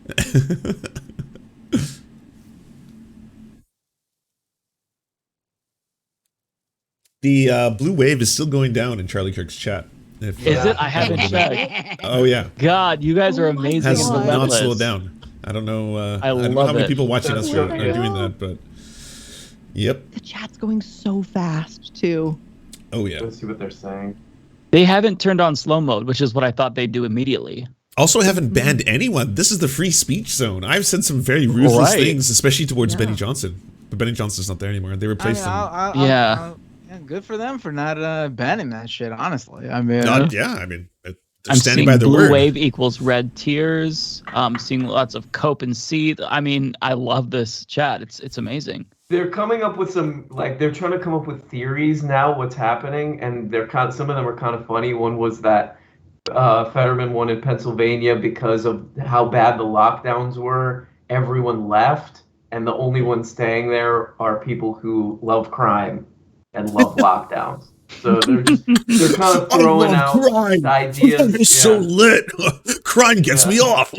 The blue wave is still going down in Charlie Kirk's chat. Is it? I haven't checked. Oh yeah. God, you guys are amazing. Has not slowed down. I don't know. I don't know how many people watching us are doing that, but yep. The chat's going so fast too. Oh yeah. Let's see what they're saying. They haven't turned on slow mode, which is what I thought they'd do immediately. Also, haven't banned anyone. This is the free speech zone. I've said some very ruthless things, especially towards Benny Johnson. But Benny Johnson's not there anymore. They replaced him. Yeah, good for them for not banning that shit. Honestly, I mean, they're standing by their word. Blue wave equals red tears. Seeing lots of cope and seethe. I mean, I love this chat. It's amazing. They're coming up with some, like, they're trying to come up with theories now, what's happening, and some of them are kind of funny. One was that Fetterman won in Pennsylvania because of how bad the lockdowns were. Everyone left, and the only ones staying there are people who love crime and love lockdowns. So they're kind of throwing out ideas. It's so lit. Crime gets me off.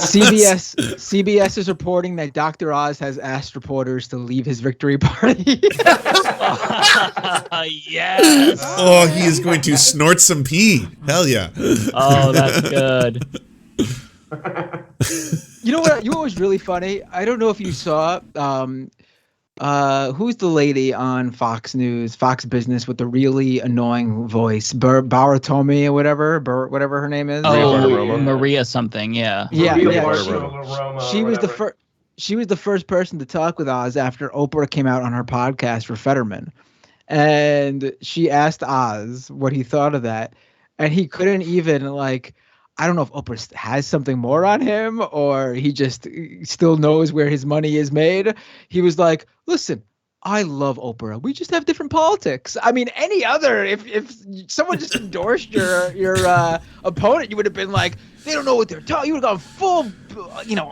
CBS is reporting that Dr. Oz has asked reporters to leave his victory party. Yes. Oh, he is going to snort some pee. Hell yeah. Oh, that's good. You know what was really funny? I don't know if you saw who's the lady on Fox News, Fox Business with the really annoying voice? Baratomi or whatever her name is. Maria something, yeah. Yeah. She was the first person to talk with Oz after Oprah came out on her podcast for Fetterman. And she asked Oz what he thought of that. And he couldn't even, like, I don't know if Oprah has something more on him or he just still knows where his money is made. He was like, listen, I love Oprah. We just have different politics. I mean, any other, if someone just endorsed your opponent, you would have been like, they don't know what they're talking. You would have gone full,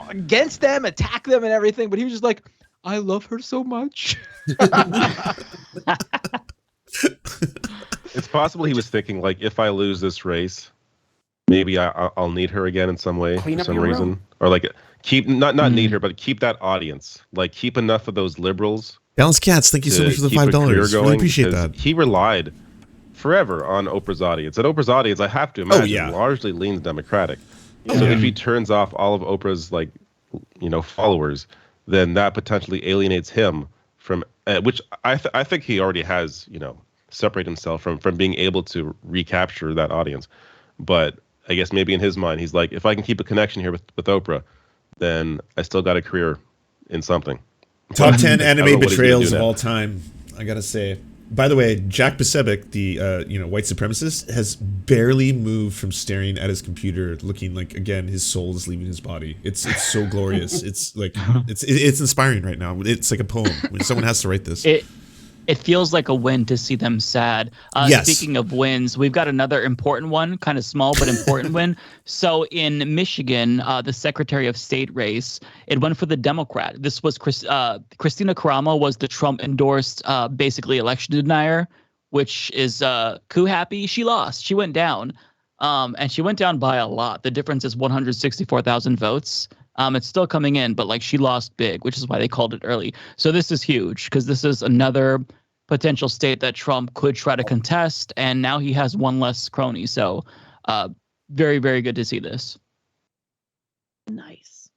against them, attack them and everything. But he was just like, I love her so much. It's possible he was thinking, like, if I lose this race, maybe I'll need her again in some way, for some reason. Or like keep not need her, but keep that audience. Like keep enough of those liberals. Balance Cats, thank you so much for the $5. Really appreciate that. He relied forever on Oprah's audience. And Oprah's audience, I have to imagine, largely leans Democratic. So if he turns off all of Oprah's followers, then that potentially alienates him from which I think he already has, separate himself from being able to recapture that audience. But I guess maybe in his mind, he's like, if I can keep a connection here with Oprah, then I still got a career in something. Top 10 anime betrayals of all time, I gotta say. By the way, Jack Posobiec, the white supremacist, has barely moved from staring at his computer, looking like, again, his soul is leaving his body. It's so glorious. It's like it's inspiring right now. It's like a poem. Someone has to write this. It feels like a win to see them sad. Yes. Speaking of wins, we've got another important one, kind of small but important win. So in Michigan, the Secretary of State race, it went for the Democrat. This was Christina Karamo was the Trump-endorsed basically election denier, which is coup happy. She lost. She went down, and she went down by a lot. The difference is 164,000 votes. It's still coming in, but she lost big, which is why they called it early. So this is huge because this is another potential state that Trump could try to contest, and now he has one less crony. So very, very good to see this. Nice.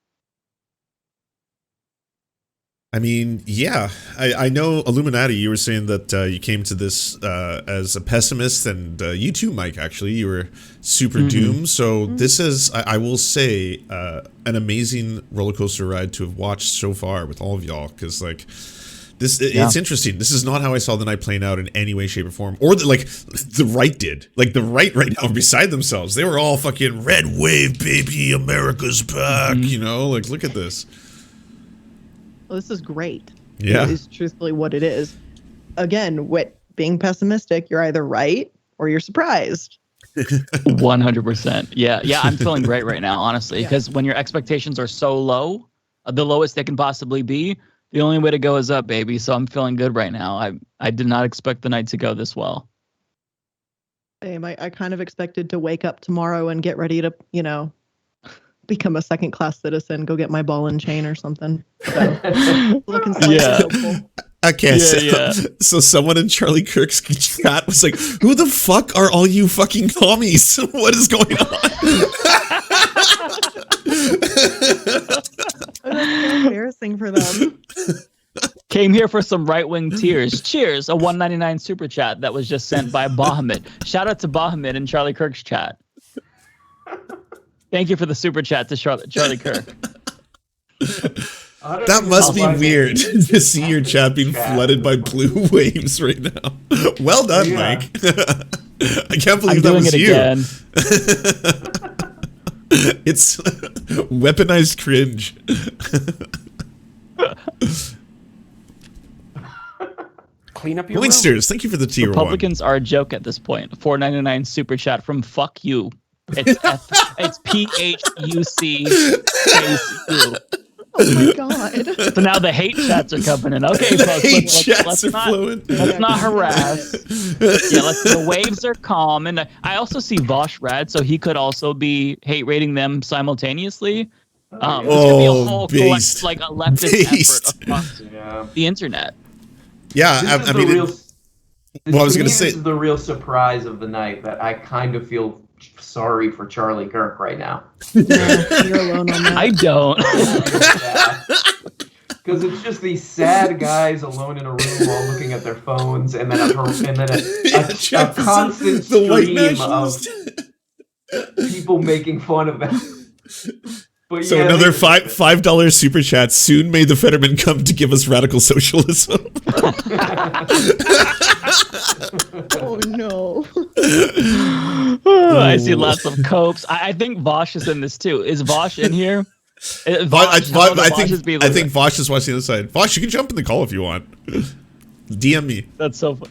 I mean, yeah, I know iilluminaughtii, you were saying that you came to this as a pessimist, and you too, Mike, actually, you were super doomed. So this is, I will say, an amazing roller coaster ride to have watched so far with all of y'all, because it's interesting. This is not how I saw the night playing out in any way, shape, or form, or the right did. Like the right now are beside themselves. They were all fucking red wave, baby, America's back. Look at this. Well, this is great. Yeah. It is truthfully what it is. Again, being pessimistic, you're either right or you're surprised. 100%. Yeah, I'm feeling great right now, honestly, because when your expectations are so low, the lowest they can possibly be, the only way to go is up, baby. So I'm feeling good right now. I did not expect the night to go this well. Same. I kind of expected to wake up tomorrow and get ready to, become a second-class citizen, go get my ball and chain or something. So, looking slightly hopeful. Okay, so someone in Charlie Kirk's chat was like, who the fuck are all you fucking commies? What is going on? That's so embarrassing for them. Came here for some right-wing tears. Cheers, a $1.99 super chat that was just sent by Bahamut. Shout out to Bahamut in Charlie Kirk's chat. Thank you for the super chat to Charlie Kirk. That must be weird to see your chat being flooded by blue waves right now. Well done, Mike. I can't believe that was you. It's weaponized cringe. Clean up your Poinsters, thank you for the tier Republicans are a joke at this point. $4.99 super chat from Fuck You. It's PHUC space U. Oh my god. So now the hate chats are coming in. Okay, folks, let's not harass. The waves are calm. And I also see Vaush Rad, so he could also be hate rating them simultaneously. This could be a whole beast. like a leftist effort across the internet. Yeah, I mean, I was going to say, this is the real surprise of the night that I kind of feel sorry for Charlie Kirk right now. You're alone on that. I don't. Because it's just these sad guys alone in a room all looking at their phones, and then a constant stream of people making fun of them. But so another $5 super chat. Soon may the Fetterman come to give us radical socialism. Oh no. I see lots of copes. I think Vaush is in this too. Is Vaush in here? I think Vaush is watching the other side. Vaush, you can jump in the call if you want. DM me. That's so fun.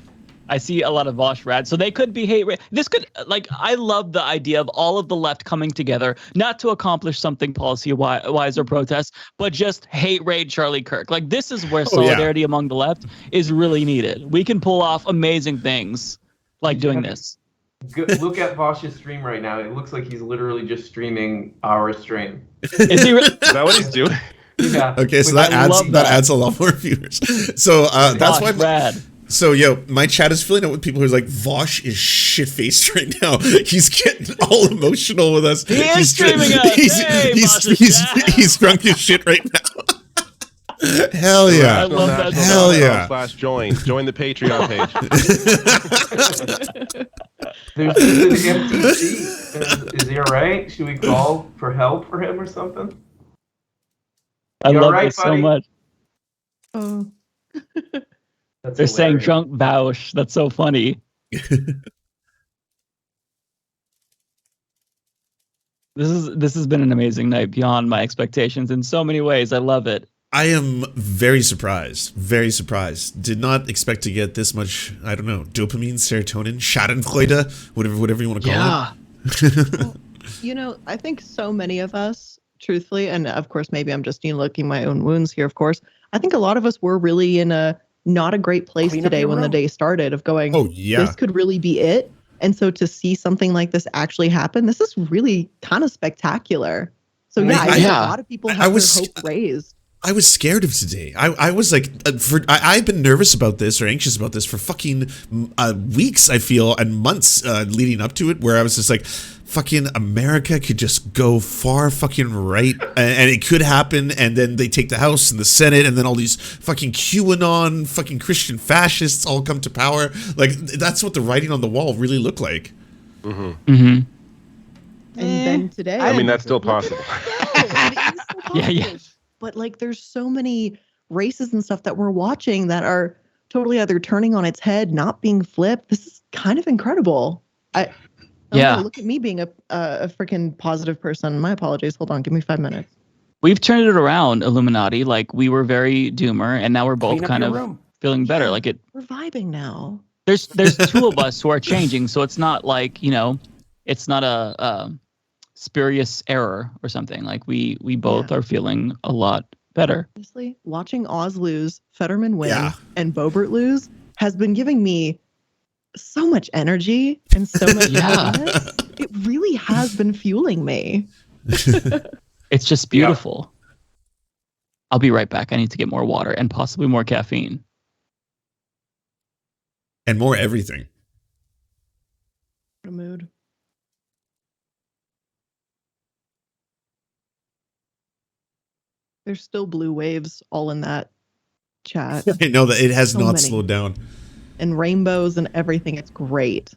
I see a lot of Vaush Rad. So they could be hate. This could, like, I love the idea of all of the left coming together, not to accomplish something policy-wise or protest, but just hate raid Charlie Kirk. Like, this is where solidarity among the left is really needed. We can pull off amazing things like doing this. Look at Vaush's stream right now. It looks like he's literally just streaming our stream. Is he really? Is that what he's doing? Yeah. Okay, so that adds a lot more viewers. So that's why. Rad. So, my chat is filling up with people who's like, Vaush is shit-faced right now. He's getting all emotional with us. He's streaming us. He's drunk as shit right now. Hell yeah. I love that. Hell yeah. /join. Join the Patreon page. There's an empty seat. Is he alright? Should we call for help for him or something? I love this so much. Oh. They're saying drunk Vaush. That's so funny. This has been an amazing night beyond my expectations in so many ways. I love it. I am very surprised. Very surprised. Did not expect to get this much, I don't know, dopamine, serotonin, schadenfreude, whatever you want to call it. Well, I think so many of us, truthfully, and of course, maybe I'm just licking my own wounds here, of course. I think a lot of us were really in not a great place today when the day started of going, this could really be it. And so to see something like this actually happen, this is really kind of spectacular. So I think a lot of people have their hope raised. I was scared of today. I was like, I've been nervous about this or anxious about this for fucking weeks, I feel, and months leading up to it, where I was just like, fucking America could just go far fucking right, and it could happen, and then they take the House and the Senate, and then all these fucking QAnon, fucking Christian fascists all come to power. Like, that's what the writing on the wall really looked like. Mm-hmm. And then today, I mean, that's still possible. Yeah. But like, there's so many races and stuff that we're watching that are totally either turning on its head, not being flipped. This is kind of incredible. Look at me being a freaking positive person. My apologies. Hold on. Give me 5 minutes. We've turned it around, Illuminati. Like, we were very doomer, and now we're both kind of feeling better. Like we're vibing now. There's two of us who are changing, so it's not like, it's not a spurious error or something. Like we both are feeling a lot better. Honestly, watching Oz lose, Fetterman win, and Boebert lose has been giving me so much energy and so much happiness. It really has been fueling me. It's just beautiful. I'll be right back. I need to get more water and possibly more caffeine. And more everything. What a mood. There's still blue waves all in that chat. I know that it has not slowed down. And rainbows and everything. It's great.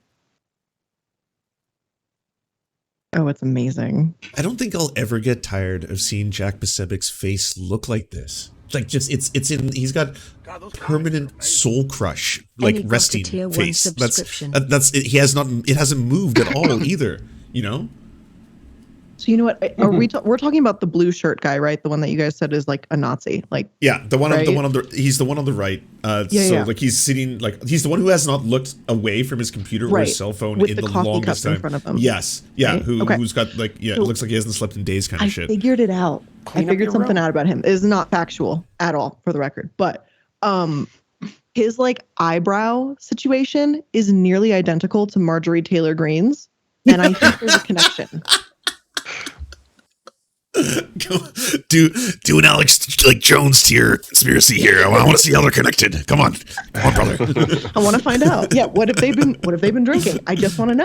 Oh, it's amazing. I don't think I'll ever get tired of seeing Jack Pasebic's face look like this. Like just he's got permanent soul crush, like resting face. That's it. It hasn't moved at all either, you know? So you know what? Are we're talking about the blue shirt guy, right? The one that you guys said is like a Nazi, like yeah, he's the one on the right. Yeah. Like he's sitting he's the one who has not looked away from his computer or his cell phone with in the longest time. In front of him. Yes, yeah, right? who's got it looks like he hasn't slept in days kind of shit. I figured it out. I figured something out about him. It is not factual at all, for the record, but his like eyebrow situation is nearly identical to Marjorie Taylor Greene's, and I think there's a connection. Do an Alex Jones tier conspiracy here. I want to see how they're connected. Come on, brother. I want to find out. Yeah, what have they been drinking? I just want to know.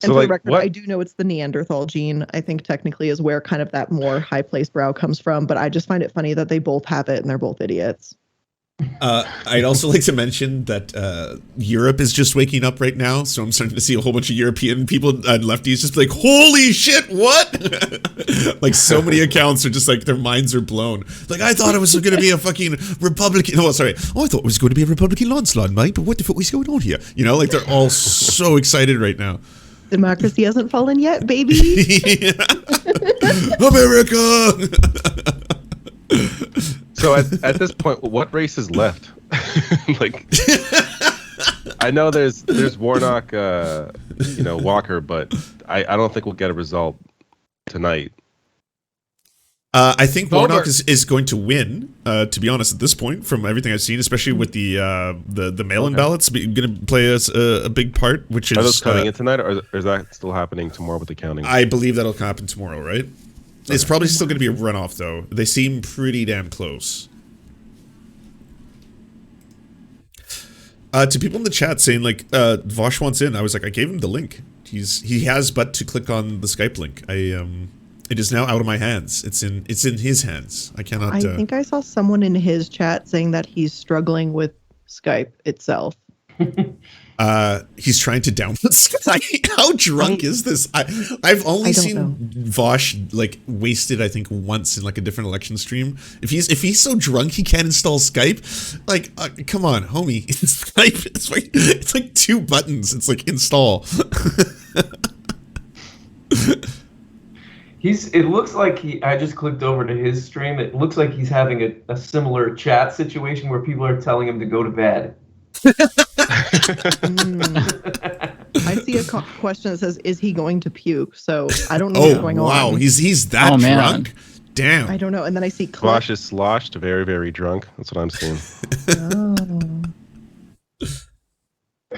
And for the record, I do know it's the Neanderthal gene. I think technically is where kind of that more high-placed brow comes from. But I just find it funny that they both have it and they're both idiots. I'd also like to mention that Europe is just waking up right now, so I'm starting to see a whole bunch of European people and lefties just like, holy shit, what? Like so many accounts are just like, their minds are blown. Like, I thought it was going to be a fucking Republican. Oh, sorry. Oh, I thought it was going to be a Republican landslide, mate, but what the fuck was going on here? You know, like they're all so excited right now. Democracy hasn't fallen yet, baby. America! So at this point, what race is left? Like, I know there's Warnock, Walker, but I don't think we'll get a result tonight. I think Warnock is going to win. To be honest, at this point, from everything I've seen, especially with the mail-in ballots, going to play a big part. Which is are those coming in tonight, or is that still happening tomorrow with the counting? I believe that'll happen tomorrow, right? It's probably still going to be a runoff, though. They seem pretty damn close. To people in the chat saying, like, Vaush wants in, I was like, I gave him the link. He has but to click on the Skype link. It is now out of my hands. It's in his hands. I cannot... I think I saw someone in his chat saying that he's struggling with Skype itself. He's trying to download Skype. How drunk is this? I've only seen Vaush like wasted, I think, once in like a different election stream. If he's so drunk he can't install Skype, like come on, homie. Skype. It's like 2 buttons. It's like install. It looks like I just clicked over to his stream. It looks like he's having a similar chat situation where people are telling him to go to bed. I see a question that says, "Is he going to puke?" So I don't know what's going on. Wow, he's that drunk. Damn. I don't know. And then I see Vaush is sloshed, very, very drunk. That's what I'm seeing.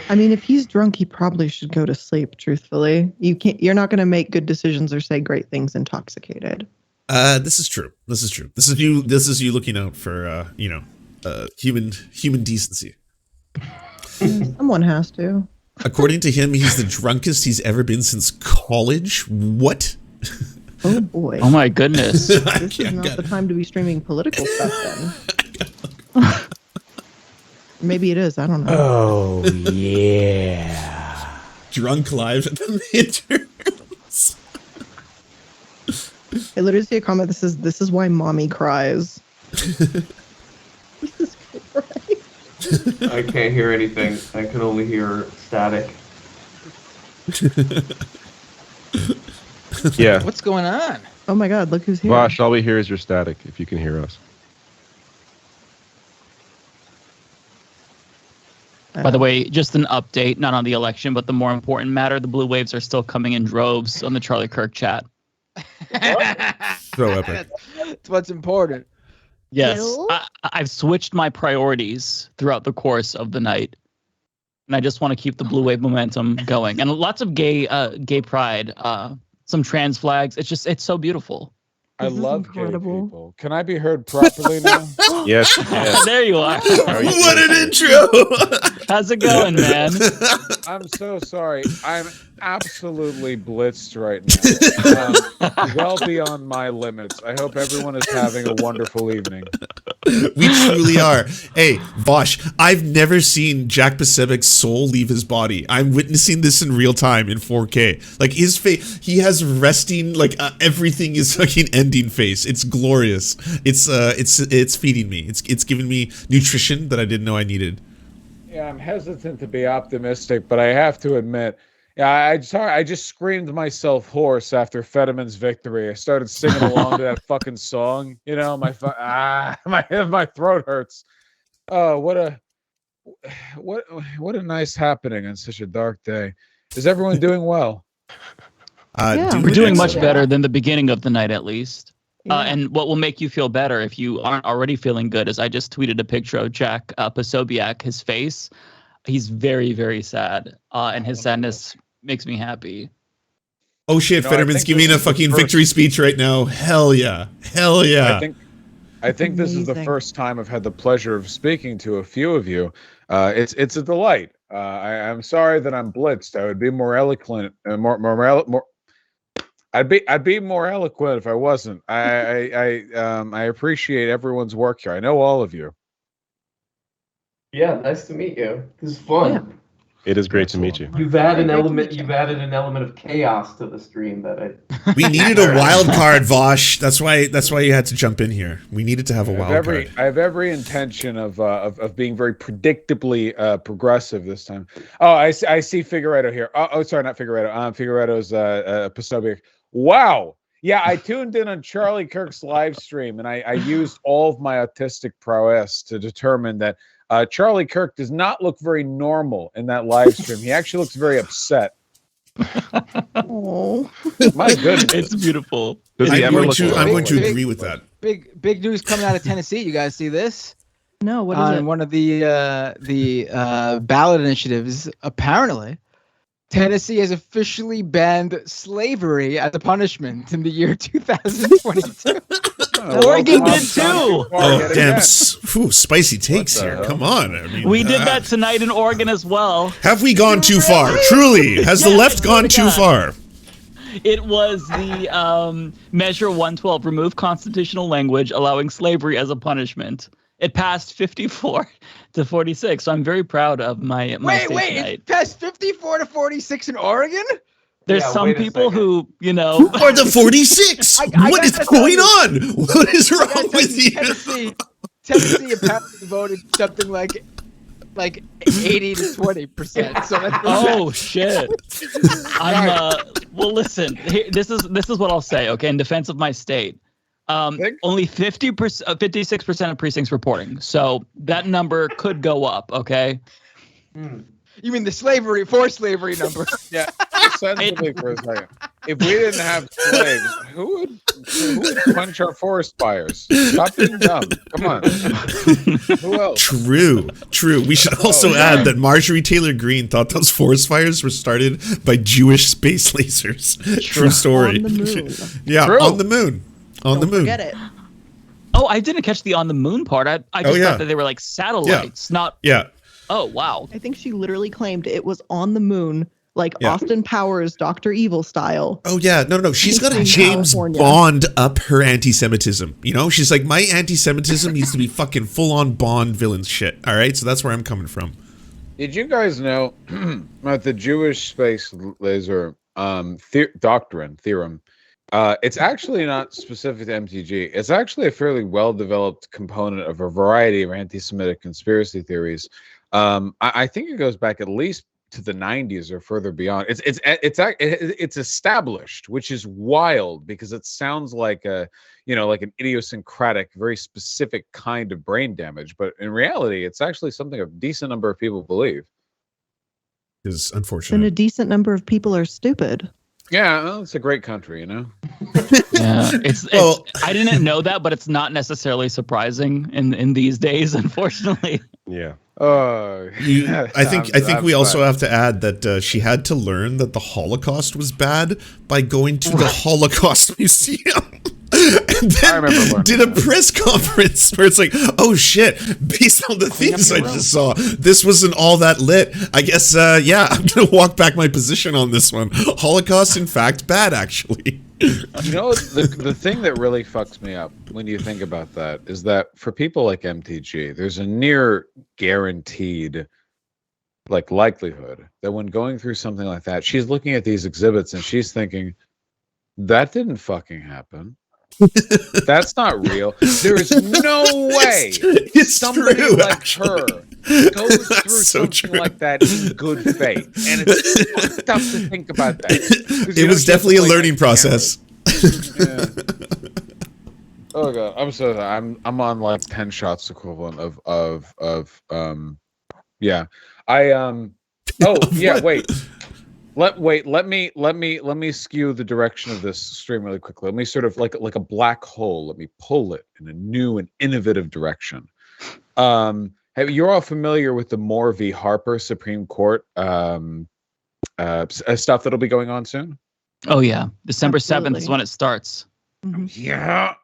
I mean, if he's drunk, he probably should go to sleep. Truthfully, you're not going to make good decisions or say great things intoxicated. This is true. This is you. This is you looking out for human decency. Someone has to. According to him, he's the drunkest he's ever been since college. What? Oh boy. Oh my goodness. This is not the time to be streaming political stuff then. Maybe it is. I don't know. Oh yeah. Drunk live at the midterms. I literally see a comment that says, "This is why mommy cries." Jesus Christ. I can't hear anything. I can only hear static. Yeah. What's going on? Oh my God! Look who's here. Vaush, all we hear is your static. If you can hear us. By the way, just an update, not on the election, but the more important matter: the blue waves are still coming in droves on the Charlie Kirk chat. So epic. That's what's important. Yes, I've switched my priorities throughout the course of the night, and I just want to keep the blue wave momentum going. And lots of gay pride, some trans flags. It's so beautiful. I love gay people. Can I be heard properly now? Yes. There you are. What an intro! How's it going, man? I'm so sorry. I'm absolutely blitzed right now. Well beyond my limits. I hope everyone is having a wonderful evening. We truly are. Hey, Vaush, I've never seen Jack Pasebek's soul leave his body. I'm witnessing this in real time in 4K. Like his face, he has resting, like everything is fucking ending face. It's glorious. It's feeding me. It's giving me nutrition that I didn't know I needed. Yeah, I'm hesitant to be optimistic, but I have to admit, I just screamed myself hoarse after Fetterman's victory. I started singing along to that fucking song. You know, my throat hurts. Oh, what a nice happening on such a dark day. Is everyone doing well? We're doing much better than the beginning of the night, at least. And what will make you feel better if you aren't already feeling good is I just tweeted a picture of Jack Posobiec, his face. He's very, very sad, and his sadness makes me happy. Oh shit, Fetterman's giving a fucking victory speech right now. Hell yeah. Hell yeah. I think this is the first time I've had the pleasure of speaking to a few of you. It's a delight. I'm sorry that I'm blitzed. I would be more eloquent, I'd be more eloquent if I wasn't. I appreciate everyone's work here. I know all of you. Yeah, nice to meet you. This is fun. Yeah. It is great to meet you. You've added an element of chaos to the stream that we needed a wild card, Vaush. That's why you had to jump in here. We needed to have a wild card. I have every intention of being very predictably progressive this time. Oh, I see Figueredo here. Oh, sorry, not Figueredo. Figueredo's Posobiec. Wow. Yeah, I tuned in on Charlie Kirk's live stream, and I used all of my autistic prowess to determine that Charlie Kirk does not look very normal in that live stream. He actually looks very upset. Oh, my goodness, it's beautiful. I'm going to agree with that. Big news coming out of Tennessee. You guys see this? No, what is it? One of the ballot initiatives, apparently, Tennessee has officially banned slavery as a punishment in the year 2022. Oregon did too. Oh, damn. Spicy takes here. Come on. I mean, we did that tonight in Oregon as well. Have we gone too far? Truly, has the left gone too far? It was the Measure 112, remove constitutional language allowing slavery as a punishment. It passed 54 to 46, so I'm very proud of my state Wait, tonight. it passed 54 to 46 in Oregon? There's some people who, Who are the 46? What is going on? What is wrong with you? Tennessee apparently voted something like 80 to 20%. So that's shit. Well, listen. This is what I'll say. Okay, in defense of my state, only 56% of precincts reporting. So that number could go up. Okay. You mean the forced slavery number? Yeah. Sensibly for a second. If we didn't have slaves, who would punch our forest fires? Stop being dumb. Come on. Who else? True. We should also add that Marjorie Taylor Greene thought those forest fires were started by Jewish space lasers. True story. On the moon. Yeah, True. On the moon. On the moon. Forget it. Oh, I didn't catch the on the moon part. I just thought that they were like satellites, not. Yeah. Oh, wow. I think she literally claimed it was on the moon, like Austin Powers, Dr. Evil style. Oh, yeah. No. She's got a James Bond up her anti-Semitism. You know, she's like, my anti-Semitism needs to be fucking full-on Bond villain shit. All right? So that's where I'm coming from. Did you guys know about the Jewish space laser theorem? It's actually not specific to MTG. It's actually a fairly well-developed component of a variety of anti-Semitic conspiracy theories. I think it goes back at least to the 90s or further beyond. It's established, which is wild because it sounds like an idiosyncratic, very specific kind of brain damage. But in reality, it's actually something a decent number of people believe. Is unfortunate. And a decent number of people are stupid. Yeah, well, it's a great country, you know. Yeah, I didn't know that, but it's not necessarily surprising in these days, unfortunately. Yeah. I think we also have to add that she had to learn that the Holocaust was bad by going to the Holocaust Museum. And then did a press conference where it's like, oh shit, based on the themes I just saw, this wasn't all that lit. I guess, yeah, I'm going to walk back my position on this one. Holocaust, in fact, bad, actually. You know, the thing that really fucks me up when you think about that is that for people like MTG, there's a near guaranteed likelihood that when going through something like that, she's looking at these exhibits and she's thinking, that didn't fucking happen. That's not real. There is no way it's somebody true, like actually. her goes through so something true. like that in good faith. And it's tough to think about that. It was definitely a learning process. Yeah. Oh god, I'm so sorry. I'm on like 10 shots equivalent of yeah. Let me skew the direction of this stream really quickly. Let me sort of like a black hole. Let me pull it in a new and innovative direction. You're all familiar with the Moore v. Harper Supreme Court stuff that'll be going on soon? Oh yeah, December 7th is when it starts. Mm-hmm. Yeah.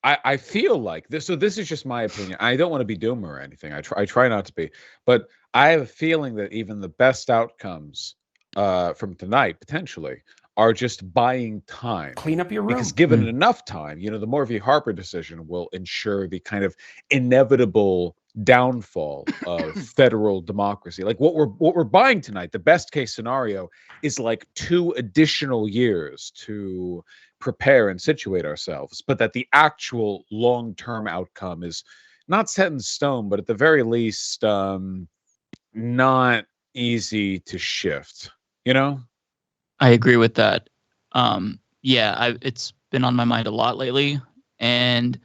I feel like this. So this is just my opinion. I don't want to be doomer or anything. I try not to be, but I have a feeling that even the best outcomes from tonight potentially are just buying time. Clean up your room. Because given enough time, you know, the Moore v. Harper decision will ensure the kind of inevitable downfall of federal democracy. Like what we're buying tonight, the best case scenario is like 2 additional years to prepare and situate ourselves, but that the actual long-term outcome is not set in stone, but at the very least not easy to shift, you know? I agree with that. It's been on my mind a lot lately, and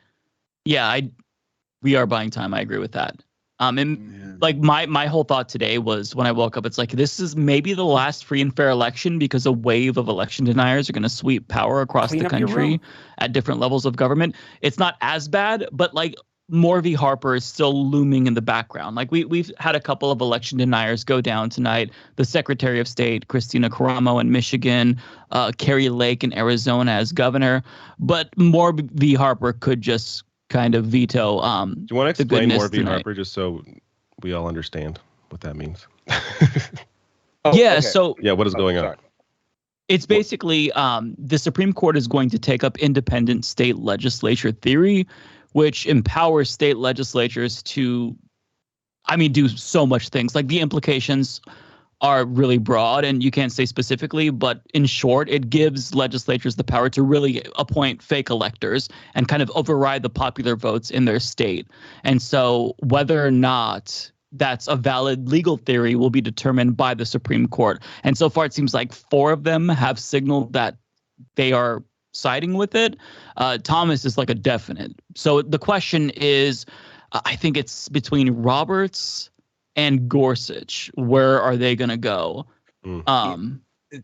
we are buying time. I agree with that. Like my whole thought today was when I woke up, it's like this is maybe the last free and fair election because a wave of election deniers are going to sweep power across the country at different levels of government. It's not as bad, but like Moore v. Harper is still looming in the background. Like we've had a couple of election deniers go down tonight. The Secretary of State, Christina Caramo in Michigan, Carrie Lake in Arizona as governor. But Moore v. Harper could just kind of veto. Do you want to explain Moore v. Harper just so we all understand what that means? What is going on? It's basically the Supreme Court is going to take up independent state legislature theory, which empowers state legislatures to, do so much things. Like the implications are really broad and you can't say specifically, but in short, it gives legislatures the power to really appoint fake electors and kind of override the popular votes in their state. And so whether or not that's a valid legal theory will be determined by the Supreme Court. And so far, it seems like 4 of them have signaled that they are siding with it. Thomas is like a definite. So the question is, I think it's between Roberts and Gorsuch. Where are they going to go?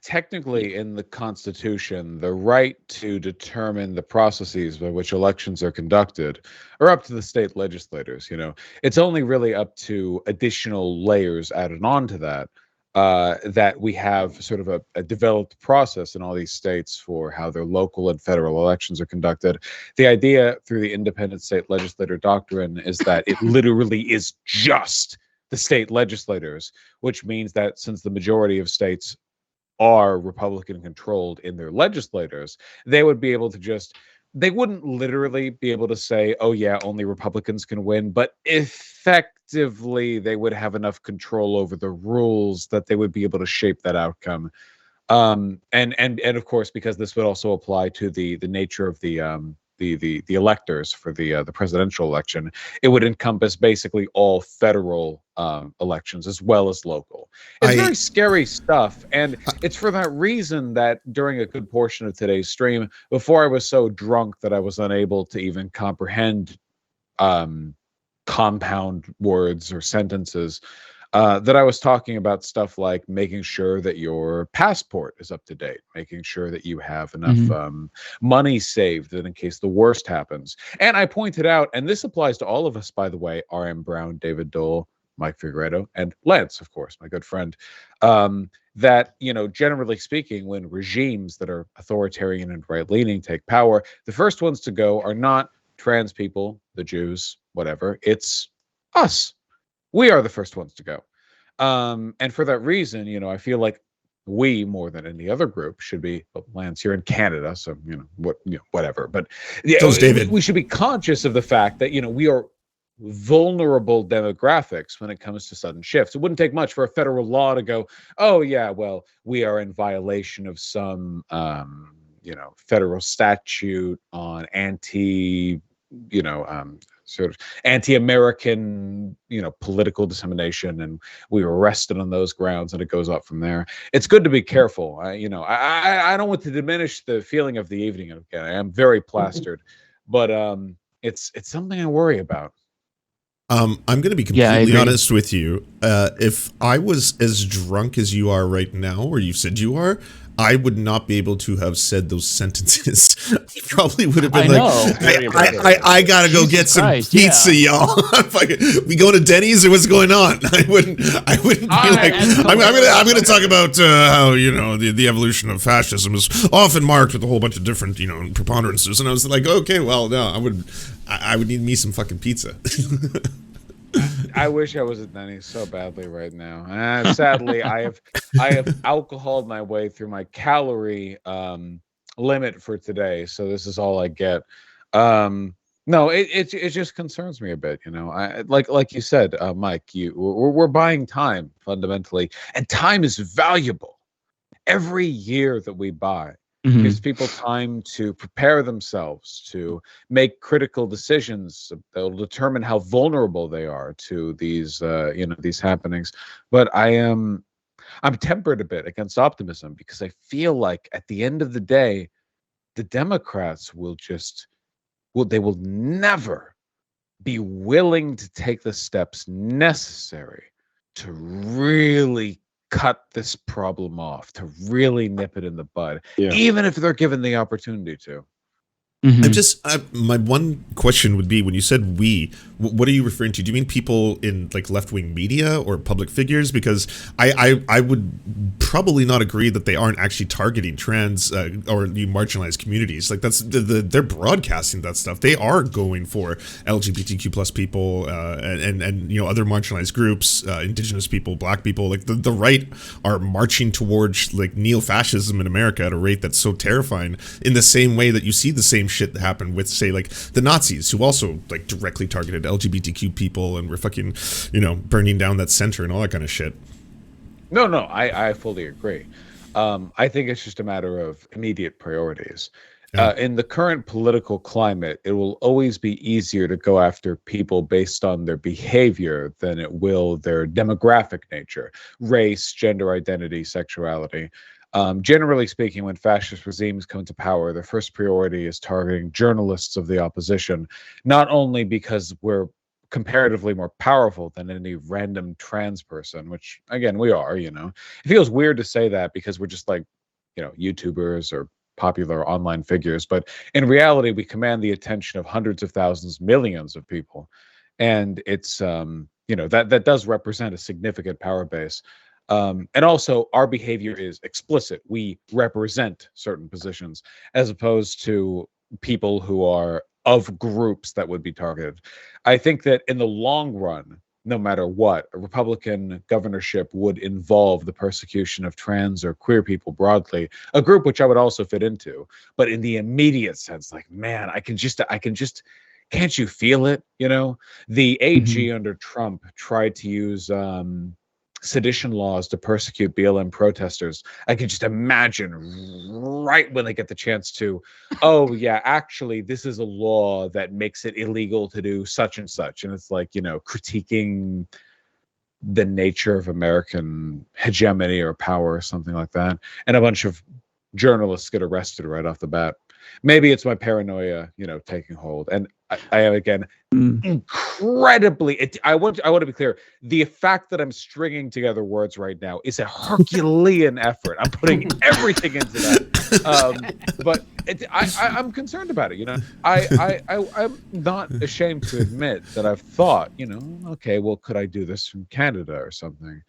Technically, in the Constitution, the right to determine the processes by which elections are conducted are up to the state legislators. You know, it's only really up to additional layers added on to that. That we have sort of a developed process in all these states for how their local and federal elections are conducted. The idea through the independent state legislator doctrine is that it literally is just the state legislators, which means that since the majority of states are Republican controlled in their legislators, they would be able to they wouldn't literally be able to say, oh yeah, only Republicans can win, but effectively they would have enough control over the rules that they would be able to shape that outcome. And of course, because this would also apply to the nature of the electors for the presidential election, it would encompass basically all federal elections as well as local. It's very scary stuff, and it's for that reason that during a good portion of today's stream, before I was so drunk that I was unable to even comprehend compound words or sentences, that I was talking about stuff like making sure that your passport is up to date, making sure that you have enough money saved that in case the worst happens. And I pointed out, and this applies to all of us, by the way, R.M. Brown, David Doel, Mike Figueredo, and Lance, of course, my good friend, that, generally speaking, when regimes that are authoritarian and right-leaning take power, the first ones to go are not trans people, the Jews, whatever. It's us. We are the first ones to go. And for that reason, I feel like we, more than any other group, should be, Lance, you're in Canada, so whatever. But David. We should be conscious of the fact that we are vulnerable demographics when it comes to sudden shifts. It wouldn't take much for a federal law to go, oh yeah, well, we are in violation of some federal statute on sort of anti-American, political dissemination, and we were arrested on those grounds, and it goes up from there. It's good to be careful. I don't want to diminish the feeling of the evening. Again, I am very plastered, but it's something I worry about. I'm going to be completely honest with you. If I was as drunk as you are right now, or you said you are, I would not be able to have said those sentences. You probably would have been I gotta go get some pizza, y'all. We going to Denny's or what's going on? I wouldn't be like, I'm gonna talk about how, the evolution of fascism is often marked with a whole bunch of different, preponderances. And I was like, okay, well, no, I would need me some fucking pizza. I wish I was at Denny's so badly right now. Sadly, I have alcoholed my way through my calorie limit for today, so this is all I get. No, it just concerns me a bit. I like you said, Mike. We're buying time fundamentally, and time is valuable. Every year that we buy gives people time to prepare themselves, to make critical decisions that will determine how vulnerable they are to these these happenings. But I'm tempered a bit against optimism, because I feel like at the end of the day, the Democrats will never be willing to take the steps necessary to really cut this problem off, to really nip it in the bud, even if they're given the opportunity to. My one question would be, when you said we, what are you referring to? Do you mean people in like left-wing media or public figures? Because I would probably not agree that they aren't actually targeting trans or marginalized communities. Like they're broadcasting that stuff. They are going for LGBTQ plus people and other marginalized groups, indigenous people, black people. Like the right are marching towards like neo-fascism in America at a rate that's so terrifying, in the same way that you see the same shit that happened with, say, like the Nazis, who also like directly targeted LGBTQ people and were fucking, burning down that center and all that kind of shit. No, I fully agree. I think it's just a matter of immediate priorities. In the current political climate, it will always be easier to go after people based on their behavior than it will their demographic nature, race, gender identity, sexuality. Generally speaking, when fascist regimes come to power, their first priority is targeting journalists of the opposition, not only because we're comparatively more powerful than any random trans person, which, again, we are, It feels weird to say that because we're just like, YouTubers or popular online figures. But in reality, we command the attention of hundreds of thousands, millions of people. And it's, that does represent a significant power base. And also, our behavior is explicit. We represent certain positions, as opposed to people who are of groups that would be targeted. I think that in the long run, no matter what, a Republican governorship would involve the persecution of trans or queer people broadly, a group which I would also fit into. But in the immediate sense, like, man, I can just, can't you feel it? The AG under Trump tried to use sedition laws to persecute BLM protesters. I can just imagine right when they get the chance to, oh yeah, actually this is a law that makes it illegal to do such and such. And it's like, critiquing the nature of American hegemony or power or something like that. And a bunch of journalists get arrested right off the bat. Maybe it's my paranoia, taking hold. And I am again incredibly. I want to be clear. The fact that I'm stringing together words right now is a Herculean effort. I'm putting everything into that. But I'm concerned about it. I'm not ashamed to admit that I've thought, okay, well, could I do this from Canada or something?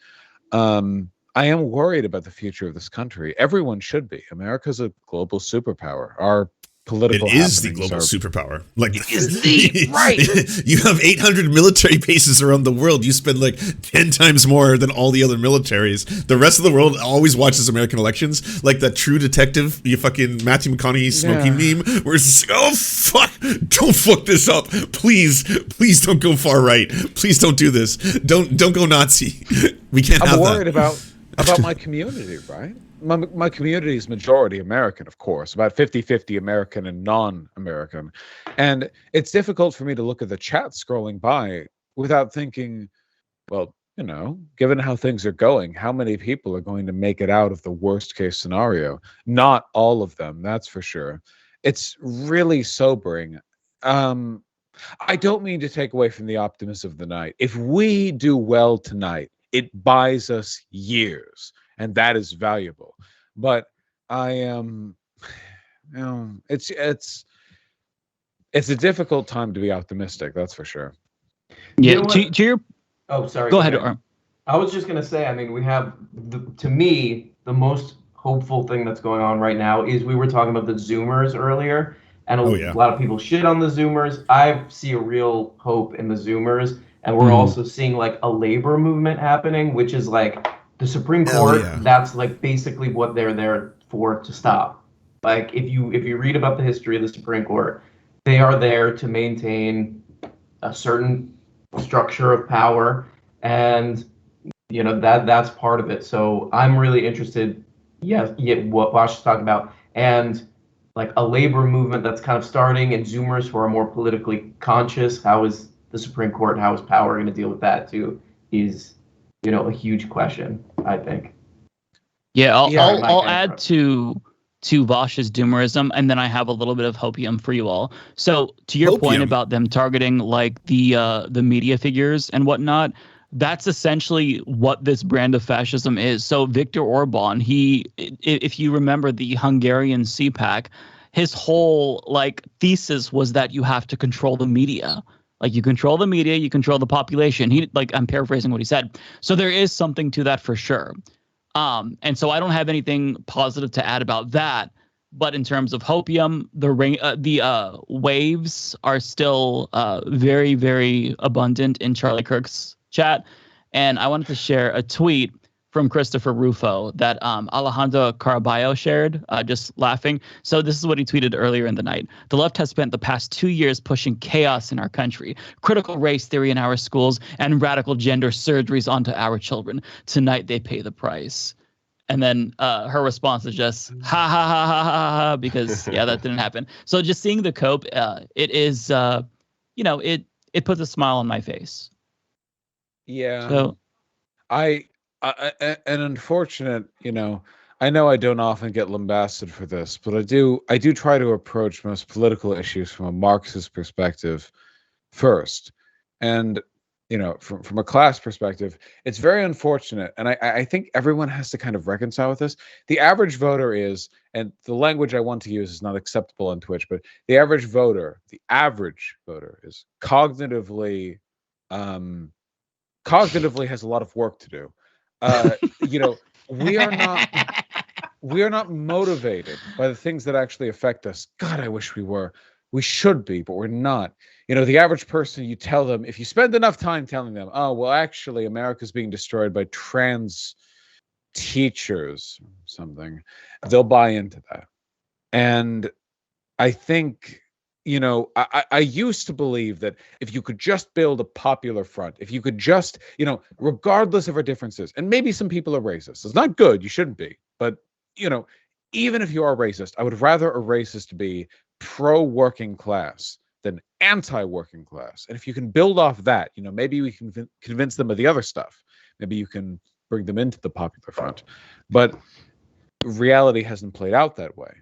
I am worried about the future of this country. Everyone should be. America's a global superpower. Our political it is the global superpower. Like, it is the right. You have 800 military bases around the world. You spend like 10 times more than all the other militaries. The rest of the world always watches American elections, like that True Detective, you fucking Matthew McConaughey smoking meme, where it's like, oh fuck, don't fuck this up, please don't go far right, please don't do this, don't go Nazi. We can't. I'm worried about my community, right? My community is majority American, of course, about 50-50 American and non-American. And it's difficult for me to look at the chat scrolling by without thinking, well, given how things are going, how many people are going to make it out of the worst case scenario? Not all of them, that's for sure. It's really sobering. I don't mean to take away from the optimism of the night. If we do well tonight, it buys us years. And that is valuable, but I am, it's a difficult time to be optimistic. That's for sure. Yeah. To your. Oh, sorry. Go ahead, Dore. I was just gonna say. I mean, we have to me the most hopeful thing that's going on right now is we were talking about the Zoomers earlier, and a lot of people shit on the Zoomers. I see a real hope in the Zoomers, and we're also seeing like a labor movement happening, which is like. The Supreme Court, that's like basically what they're there for, to stop. Like if you read about the history of the Supreme Court, they are there to maintain a certain structure of power, and that's part of it. So I'm really interested, what Vaush is talking about, and like a labor movement that's kind of starting, and Zoomers who are more politically conscious. How is the Supreme Court, how is power going to deal with that too? Is a huge question, I think. Yeah, I'll add to Vaush's doomerism, and then I have a little bit of hopium for you all. So to your point about them targeting like the media figures and whatnot, that's essentially what this brand of fascism is. So Viktor Orban, if you remember the Hungarian CPAC, his whole like thesis was that you have to control the media. Like you control the media, you control the population. I'm paraphrasing what he said. So there is something to that for sure. And so I don't have anything positive to add about that. But in terms of hopium, the waves are still very, very abundant in Charlie Kirk's chat. And I wanted to share a tweet from Christopher Rufo that Alejandro Caraballo shared, just laughing. So this is what he tweeted earlier in the night. The left has spent the past 2 years pushing chaos in our country, critical race theory in our schools, and radical gender surgeries onto our children. Tonight they pay the price. And then her response is just, ha, ha, ha, ha, ha, ha, because, that didn't happen. So just seeing the cope, it is, it puts a smile on my face. Yeah. So an unfortunate, I know I don't often get lambasted for this, but I do try to approach most political issues from a Marxist perspective first. And, from a class perspective, it's very unfortunate. And I think everyone has to kind of reconcile with this. The average voter is, and the language I want to use is not acceptable on Twitch, but the average voter is cognitively has a lot of work to do. We are not motivated by the things that actually affect us. God, I wish we were. We should be, but we're not. The average person, you tell them, if you spend enough time telling them, oh, well, actually, America's being destroyed by trans teachers or something, they'll buy into that. And I think, I used to believe that if you could just build a popular front, if you could just, regardless of our differences, and maybe some people are racist. It's not good. You shouldn't be. But, even if you are racist, I would rather a racist be pro-working class than anti-working class. And if you can build off that, maybe we can convince them of the other stuff. Maybe you can bring them into the popular front. But reality hasn't played out that way.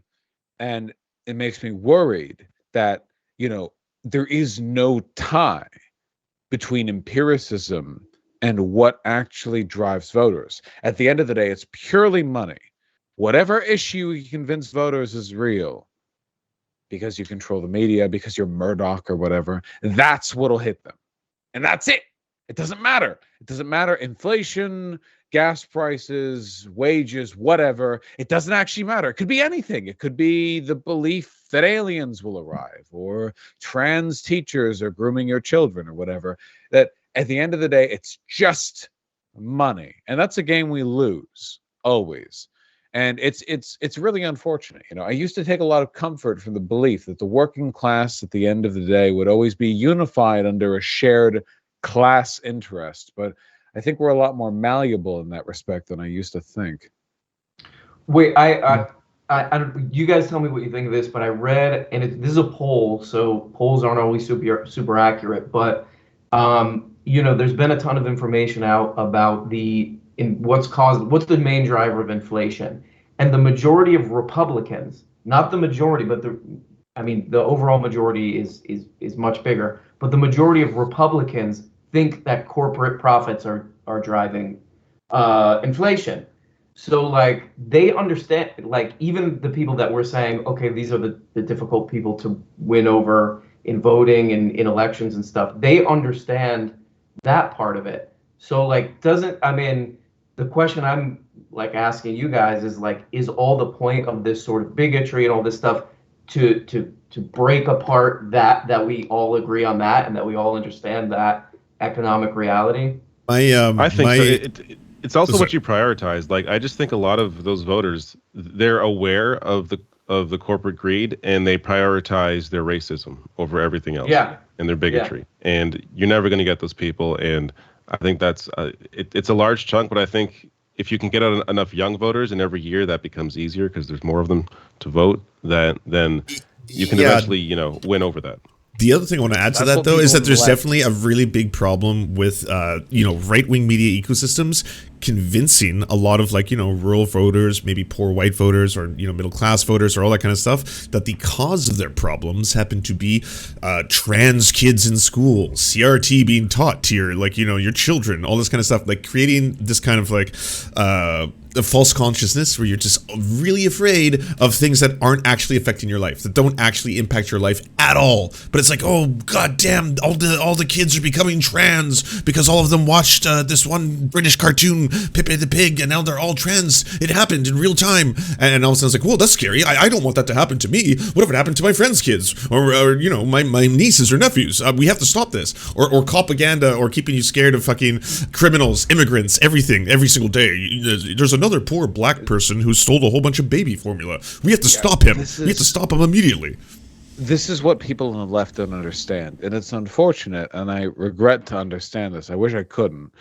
And it makes me worried that, there is no tie between empiricism and what actually drives voters. At the end of the day, it's purely money. Whatever issue you convince voters is real, because you control the media, because you're Murdoch or whatever, that's what'll hit them. And that's it. It doesn't matter. It doesn't matter. Inflation, gas prices, wages, whatever. It doesn't actually matter. It could be anything. It could be the belief that aliens will arrive, or trans teachers are grooming your children, or whatever. That at the end of the day, it's just money. And that's a game we lose, always. And it's really unfortunate. You know, I used to take a lot of comfort from the belief that the working class at the end of the day would always be unified under a shared class interest. But I think we're a lot more malleable in that respect than I used to think. Wait, I you guys tell me what you think of this, but I read, and this is a poll, so polls aren't always super accurate, but you know, there's been a ton of information out about what's the main driver of inflation, and the majority of Republicans, not the majority, but the overall majority is much bigger, but the majority of Republicans think that corporate profits are driving inflation. So like they understand, like even the people that were saying, okay, these are the difficult people to win over in voting and in elections and stuff, they understand that part of it. So like the question I'm like asking you guys is like, is all the point of this sort of bigotry and all this stuff to break apart that we all agree on that and that we all understand that economic reality? I think it's also what you prioritize. Like, I just think a lot of those voters, they're aware of the corporate greed, and they prioritize their racism over everything else. Yeah. And their bigotry. Yeah. And you're never going to get those people. And I think that's it's a large chunk, but I think if you can get out enough young voters, and every year that becomes easier because there's more of them to vote, then you can eventually, win over that. The other thing I want to add to that, though, is that there's definitely a really big problem with, right-wing media ecosystems convincing a lot of, rural voters, maybe poor white voters, or, middle-class voters, or all that kind of stuff, that the cause of their problems happen to be trans kids in school, CRT being taught to your children, all this kind of stuff, like creating this kind of, a false consciousness where you're just really afraid of things that aren't actually affecting your life, that don't actually impact your life at all. But it's like, oh goddamn, all the kids are becoming trans because all of them watched this one British cartoon, Pippi the Pig, and now they're all trans. It happened in real time, and all of a sudden it's like, whoa, that's scary. I don't want that to happen to me. What if it happened to my friends' kids, or my nieces or nephews? We have to stop this. Or propaganda, or keeping you scared of fucking criminals, immigrants, everything, every single day. There's another poor black person who stole a whole bunch of baby formula. We have to stop him. We have to stop him immediately. This is what people on the left don't understand, and it's unfortunate, and I regret to understand this. I wish I couldn't,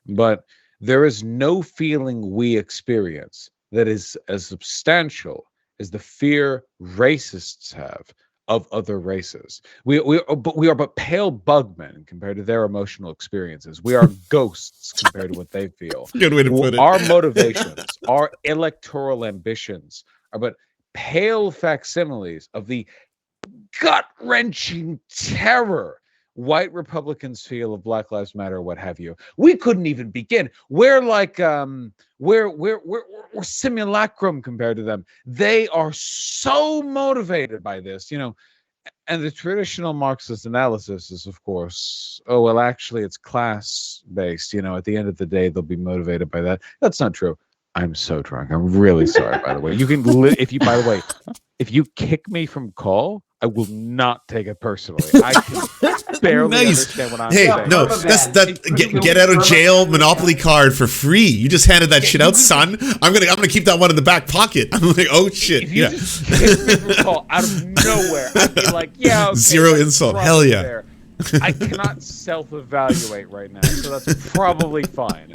but there is no feeling we experience that is as substantial as the fear racists have of other races. We are but pale bugmen compared to their emotional experiences. We are ghosts compared to what they feel. Good way to put it. Our motivations, our electoral ambitions are but pale facsimiles of the gut-wrenching terror white Republicans feel of Black Lives Matter, what have you. We couldn't even begin. We're like we're simulacrum compared to them. They are so motivated by this, and the traditional Marxist analysis is, of course, oh well, actually it's class based. At the end of the day, they'll be motivated by that. That's not true. I'm so drunk. I'm really sorry, by the way. You can if you kick me from call, I will not take it personally. I can barely understand what I'm saying. Hey, no, that's get out of jail Monopoly card for free. You just handed that shit out, son. I'm gonna keep that one in the back pocket. I'm like, oh shit. If you just kick me from call out of nowhere, I'd be like, yeah, okay, zero insult. Hell yeah. There. I cannot self-evaluate right now, so that's probably fine.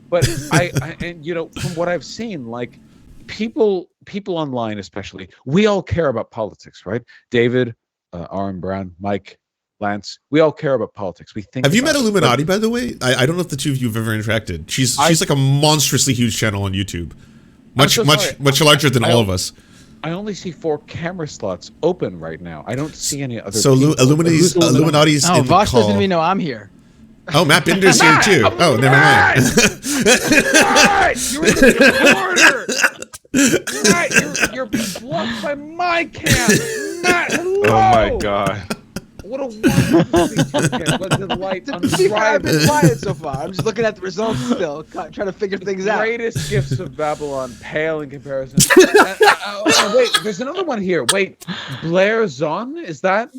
But from what I've seen, like people online especially, we all care about politics, right? David, Aaron Brown, Mike, Lance, we all care about politics. We think. Have you met iilluminaughtii, by the way? I don't know if the two of you have ever interacted. She's like a monstrously huge channel on YouTube, much larger than all of us. I only see 4 camera slots open right now. I don't see any other. So Illuminati's oh, in the Vaush call. doesn't even know I'm here. Oh, Matt Binder's here too. Oh, never mind. You're in the corner. Right, you're being blocked by my cam. Matt, hello. Oh my god. What a wonderful weekend. What a delight. I've been quiet so far. I'm just looking at the results still, trying to figure things out. Greatest gifts of Babylon pale in comparison. Wait, there's another one here. Wait, Blair Zahn? Is that?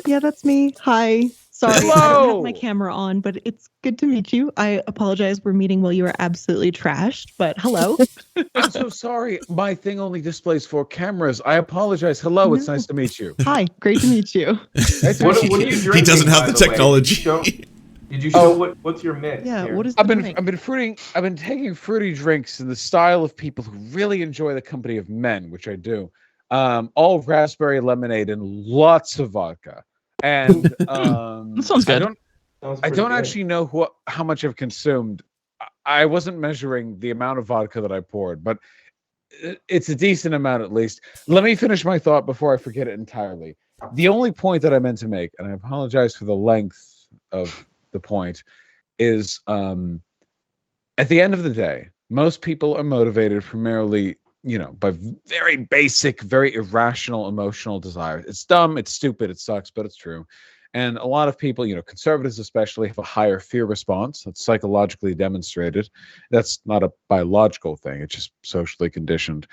Yeah, that's me. Hi. Sorry, Hello. I don't have my camera on, but it's good to meet you. I apologize. We're meeting while you are absolutely trashed, but hello. I'm so sorry. My thing only displays 4 cameras. I apologize. Hello, it's nice to meet you. Hi, great to meet you. What are you drinking? He doesn't have by the way? technology. Did you show what's your mix? Yeah, here? what is I've been taking fruity drinks in the style of people who really enjoy the company of men, which I do. All raspberry lemonade and lots of vodka. And That sounds good. I don't actually know how much I've consumed. I wasn't measuring the amount of vodka that I poured, but it's a decent amount at least. Let me finish my thought before I forget it entirely. The only point that I meant to make, and I apologize for the length of the point, is at the end of the day, most people are motivated primarily, by very basic, very irrational emotional desires. It's dumb, it's stupid, it sucks, but it's true. And a lot of people, conservatives especially, have a higher fear response. That's psychologically demonstrated. That's not a biological thing. It's just socially conditioned.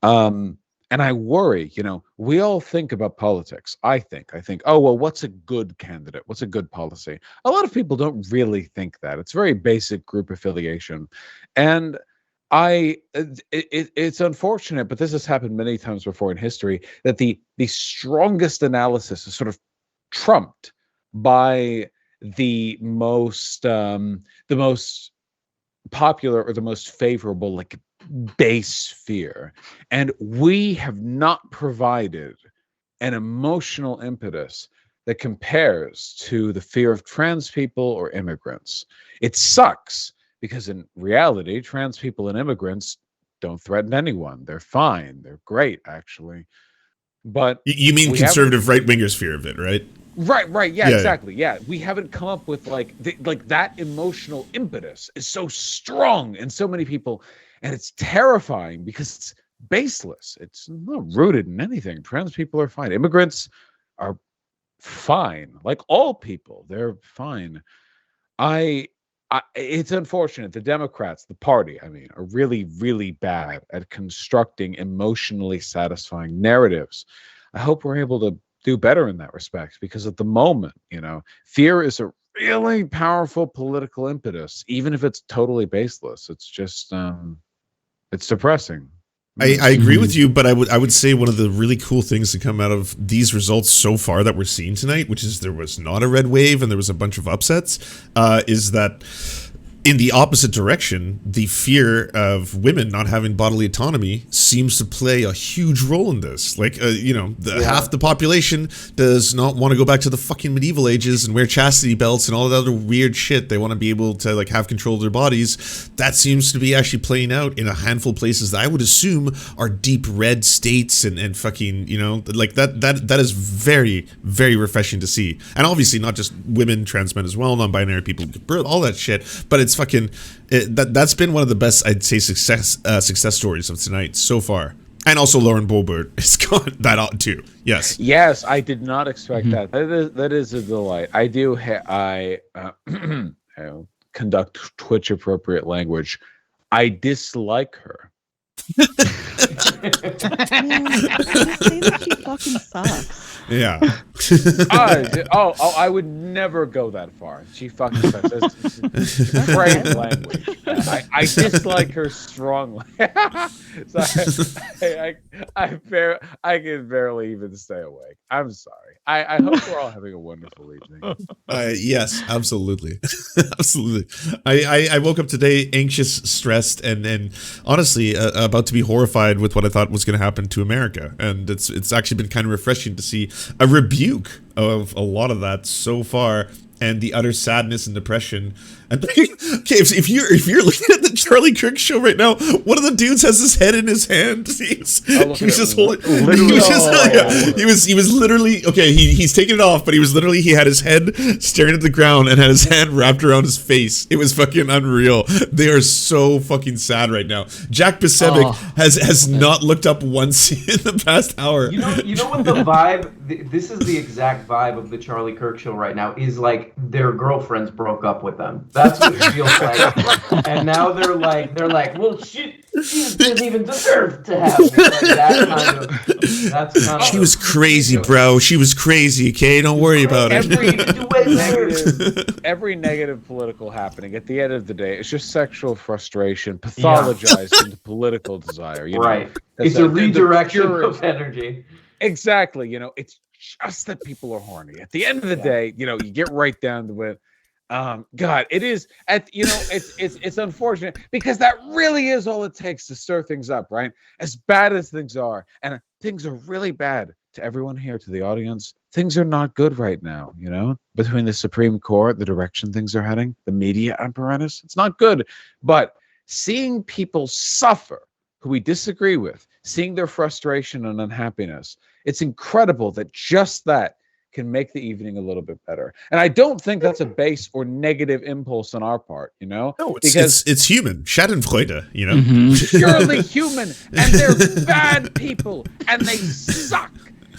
And I worry, we all think about politics. I think, oh, well, what's a good candidate? What's a good policy? A lot of people don't really think that. It's very basic group affiliation. And it's unfortunate, but this has happened many times before in history, that the strongest analysis is sort of trumped by the most popular or the most favorable, base fear. And we have not provided an emotional impetus that compares to the fear of trans people or immigrants. It sucks because in reality, trans people and immigrants don't threaten anyone. They're fine. They're great, actually. But you mean conservative right-wingers' fear of it, right? Right. Yeah, exactly. Yeah, we haven't come up with that emotional impetus is so strong in so many people, and it's terrifying because it's baseless. It's not rooted in anything. Trans people are fine. Immigrants are fine. Like all people, they're fine. It's unfortunate. The Democrats, the party, are really, really bad at constructing emotionally satisfying narratives. I hope we're able to do better in that respect, because at the moment, fear is a really powerful political impetus, even if it's totally baseless. It's just, it's depressing. I agree with you, but I would say one of the really cool things to come out of these results so far that we're seeing tonight, which is there was not a red wave and there was a bunch of upsets, is that in the opposite direction, the fear of women not having bodily autonomy seems to play a huge role in this. Half the population does not want to go back to the fucking medieval ages and wear chastity belts and all that other weird shit. They want to be able to have control of their bodies. That seems to be actually playing out in a handful of places that I would assume are deep red states and fucking, that is very, very refreshing to see. And obviously not just women, trans men as well, non-binary people, all that shit, but it's fucking that's been one of the best, I'd say, success stories of tonight so far. And also Lauren Boebert has got that out too. Yes, I did not expect that. That is a delight. I do I conduct Twitch appropriate language. I dislike her. Man, say that she fucking sucks. Yeah. I would never go that far. She fucking sucks. It's great language. I dislike her strongly. So I can barely even stay awake. I'm sorry. I hope we're all having a wonderful evening. Yes, absolutely. Absolutely. I woke up today anxious, stressed, and honestly about to be horrified with what I thought was going to happen to America. And it's actually been kind of refreshing to see a rebuke of a lot of that so far, and the utter sadness and depression. And okay, if you're looking at the Charlie Kirk show right now, one of the dudes has his head in his hand. He was just holding. He was literally okay. He's taking it off, but he had his head staring at the ground and had his hand wrapped around his face. It was fucking unreal. They are so fucking sad right now. Jack Pacevic has not looked up once in the past hour. You know what the vibe? This is the exact vibe of the Charlie Kirk show right now. Is like their girlfriends broke up with them. That's what it feels like. And now they're like, well, she didn't even deserve to have me. Like that's kind of. She was crazy, bro. She was crazy. Okay, don't worry about it. Every negative political happening at the end of the day, it's just sexual frustration pathologized into political desire. You know? It's a redirection of energy. Exactly. You know, it's just that people are horny. At the end of the day, you know, you get right down to it. God, it is it's unfortunate because that really is all it takes to stir things up, right? As bad as things are, and things are really bad to everyone here, to the audience. Things are not good right now, you know, between the Supreme Court, the direction things are heading, the media apparatus. It's not good. But seeing people suffer who we disagree with, seeing their frustration and unhappiness, it's incredible that just that can make the evening a little bit better. And I don't think that's a base or negative impulse on our part, you know? No, because it's human. Schadenfreude, you know? Purely human. And they're bad people. And they suck.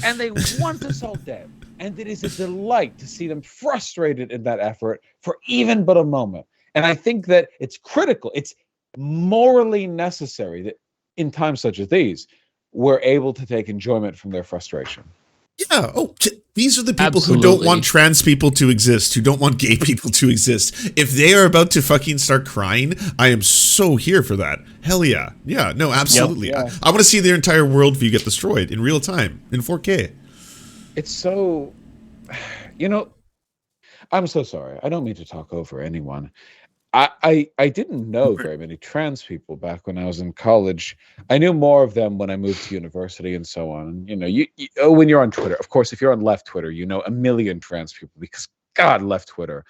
And they want us all dead. And it is a delight to see them frustrated in that effort for even but a moment. And I think that it's critical. It's morally necessary that in times such as these, we're able to take enjoyment from their frustration. Yeah. Oh, these are the people who don't want trans people to exist, who don't want gay people to exist. If they are about to fucking start crying, I am so here for that. Hell yeah. Yeah, no, absolutely. Yep, yeah. I want to see their entire worldview get destroyed in real time, in 4K. It's so, you know, I'm so sorry. I don't mean to talk over anyone. I didn't know very many trans people back when I was in college. I knew more of them when I moved to university and so on. You know, you when you're on Twitter, of course, if you're on left Twitter, you know a million trans people because God, left Twitter.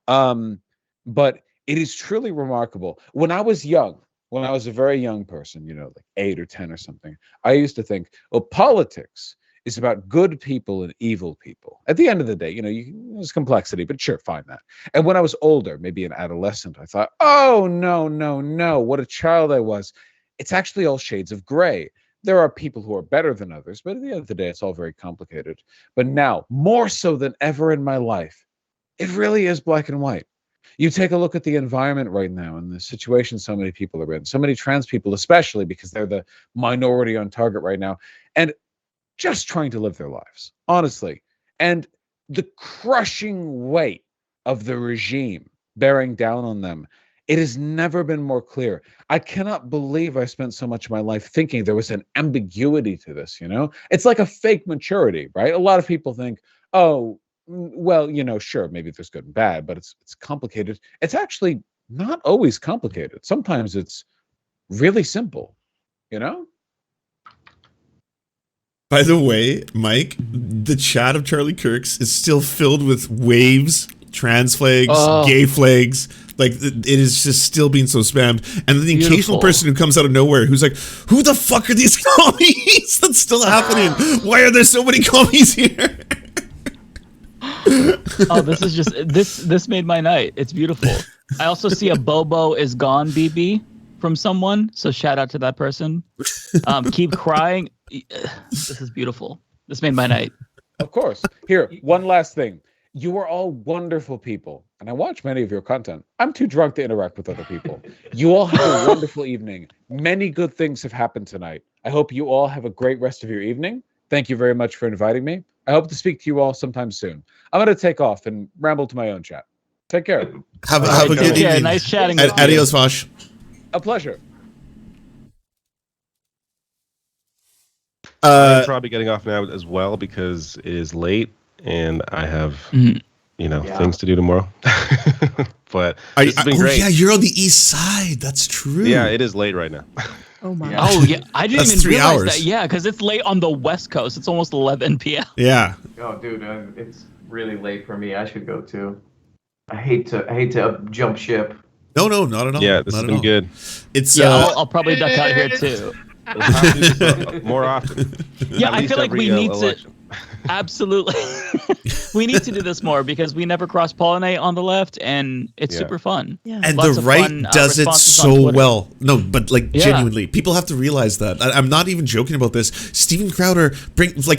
But it is truly remarkable. When I was young, when I was a very young person, you know, like 8 or 10 or something, I used to think, well, politics is about good people and evil people. At the end of the day, you know, there's complexity, but sure, fine that. And when I was older, maybe an adolescent, I thought, oh, no, what a child I was. It's actually all shades of gray. There are people who are better than others, but at the end of the day, it's all very complicated. But now, more so than ever in my life, it really is black and white. You take a look at the environment right now and the situation so many people are in, so many trans people, especially because they're the minority on target right now. And just trying to live their lives, honestly. And the crushing weight of the regime bearing down on them, it has never been more clear. I cannot believe I spent so much of my life thinking there was an ambiguity to this, you know? It's like a fake maturity, right? A lot of people think, oh, well, you know, sure, maybe there's good and bad, but it's complicated. It's actually not always complicated. Sometimes it's really simple, you know? By the way, Mike, the chat of Charlie Kirk's is still filled with waves, trans flags, gay flags. Like, it is just still being so spammed. And the occasional person who comes out of nowhere who's like, who the fuck are these commies? That's still happening. Why are there so many commies here? Oh, this is just, this made my night. It's beautiful. I also see a Bobo is gone BB from someone. So shout out to that person. Keep crying. This is beautiful. This made my night. Of course. Here, one last thing. You are all wonderful people, and I watch many of your content. I'm too drunk to interact with other people. You all have a wonderful evening. Many good things have happened tonight. I hope you all have a great rest of your evening. Thank you very much for inviting me. I hope to speak to you all sometime soon. I'm going to take off and ramble to my own chat. Take care. Have a good evening. Yeah, nice chatting. Adios, Vaush. A pleasure. I'm probably getting off now as well because it is late and I have, things to do tomorrow. But this has been great. Yeah, you're on the east side. That's true. Yeah, it is late right now. Oh my. Oh yeah, I didn't even realize that. Yeah, because it's late on the West Coast. It's almost 11 p.m. Yeah, Oh, dude, it's really late for me. I should go too. I hate to jump ship. No, not at all. Yeah, this not has been good. It's I'll probably duck out here too. We'll have to do this more often. Yeah, I feel like we need election. Absolutely. We need to do this more because we never cross-pollinate on the left, and it's super fun. Yeah. And Lots the of right fun, does it responses on so Twitter. well. No, but like genuinely, people have to realize that. I'm not even joking about this. Steven Crowder,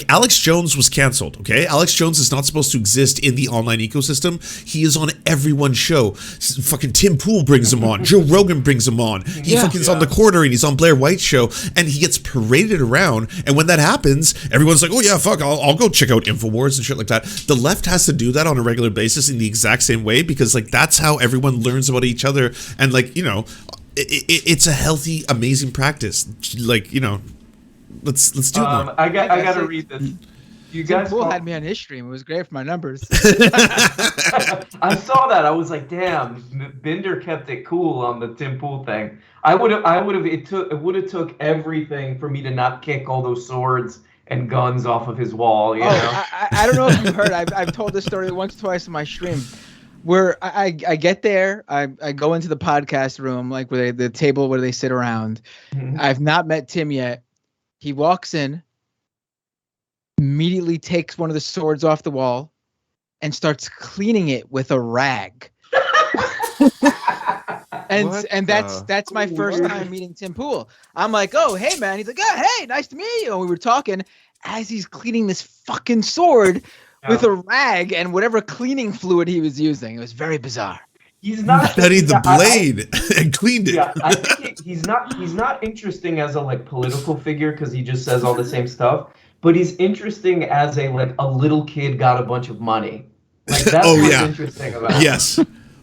Alex Jones was canceled, okay? Alex Jones is not supposed to exist in the online ecosystem. He is on everyone's show. Fucking Tim Pool brings him on. Joe Rogan brings him on. He fucking's on The Quarter, and he's on Blair White's show, and he gets paraded around. And when that happens, everyone's like, oh yeah, fuck, I'll go check out InfoWars and shit like that. The left has to do that on a regular basis in the exact same way because like that's how everyone learns about each other, and like, you know, it's a healthy, amazing practice. Like, you know, let's do it more. I got to read this. You guys had me on his stream. It was great for my numbers. I saw that. I was like, damn, Bender kept it cool on the Tim Pool thing. It would have took everything for me to not kick all those swords and guns off of his wall. You know? I don't know if you heard. I've told this story once or twice in my stream, where I get there, I go into the podcast room, like where the table where they sit around. Mm-hmm. I've not met Tim yet. He walks in, immediately takes one of the swords off the wall, and starts cleaning it with a rag. And that's my first time meeting Tim Pool. I'm like, oh, hey, man. He's like, oh, hey, nice to meet you. And we were talking as he's cleaning this fucking sword with a rag and whatever cleaning fluid he was using. It was very bizarre. He's not studied the blade and cleaned it. Yeah, I think he's not interesting as a like political figure because he just says all the same stuff. But he's interesting as a little kid got a bunch of money. Like that's what's interesting about him. Yes.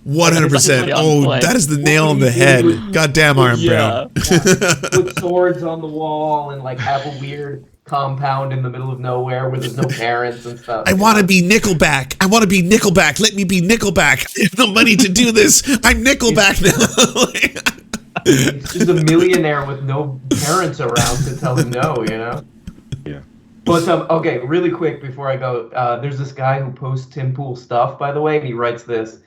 100%. Oh, that is the nail on the head. Goddamn, Iron Brown. Put swords on the wall and like have a weird compound in the middle of nowhere where there's no parents and stuff. I want to be Nickelback. Let me be Nickelback. I have the money to do this. I'm Nickelback now. He's just a millionaire with no parents around to tell him no, you know? Yeah. But okay, really quick before I go, there's this guy who posts Tim Pool stuff, by the way, and he writes this.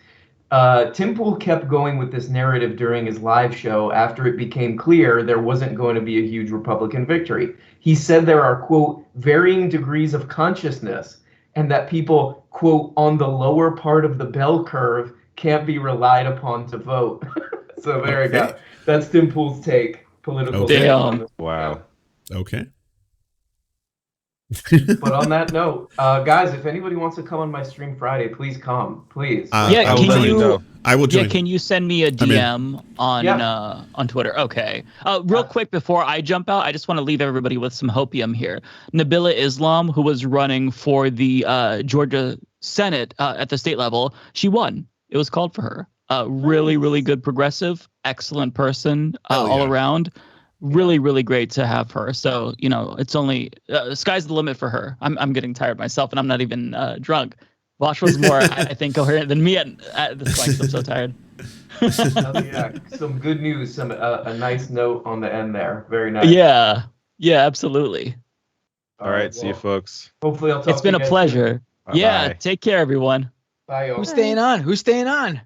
Tim Pool kept going with this narrative during his live show after it became clear there wasn't going to be a huge Republican victory. He said there are, quote, varying degrees of consciousness, and that people, quote, on the lower part of the bell curve can't be relied upon to vote. So there you go. That's Tim Pool's take, political take on this. Wow. Okay. But on that note, guys, if anybody wants to come on my stream Friday, please come, please. I will join. Yeah, can you send me a DM on Twitter? Okay. Real quick before I jump out, I just want to leave everybody with some hopium here. Nabila Islam, who was running for the Georgia Senate at the state level, she won. It was called for her. Really, really good progressive, excellent person all around. Really, really great to have her. So, you know, it's only sky's the limit for her. I'm getting tired myself, and I'm not even drunk. Vaush was more, I think, coherent than me at this point. I'm so tired. Yeah, some good news. A nice note on the end there. Very nice. Yeah, absolutely. All right, see you, folks. Hopefully, I'll talk. It's been a pleasure. Yeah, take care, everyone. Bye. Who's staying on?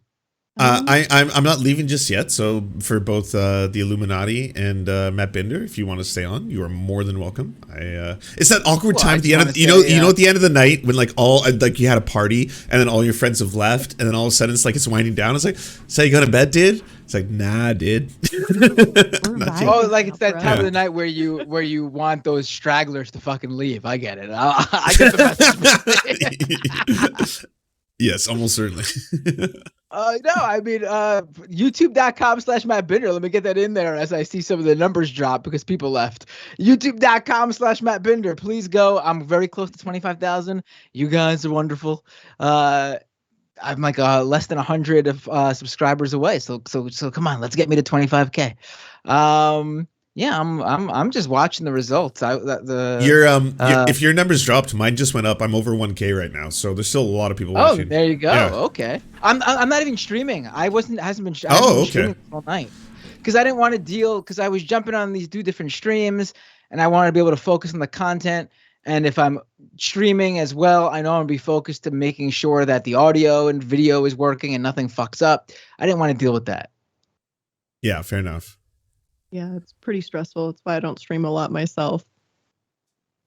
I'm not leaving just yet. So for both the Illuminaughtii and Matt Binder, if you want to stay on, you are more than welcome. It's that awkward time at the end of you know at the end of the night when like you had a party and then all your friends have left and then all of a sudden it's like it's winding down. It's like, so you go to bed, dude? It's like, nah, dude. Oh, like it's that time of the night where you want those stragglers to fucking leave. I get it. I get the message. Yes, almost certainly. No, I mean, youtube.com/Matt Binder. Let me get that in there as I see some of the numbers drop because people left. youtube.com/Matt Binder. Please go. I'm very close to 25,000. You guys are wonderful. I'm like less than 100 of subscribers away. So come on, let's get me to 25K. Yeah, I'm just watching the results. If your numbers dropped, mine just went up. I'm over 1K right now, so there's still a lot of people watching. Oh, there you go. Yeah. Okay, I'm not even streaming. I hasn't been streaming all night because I didn't want to deal because I was jumping on these two different streams and I wanted to be able to focus on the content. And if I'm streaming as well, I know I'm going to be focused to making sure that the audio and video is working and nothing fucks up. I didn't want to deal with that. Yeah, fair enough. Yeah, it's pretty stressful. That's why I don't stream a lot myself.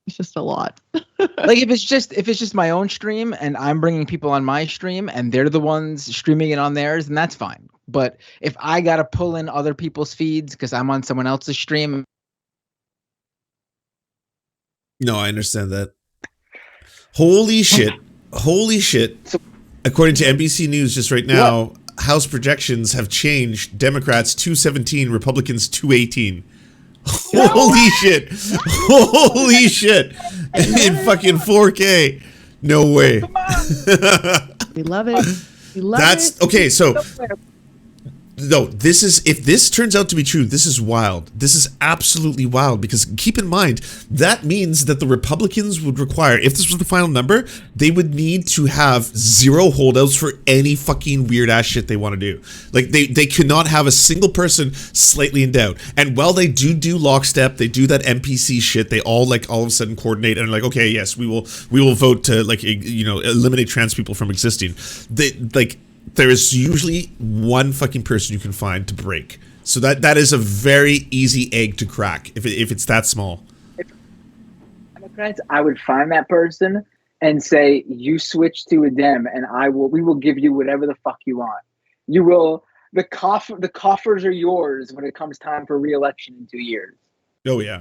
It's just a lot. Like if it's just my own stream and I'm bringing people on my stream and they're the ones streaming it on theirs, then that's fine. But if I got to pull in other people's feeds because I'm on someone else's stream. No, I understand that. Holy shit. Holy shit. According to NBC News just right now, House projections have changed. Democrats 217, Republicans 218. Holy shit. Holy shit. In fucking 4K. No way. We love it. We love That's it. okay, so no, this is, if this turns out to be true, this is wild. This is absolutely wild, because keep in mind, that means that the Republicans would require, if this was the final number, they would need to have 0 holdouts for any fucking weird ass shit they want to do. Like they could not have a single person slightly in doubt. And while they do lockstep, they do that NPC shit, they all like all of a sudden coordinate and are like, okay, yes, we will vote to like, you know, eliminate trans people from existing. They like, there is usually one fucking person you can find to break. So that is a very easy egg to crack if it's that small. If Democrats, I would find that person and say, you switch to a Dem and we will give you whatever the fuck you want. You will, the coffers are yours when it comes time for re-election in 2 years. Oh yeah.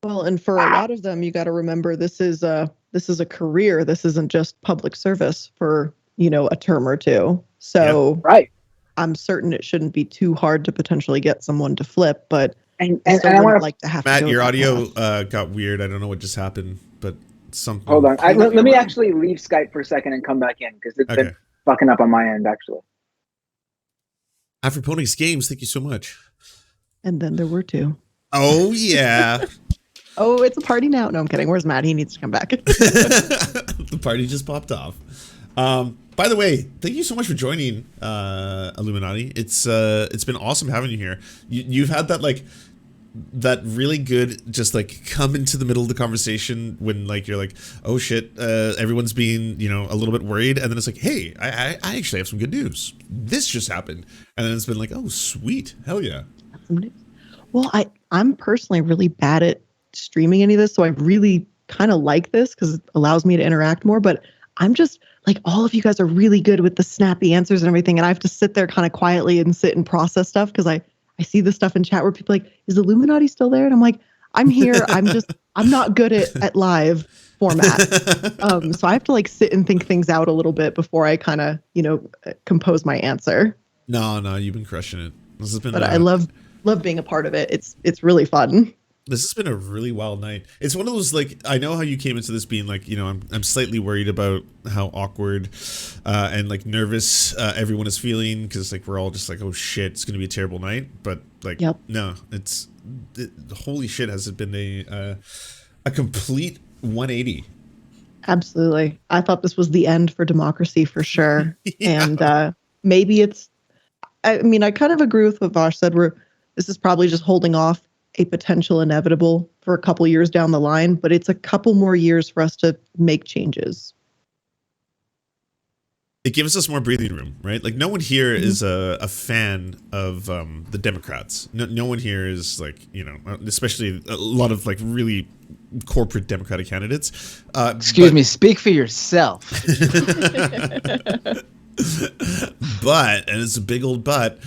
Well, and for a lot of them, you got to remember this is a career. This isn't just public service for, you know, a term or two. So right. I'm certain it shouldn't be too hard to potentially get someone to flip, but and I want like to have Matt, to go your audio path. got weird. I don't know what just happened, but something. Hold on. Let me actually leave Skype for a second and come back in because it's been fucking up on my end, actually. Afroponics Games, thank you so much. And then there were 2. Oh, yeah. Oh, it's a party now. No, I'm kidding. Where's Matt? He needs to come back. The party just popped off. By the way, thank you so much for joining iilluminaughtii. It's been awesome having you here. You've had that like that really good just like come into the middle of the conversation when like you're like, oh shit, everyone's being, you know, a little bit worried, and then it's like, hey, I actually have some good news. This just happened, and then it's been like, oh sweet, hell yeah. Well, I'm personally really bad at streaming any of this, so I really kind of like this because it allows me to interact more, but I'm just like, all of you guys are really good with the snappy answers and everything, and I have to sit there kind of quietly and sit and process stuff because I see the stuff in chat where people are like, is iilluminaughtii still there? And I'm like, I'm here. I'm not good at live format. So I have to like sit and think things out a little bit before I kind of, you know, compose my answer. No, you've been crushing it. This has been I love being a part of it. It's really fun. This has been a really wild night. It's one of those, like, I know how you came into this being like, you know, I'm slightly worried about how awkward and like nervous everyone is feeling, because like we're all just like, oh shit, it's gonna be a terrible night. But like, no, holy shit, has it been a complete 180? Absolutely. I thought this was the end for democracy for sure. Yeah. And maybe I mean, I kind of agree with what Vaush said, where this is probably just holding off a potential inevitable for a couple years down the line, but it's a couple more years for us to make changes. It gives us more breathing room, right? Like no one here is a fan of the Democrats. No one here is like, you know, especially a lot of like really corporate Democratic candidates. Excuse me, speak for yourself. But, and it's a big old but,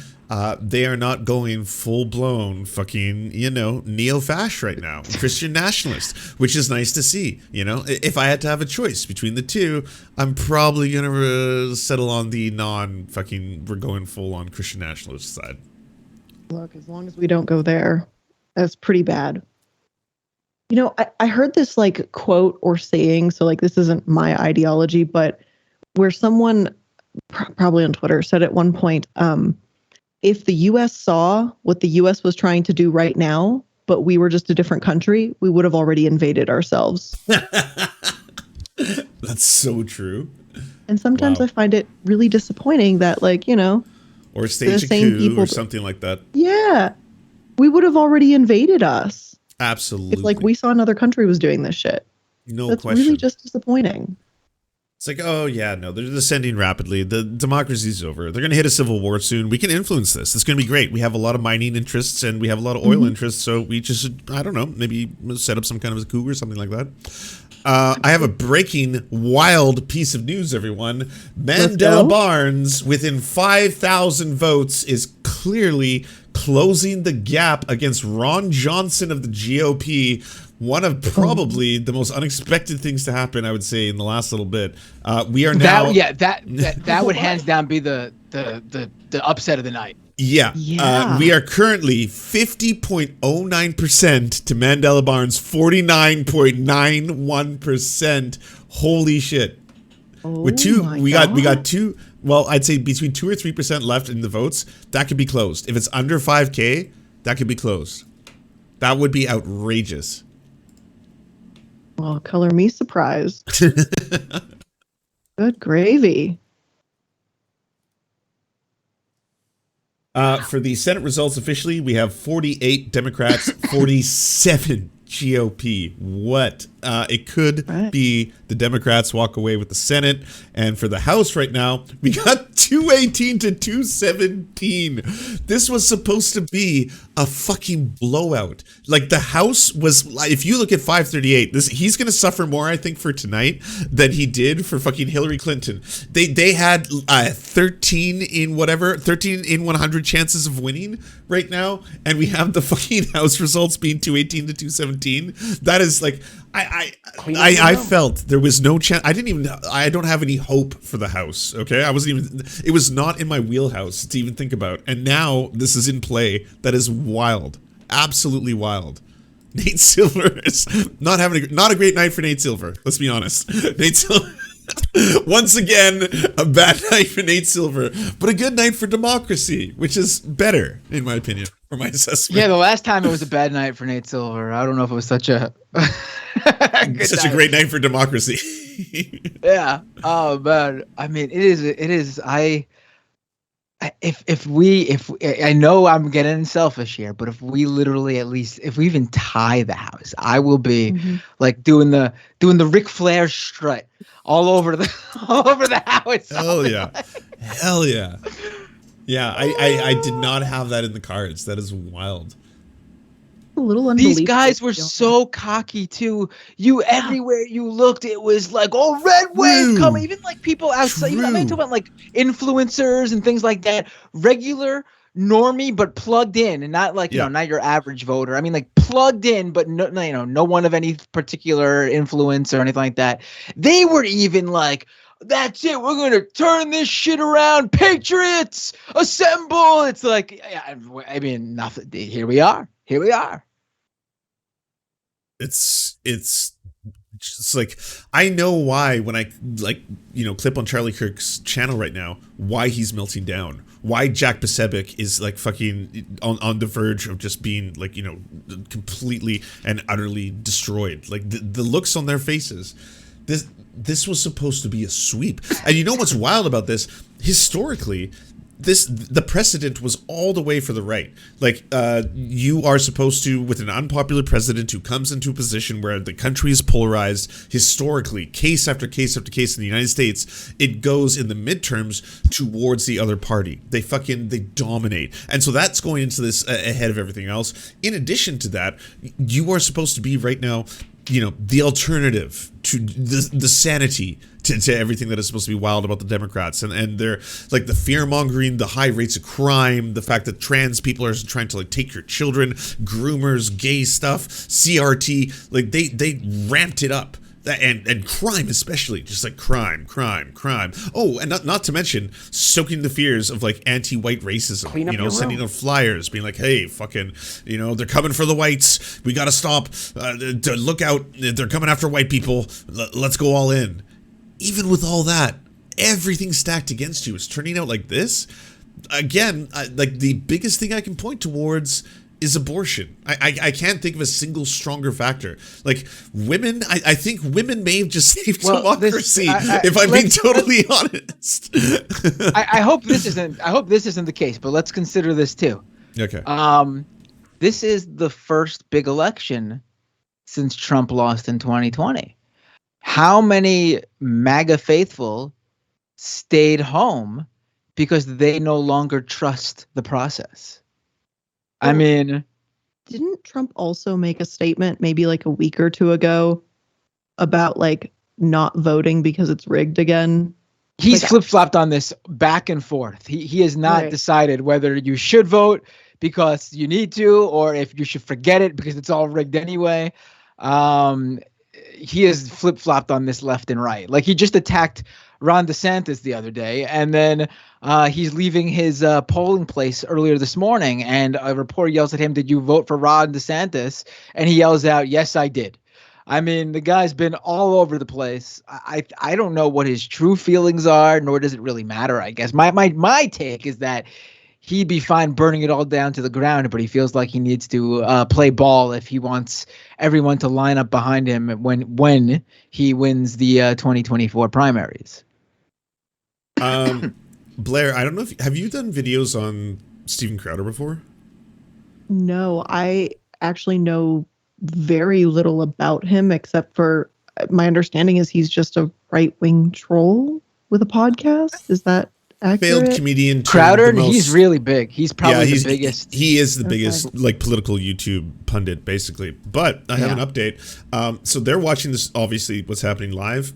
they are not going full-blown fucking, you know, neo-fash right now. Christian nationalist, which is nice to see. You know, if I had to have a choice between the two, I'm probably going to settle on the non-fucking, we're going full-on Christian nationalist side. Look, as long as we don't go there, that's pretty bad. You know, I heard this like quote or saying, so like this isn't my ideology, but where someone probably on Twitter said at one point, if the U.S. saw what the U.S. was trying to do right now, but we were just a different country, we would have already invaded ourselves. That's so true. And sometimes I find it really disappointing that, like, you know, or stage a coup or something like that. Yeah, we would have already invaded us. Absolutely. It's like we saw another country was doing this shit. No That's question. really just disappointing. It's like, oh yeah, no, they're descending rapidly. The democracy's over. They're going to hit a civil war soon. We can influence this. It's going to be great. We have a lot of mining interests and we have a lot of oil interests. So we just, I don't know, maybe set up some kind of a coup or something like that. I have a breaking, wild piece of news, everyone. Mandela Barnes, within 5,000 votes, is clearly closing the gap against Ron Johnson of the GOP. One of probably the most unexpected things to happen, I would say, in the last little bit. We are now that would hands down be the upset of the night. Yeah. We are currently 50.09% to Mandela Barnes 49.91%. Holy shit. With we got two, well, I'd say between 2 or 3% left in the votes. That could be closed. If it's under 5K, that could be closed. That would be outrageous. Well, color me surprised. Good gravy. For the Senate results officially, we have 48 Democrats, 47 GOP. What? It could be the Democrats walk away with the Senate. And for the House right now, we got 218 to 217. This was supposed to be a fucking blowout. Like, the House was, if you look at 538, he's going to suffer more, I think, for tonight than he did for fucking Hillary Clinton. They had 13 in 100 chances of winning right now. And we have the fucking House results being 218 to 217. That is like, I felt there was no chance. I don't have any hope for the House. Okay. It was not in my wheelhouse to even think about. And now this is in play. That is wild. Absolutely wild. Nate Silver is not a great night for Nate Silver. Let's be honest. Nate Silver, once again, a bad night for Nate Silver, but a good night for democracy, which is better, in my opinion, for my assessment. Yeah, the last time it was a bad night for Nate Silver. I don't know if it was such a a great night for democracy. Yeah. Oh man. I mean, it is. I know I'm getting selfish here, but if we literally if we even tie the House, I will be like doing the Ric Flair strut all over the House. Hell yeah. Hell yeah. Yeah, I did not have that in the cards. That is wild. A little These guys were so cocky too. Everywhere you looked, it was like, oh, red wave coming. Even like people outside. Even I'm talking about like influencers and things like that. Regular normie, but plugged in, and not like not your average voter. I mean, like plugged in, but no one of any particular influence or anything like that. They were even like, that's it. We're going to turn this shit around. Patriots, assemble. It's like, I mean, nothing. Here we are. It's just like, I know why when I clip on Charlie Kirk's channel right now, why he's melting down. Why Jack Posobiec is like fucking on the verge of just being like, completely and utterly destroyed. Like the looks on their faces. This was supposed to be a sweep. And you know what's wild about this? Historically, the precedent was all the way for the right. Like, you are supposed to, with an unpopular president who comes into a position where the country is polarized, historically, case after case after case in the United States, it goes in the midterms towards the other party. They dominate. And so that's going into this ahead of everything else. In addition to that, you are supposed to be right now, the alternative to the sanity to everything that is supposed to be wild about the Democrats, and they're like the fear mongering, the high rates of crime, the fact that trans people are trying to like take your children, groomers, gay stuff, CRT, like they ramped it up. And crime especially, just like crime. Oh, and not to mention stoking the fears of like anti-white racism. Sending out flyers, being like, "Hey, fucking, they're coming for the whites. We got to stop. Look out! They're coming after white people. Let's go all in." Even with all that, everything stacked against you is turning out like this. Again, like the biggest thing I can point towards is abortion. I can't think of a single stronger factor. Like women, I think women may have just saved democracy. If I'm being totally honest. I hope this isn't the case, but let's consider this too. Okay. this is the first big election since Trump lost in 2020. How many MAGA faithful stayed home because they no longer trust the process? I mean, didn't Trump also make a statement maybe like a week or two ago about like not voting because it's rigged again? He's flip-flopped on this back and forth. He has not decided whether you should vote because you need to, or if you should forget it because it's all rigged anyway. He has flip-flopped on this left and right. Like, he just attacked Ron DeSantis the other day, and then he's leaving his polling place earlier this morning, and a reporter yells at him, "Did you vote for Ron DeSantis?" And he yells out, "Yes, I did." I mean, the guy's been all over the place. I don't know what his true feelings are, nor does it really matter, I guess. My take is that he'd be fine burning it all down to the ground, but he feels like he needs to play ball if he wants everyone to line up behind him when he wins the 2024 primaries. Blair, I don't know have you done videos on Steven Crowder before? No, I actually know very little about him, except for my understanding is he's just a right-wing troll with a podcast. Is that accurate? Failed comedian Crowder, he's really big. He's probably the biggest. He is the biggest like political YouTube pundit, basically. But I have an update. So they're watching this, obviously, what's happening live.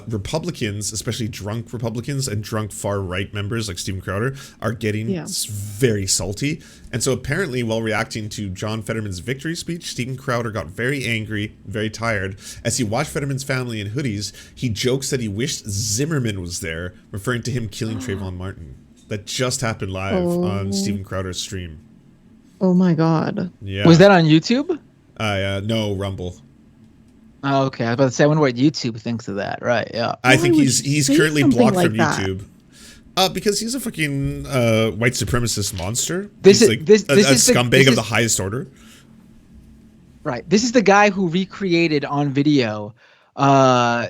Republicans, especially drunk Republicans and drunk far-right members like Steven Crowder, are getting very salty. And so apparently, while reacting to John Fetterman's victory speech, Steven Crowder got very angry, very tired. As he watched Fetterman's family in hoodies, he jokes that he wished Zimmerman was there, referring to him killing Trayvon Martin. That just happened live on Steven Crowder's stream. Oh my God. Yeah. Was that on YouTube? No, Rumble. Oh, okay. I was about to say, I wonder what YouTube thinks of that. Right, yeah. I think he's currently blocked from YouTube. Because he's a fucking white supremacist monster. He's a scumbag of the highest order. Right. This is the guy who recreated on video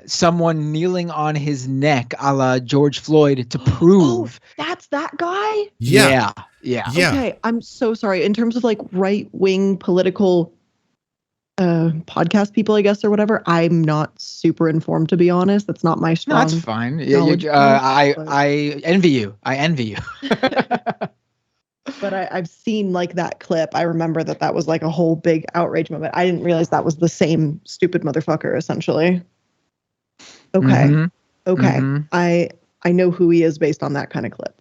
someone kneeling on his neck a la George Floyd to prove. Oh, that's that guy? Yeah. Okay, I'm so sorry. In terms of like right-wing political podcast people, I guess, or whatever, I'm not super informed, to be honest. That's not my strong. No, that's fine. I envy you. But I've seen like that clip. I remember that was like a whole big outrage moment. I didn't realize that was the same stupid motherfucker, essentially. Okay. Mm-hmm. Okay. Mm-hmm. I know who he is based on that kind of clip.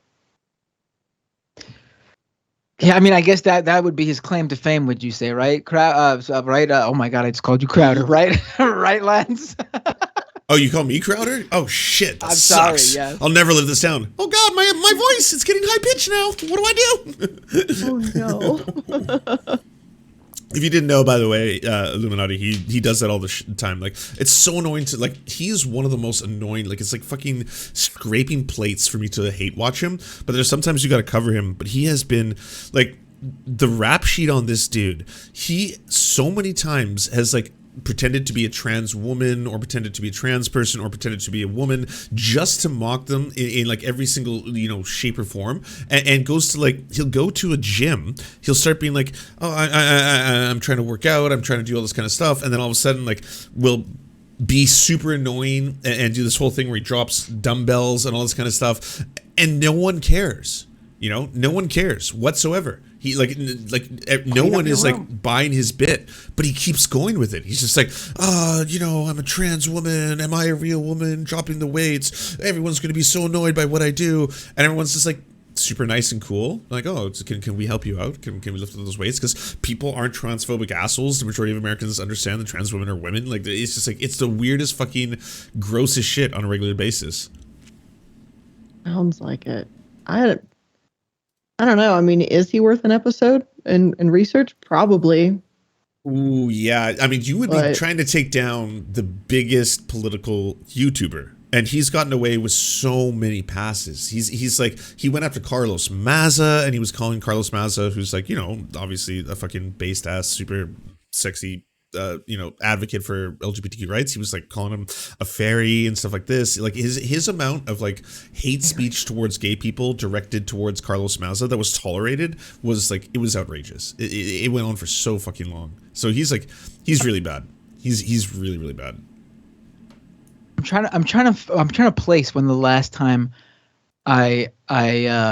Yeah, I mean, I guess that would be his claim to fame, would you say, right? Right? Oh my God, I just called you Crowder, right? Right, Lance? Oh, you call me Crowder? Oh shit, that sucks. Sorry, yes. I'll never live this down. Oh God, my voice, it's getting high pitched now. What do Oh no. If you didn't know, by the way, Illuminaughtii, he does that all the time. Like, it's so annoying to, like, he's one of the most annoying, like, it's like fucking scraping plates for me to hate watch him. But there's sometimes you gotta cover him. But he has been, like, the rap sheet on this dude, he so many times has, like, pretended to be a trans woman or pretended to be a trans person or pretended to be a woman just to mock them in like every single, shape or form, and goes to like, he'll go to a gym, he'll start being like, oh, I'm trying to work out, I'm trying to do all this kind of stuff, and then all of a sudden like will be super annoying and do this whole thing where he drops dumbbells and all this kind of stuff, and no one cares. No one cares whatsoever. He no one is like buying his bit, but he keeps going with it. He's just like, I'm a trans woman. Am I a real woman? Dropping the weights. Everyone's going to be so annoyed by what I do. And everyone's just like super nice and cool. Like, oh, can we help you out? Can we lift those weights? Because people aren't transphobic assholes. The majority of Americans understand that trans women are women. Like, it's just like, it's the weirdest fucking grossest shit on a regular basis. Sounds like it. I don't know. I mean, is he worth an episode in research? Probably. Ooh, yeah. I mean, you would be trying to take down the biggest political YouTuber. And he's gotten away with so many passes. He's like, he went after Carlos Maza, and he was calling Carlos Maza, who's like, obviously a fucking based ass, super sexy advocate for LGBTQ rights. He was like calling him a fairy and stuff like this. Like his amount of like hate speech towards gay people directed towards Carlos Maza that was tolerated was like, it was outrageous. It went on for so fucking long. So he's really bad. He's really, really bad. I'm trying to place when the last time I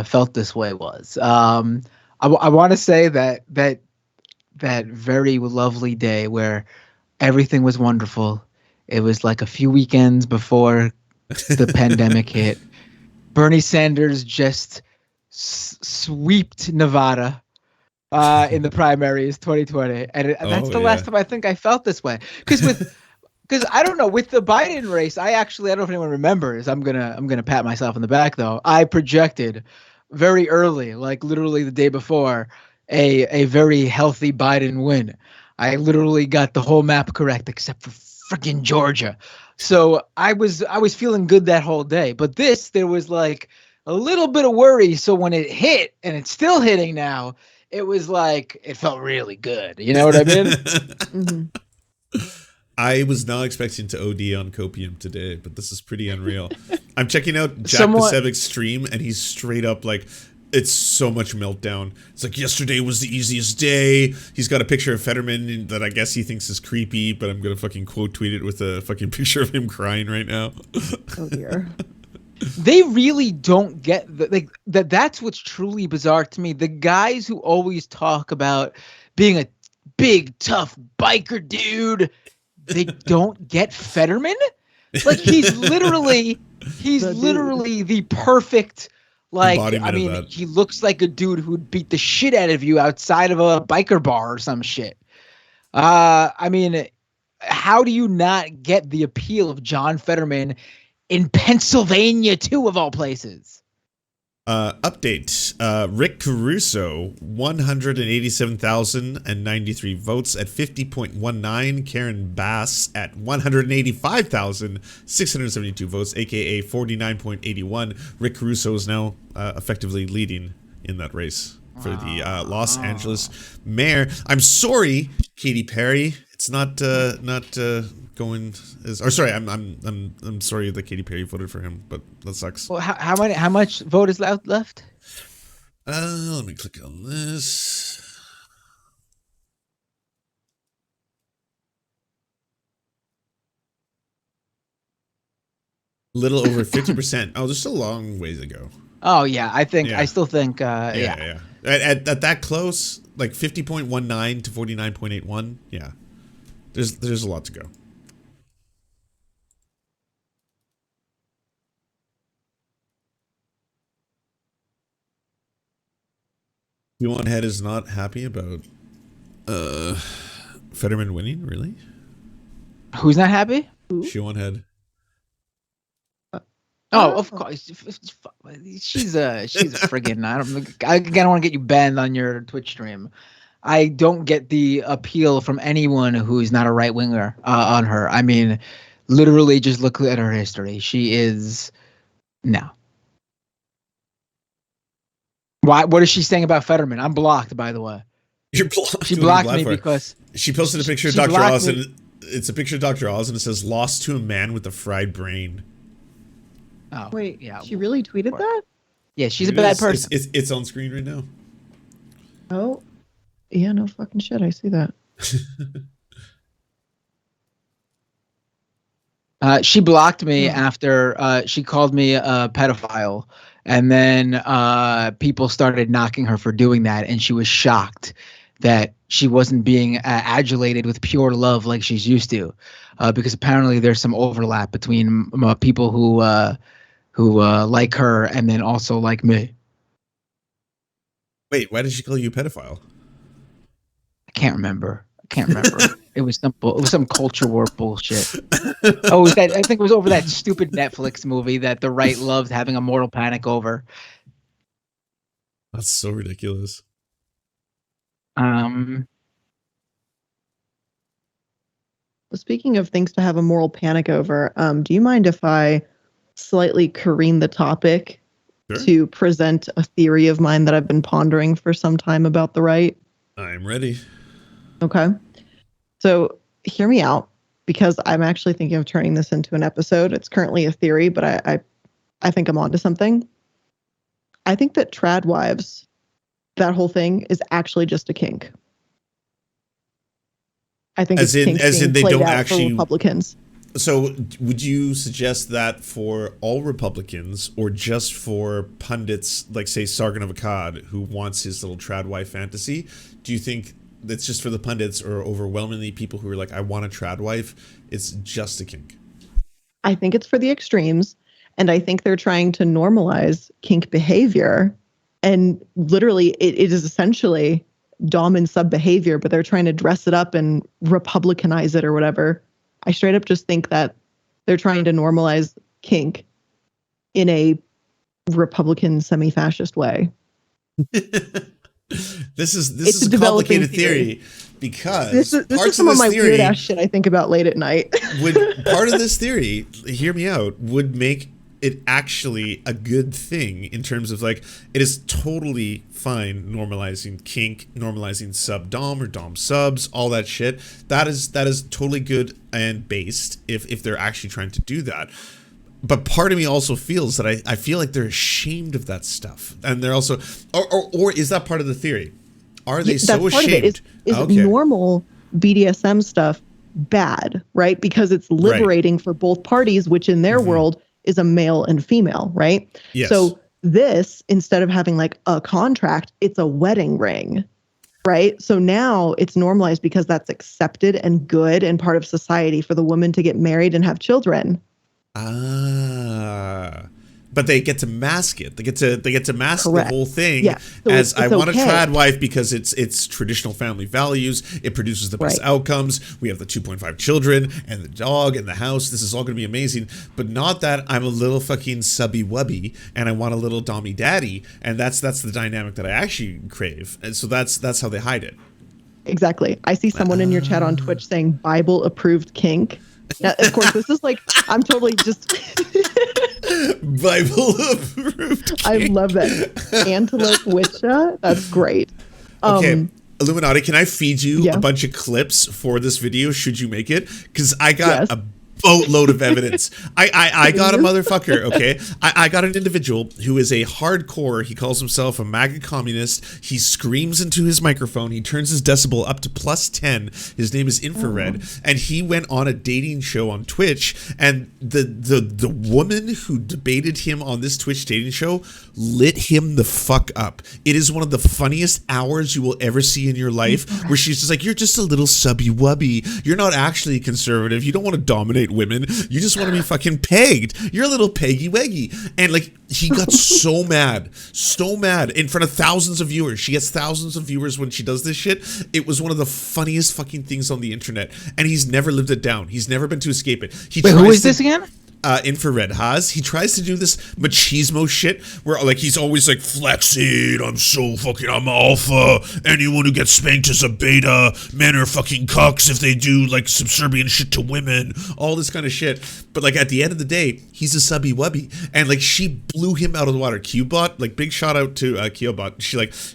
felt this way was. I want to say that very lovely day where everything was wonderful. It was like a few weekends before the pandemic hit. Bernie Sanders just sweeped Nevada in the primaries 2020, and that's the last time I think I felt this way. Because I don't know, with the Biden race, I don't know if anyone remembers. I'm gonna pat myself on the back though. I projected very early, like literally the day before, a very healthy Biden win. I literally got the whole map correct except for freaking Georgia. So I was feeling good that whole day. But there was like a little bit of worry. So when it hit, and it's still hitting now, it was like it felt really good. You know what I mean? Mm-hmm. I was not expecting to OD on copium today, but this is pretty unreal. I'm checking out Jack Pasevic's stream, and he's straight up like, it's so much meltdown. It's like, yesterday was the easiest day. He's got a picture of Fetterman that I guess he thinks is creepy, but I'm gonna fucking quote tweet it with a fucking picture of him crying right now. Oh dear. They really don't get that's what's truly bizarre to me. The guys who always talk about being a big tough biker dude, they don't get Fetterman. Like he's literally the perfect, like, I mean, he looks like a dude who'd beat the shit out of you outside of a biker bar or some shit. I mean, how do you not get the appeal of John Fetterman in Pennsylvania too, of all places? Update. Rick Caruso, 187,093 votes at 50.19. Karen Bass at 185,672 votes, aka 49.81. Rick Caruso is now effectively leading in that race for the Los Angeles mayor. I'm sorry, Katy Perry. It's not going as, or sorry, I'm sorry that Katy Perry voted for him, but that sucks. Well, how much vote is left? Let me click on this. Little over 50%. Oh, there's still a long ways to go. Oh yeah, I still think yeah. At that close, like 50.19 to 49.81. Yeah. There's a lot to go. One Head is not happy about Fetterman winning, really? Who's not happy? One Head. Oh, of course. She's a friggin'. I don't want to get you banned on your Twitch stream. I don't get the appeal from anyone who's not a right winger on her. I mean, literally, just look at her history. She is no. Why? What is she saying about Fetterman? I'm blocked, by the way. You're blocked. She blocked me because she posted a picture of Dr. Oz, and it's a picture of Dr. Oz, and it says "Lost to a man with a fried brain." Oh wait, yeah. She really tweeted that? Yeah, she's a bad person. It's on screen right now. Oh, yeah, no fucking shit. I see that. She blocked me after she called me a pedophile, and then people started knocking her for doing that, and she was shocked that she wasn't being adulated with pure love like she's used to, because apparently there's some overlap between people who like her and then also like me. Wait, why did she call you a pedophile? I can't remember. It was simple. It was some culture war bullshit. Oh, was that? I think it was over that stupid Netflix movie that the right loved having a mortal panic over. That's so ridiculous. Speaking of things to have a moral panic over, do you mind if I slightly careen the topic to present a theory of mine that I've been pondering for some time about the right? I'm ready. Okay. So hear me out, because I'm actually thinking of turning this into an episode. It's currently a theory, but I think I'm onto something. I think that trad wives, that whole thing is actually just a kink. I think as in they don't actually Republicans. So would you suggest that for all Republicans or just for pundits like, say, Sargon of Akkad, who wants his little trad wife fantasy? Do you think that's just for the pundits, or overwhelmingly people who are like, I want a trad wife, it's just a kink? I think it's for the extremes, and I think they're trying to normalize kink behavior, and literally it is essentially dom and sub behavior, but they're trying to dress it up and Republicanize it or whatever. I straight up just think that they're trying to normalize kink in a Republican semi-fascist way. This is a complicated theory because this is some of my weird ass shit I think about late at night. Part of this theory, hear me out, would make it actually a good thing in terms of like, it is totally fine normalizing kink, normalizing sub dom or dom subs, all that shit. That is totally good and based if they're actually trying to do that. But part of me also feels that I feel like they're ashamed of that stuff, and they're also, or is that part of the theory? Are they so ashamed? Is normal BDSM stuff bad, right? Because it's liberating for both parties, which in their world is a male and female, right? Yes. So this, instead of having like a contract, it's a wedding ring, right? So now it's normalized because that's accepted and good and part of society for the woman to get married and have children. But they get to mask it. They get to mask Correct. the whole thing So as I want a okay. trad wife because it's traditional family values. It produces the best outcomes. We have the 2.5 children and the dog and the house. This is all going to be amazing. But not that I'm a little fucking subby wubby and I want a little dommy daddy. And that's the dynamic that I actually crave. And so that's how they hide it. Exactly. I see someone in your chat on Twitch saying Bible approved kink. Now, of course, this is like, I'm totally just Bible approved kink. I love that. Antelope Witcha. That's great. Okay, Illuminati, can I feed you a bunch of clips for this video should you make it? Because I got a boatload of evidence. I got a motherfucker, okay? I got an individual who is a hardcore, he calls himself a MAGA communist. He screams into his microphone. He turns his decibel up to +10. His name is Infrared. And he went on a dating show on Twitch. And the woman who debated him on this Twitch dating show lit him the fuck up. It is one of the funniest hours you will ever see in your life, where she's just like, you're just a little subby wubby. You're not actually conservative. You don't want to dominate women. You just want to be fucking pegged. You're a little peggy weggy. And like, he got so mad in front of thousands of viewers. She gets thousands of viewers when she does this shit. It was one of the funniest fucking things on the internet, and he's never lived it down. He's never been to escape it. Wait, who is this again? Infrared Haas. He tries to do this machismo shit where like he's always like flexing, I'm alpha, anyone who gets spanked is a beta, men are fucking cucks if they do like subservient shit to women, all this kind of shit. But like at the end of the day, he's a subby wubby, and like she blew him out of the water. Qbot, like big shout out to Qbot.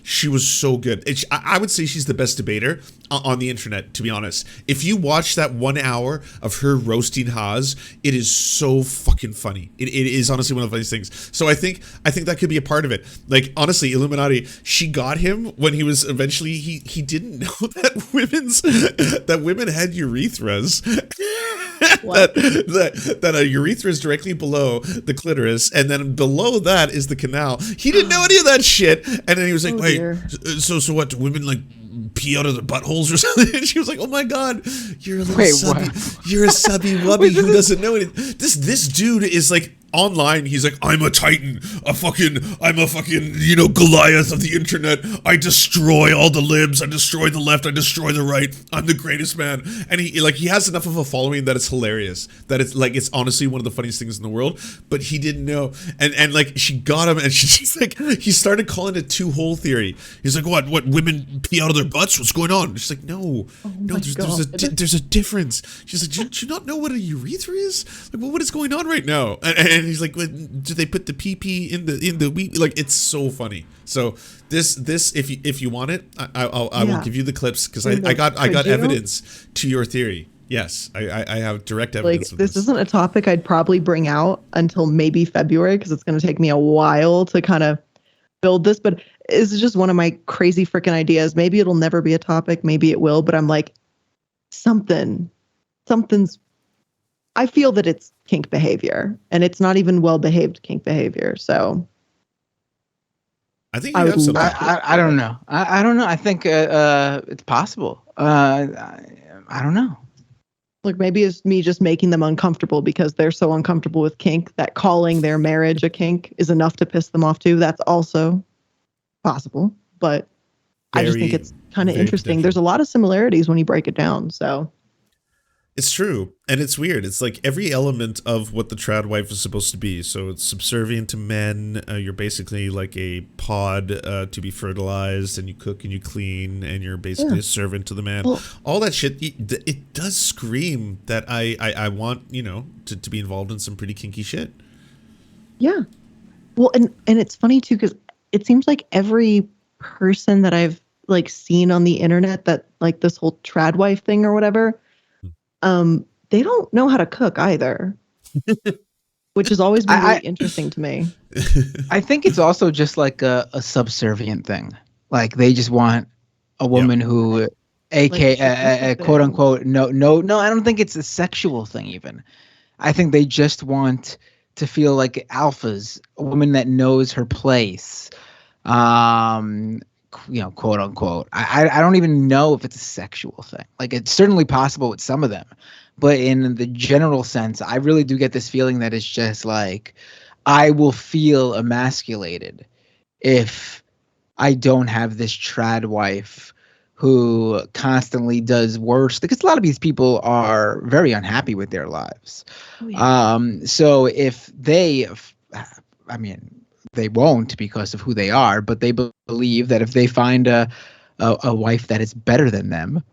She was so good. I would say she's the best debater on the internet, to be honest. If you watch that 1 hour of her roasting Haas, it is so fucking funny. It is honestly one of the funniest things. So I think that could be a part of it. Like honestly, Illuminati, she got him when he was eventually he didn't know that women had urethras. that a urethra is directly below the clitoris, and then below that is the canal. He didn't know any of that shit, and then he was like, so what, do women like pee out of their buttholes or something? And she was like, oh my god, you're a little you're a subby wubby who doesn't know anything. This dude is like online, he's like, I'm a titan, I'm a fucking, Goliath of the internet. I destroy all the libs, I destroy the left, I destroy the right, I'm the greatest man. And he has enough of a following that it's hilarious, that it's honestly one of the funniest things in the world. But he didn't know, and like she got him, and she's like, he started calling it two-hole theory. He's like, what women pee out of their butts, what's going on? And she's like, no, there's a difference. She's like, do you not know what a urethra is? Like, what is going on right now? And he's like, do they put the pee in the wheat? Like, it's so funny. So this if you want it, I will give you the clips, because I got evidence to your theory. Yes, I have direct evidence of this. This isn't a topic I'd probably bring out until maybe February because it's going to take me a while to kind of build this. But this is just one of my crazy freaking ideas. Maybe it'll never be a topic. Maybe it will. But I'm like, something's. I feel that it's kink behavior, and it's not even well-behaved kink behavior. So I think you have something. I don't know. I don't know. I think it's possible. I don't know. Look, maybe it's me just making them uncomfortable because they're so uncomfortable with kink that calling their marriage a kink is enough to piss them off too. That's also possible, but I just think it's kind of interesting. There's a lot of similarities when you break it down. So it's true. And it's weird. It's like every element of what the trad wife is supposed to be. So it's subservient to men. You're basically like a pod to be fertilized, and you cook and you clean, and you're basically a servant to the man. Well, all that shit, it does scream that I want, to be involved in some pretty kinky shit. Yeah. Well, and it's funny too, because it seems like every person that I've like seen on the internet that like this whole trad wife thing or whatever, they don't know how to cook either, which has always been really interesting to me. I think it's also just like a subservient thing. Like they just want a woman who, aka quote unquote, no, I don't think it's a sexual thing even. I think they just want to feel like alphas, a woman that knows her place. Quote unquote. I don't even know if it's a sexual thing. Like it's certainly possible with some of them, but in the general sense, I really do get this feeling that it's just like I will feel emasculated if I don't have this trad wife who constantly does worse, because a lot of these people are very unhappy with their lives. Oh, yeah. So if they won't because of who they are, but they believe that if they find a wife that is better than them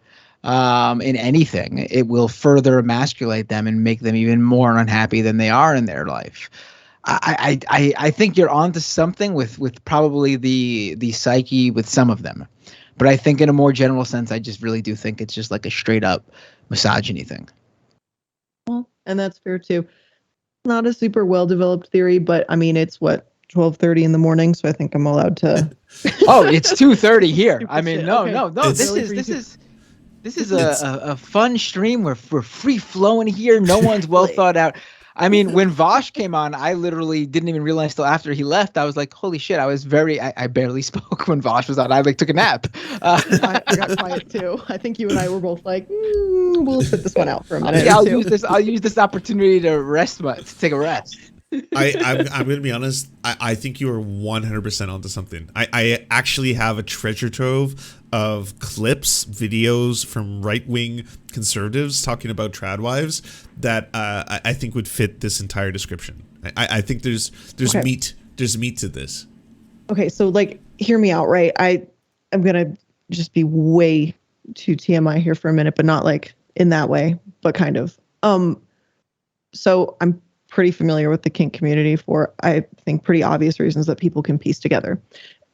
in anything, it will further emasculate them and make them even more unhappy than they are in their life. I think you're onto something with probably the psyche with some of them, but I think in a more general sense, I just really do think it's just like a straight up misogyny thing. Well, and that's fair too. Not a super well developed theory, but I mean, it's what, 12:30 in the morning, so I think I'm allowed to. Oh, it's 2:30 here. I mean, no. This is a fun stream. We're free flowing here. No one's well thought out. I mean, when Vaush came on, I literally didn't even realize till after he left. I was like, holy shit! I barely spoke when Vaush was on. I like took a nap. I got quiet too. I think you and I were both like, we'll sit this one out for a minute. Yeah, I'll use this opportunity to take a rest. I'm going to be honest. I think you are 100% onto something. I actually have a treasure trove of clips, videos from right-wing conservatives talking about trad wives that I think would fit this entire description. I think there's okay. meat to this. Okay, so like, hear me out, right? I'm going to just be way too TMI here for a minute, but not like in that way, but kind of. So I'm pretty familiar with the kink community for, I think, pretty obvious reasons that people can piece together.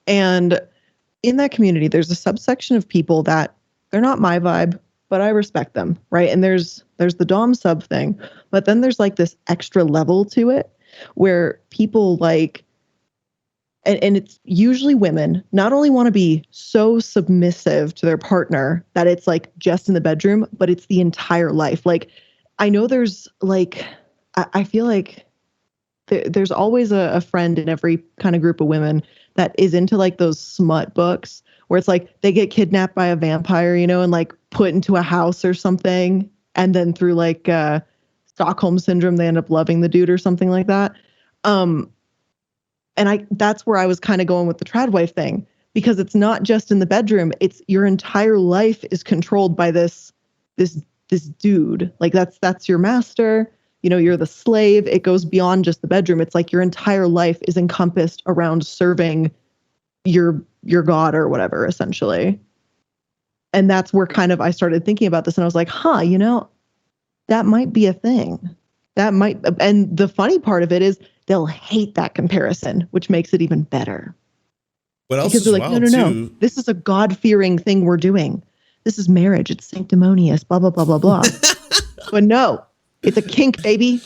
And in that community, there's a subsection of people that they're not my vibe, but I respect them, right? And there's the dom sub thing, but then there's like this extra level to it where people like, and it's usually women, not only want to be so submissive to their partner that it's like just in the bedroom, but it's the entire life. Like, I know there's like, I feel like there's always a friend in every kind of group of women that is into like those smut books where it's like they get kidnapped by a vampire, and like put into a house or something. And then through like Stockholm syndrome, they end up loving the dude or something like that. And that's where I was kind of going with the trad wife thing, because it's not just in the bedroom. It's your entire life is controlled by this dude. Like that's your master. You're the slave. It goes beyond just the bedroom. It's like your entire life is encompassed around serving your god or whatever, essentially. And that's where kind of I started thinking about this, and I was like, that might be a thing. And the funny part of it is they'll hate that comparison, which makes it even better. What else? Because they're like, no. This is a God-fearing thing we're doing. This is marriage. It's sanctimonious. Blah blah blah blah blah. But no, it's a kink, baby.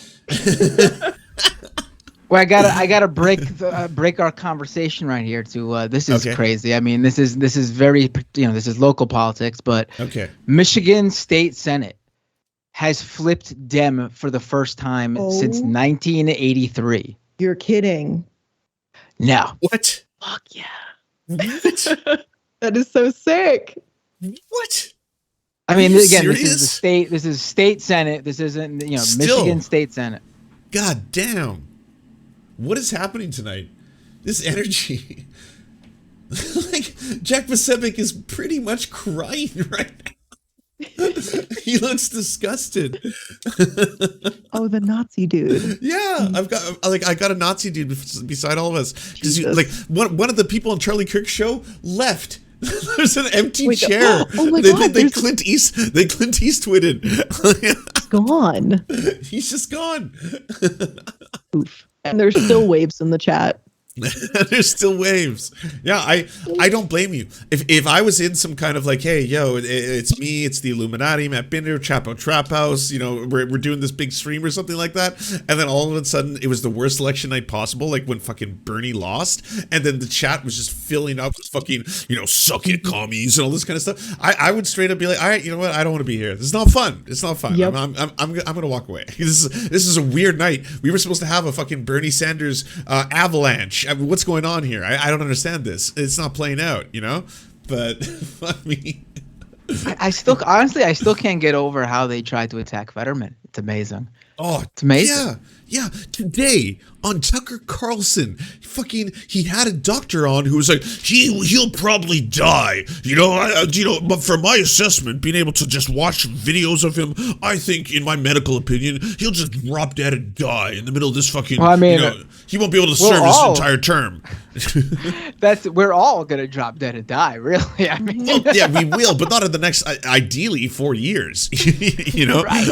Well, I gotta break our conversation right here. This is crazy. I mean, this is very, this is local politics, but Michigan State Senate has flipped Dem for the first time since 1983. You're kidding. No. What? Fuck yeah. What? That is so sick. What? I mean, again, this is state Senate. This isn't, Michigan State Senate. God damn. What is happening tonight? This energy. Like, Jack Pacepic is pretty much crying right now. He looks disgusted. Oh, the Nazi dude. Yeah, I got a Nazi dude beside all of us. Because one of the people on Charlie Kirk's show left. There's an empty chair. Oh my God! They Clint Eastwooded. He's gone. He's just gone. Oof. And there's still waves in the chat. There's still waves. Yeah, I don't blame you. If I was in some kind of like, hey, yo, it's me, it's the Illuminati, Matt Binder, Chapo Trap House, we're doing this big stream or something like that, and then all of a sudden it was the worst election night possible, like when fucking Bernie lost, and then the chat was just filling up with fucking, suck it commies and all this kind of stuff. I would straight up be like, all right, you know what? I don't want to be here. This is not fun. It's not fun. Yep. I'm gonna walk away. This is a weird night. We were supposed to have a fucking Bernie Sanders avalanche. I mean, what's going on here? I don't understand this. It's not playing out, But fuck me. I still can't get over how they tried to attack Fetterman. It's amazing. Oh, it's amazing. Yeah. Today on Tucker Carlson, he had a doctor on who was like, he'll probably die. But for my assessment, being able to just watch videos of him, I think, in my medical opinion, he'll just drop dead and die in the middle of this fucking. Well, I mean, he won't be able to serve his entire term. We're all gonna drop dead and die, really. I mean, well, yeah, we will, but not in the next, ideally, 4 years. Right?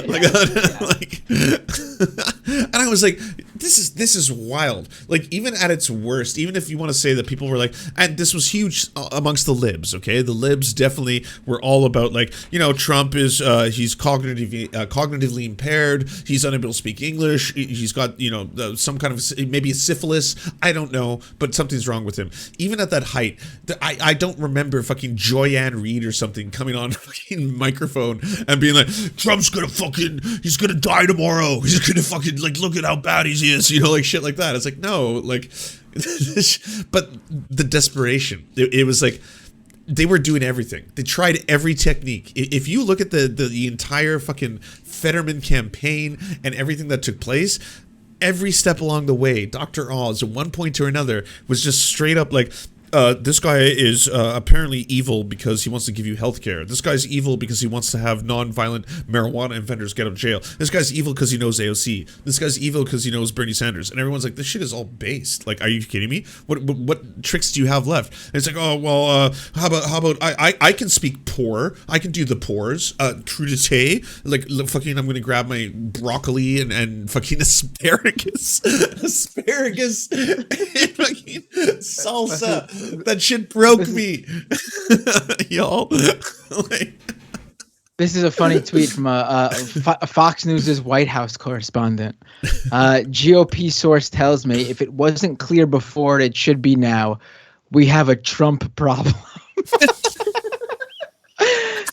And I was like, this is wild. Like, even at its worst, even if you want to say that people were like, and this was huge amongst the libs, okay? The libs definitely were all about, like, Trump is, he's cognitively impaired, he's unable to speak English, he's got, some kind of, maybe a syphilis, I don't know, but something's wrong with him. Even at that height, I don't remember fucking Joyanne Reid or something coming on a fucking microphone and being like, Trump's he's gonna die tomorrow, he's gonna fucking, like, look at how bad he is, like shit like that. It's like, no, like, but the desperation, it was like, they were doing everything. They tried every technique. If you look at the entire fucking Fetterman campaign and everything that took place, every step along the way, Dr. Oz, at one point or another, was just straight up like, this guy is apparently evil because he wants to give you healthcare. This guy's evil because he wants to have non-violent marijuana offenders get out of jail. This guy's evil because he knows AOC. This guy's evil because he knows Bernie Sanders. And everyone's like, this shit is all based. Like, are you kidding me? What tricks do you have left? And it's like, oh, well, how about I can speak poor. I can do the pores. Crudité. Like, fucking, I'm going to grab my broccoli and fucking asparagus. Asparagus and fucking salsa. That shit broke me. Y'all. This is a funny tweet from a Fox News' White House correspondent. GOP source tells me if it wasn't clear before, it should be now. We have a Trump problem.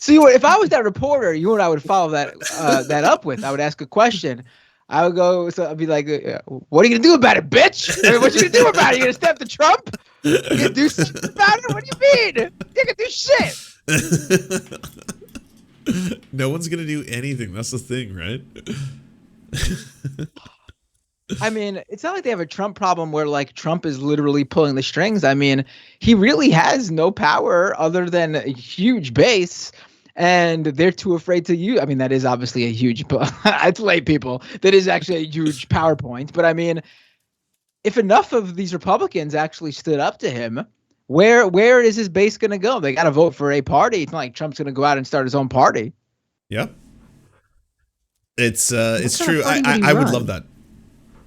So if I was that reporter, you know what I would follow that up with? I would ask a question. I would go, so I'd be like, what are you going to do about it, bitch? I mean, what you going to do about it? You going to step to Trump? You going to do something about it? What do you mean? You going to do shit. No one's going to do anything. That's the thing, right? I mean, it's not like they have a Trump problem where, like, Trump is literally pulling the strings. I mean, he really has no power other than a huge base. And they're too afraid to use. I mean, that is obviously a huge. It's late people. That is actually a huge PowerPoint. But I mean, if enough of these Republicans actually stood up to him, where is his base going to go? They got to vote for a party. It's not like Trump's going to go out and start his own party. Yeah, it's true. I would love that.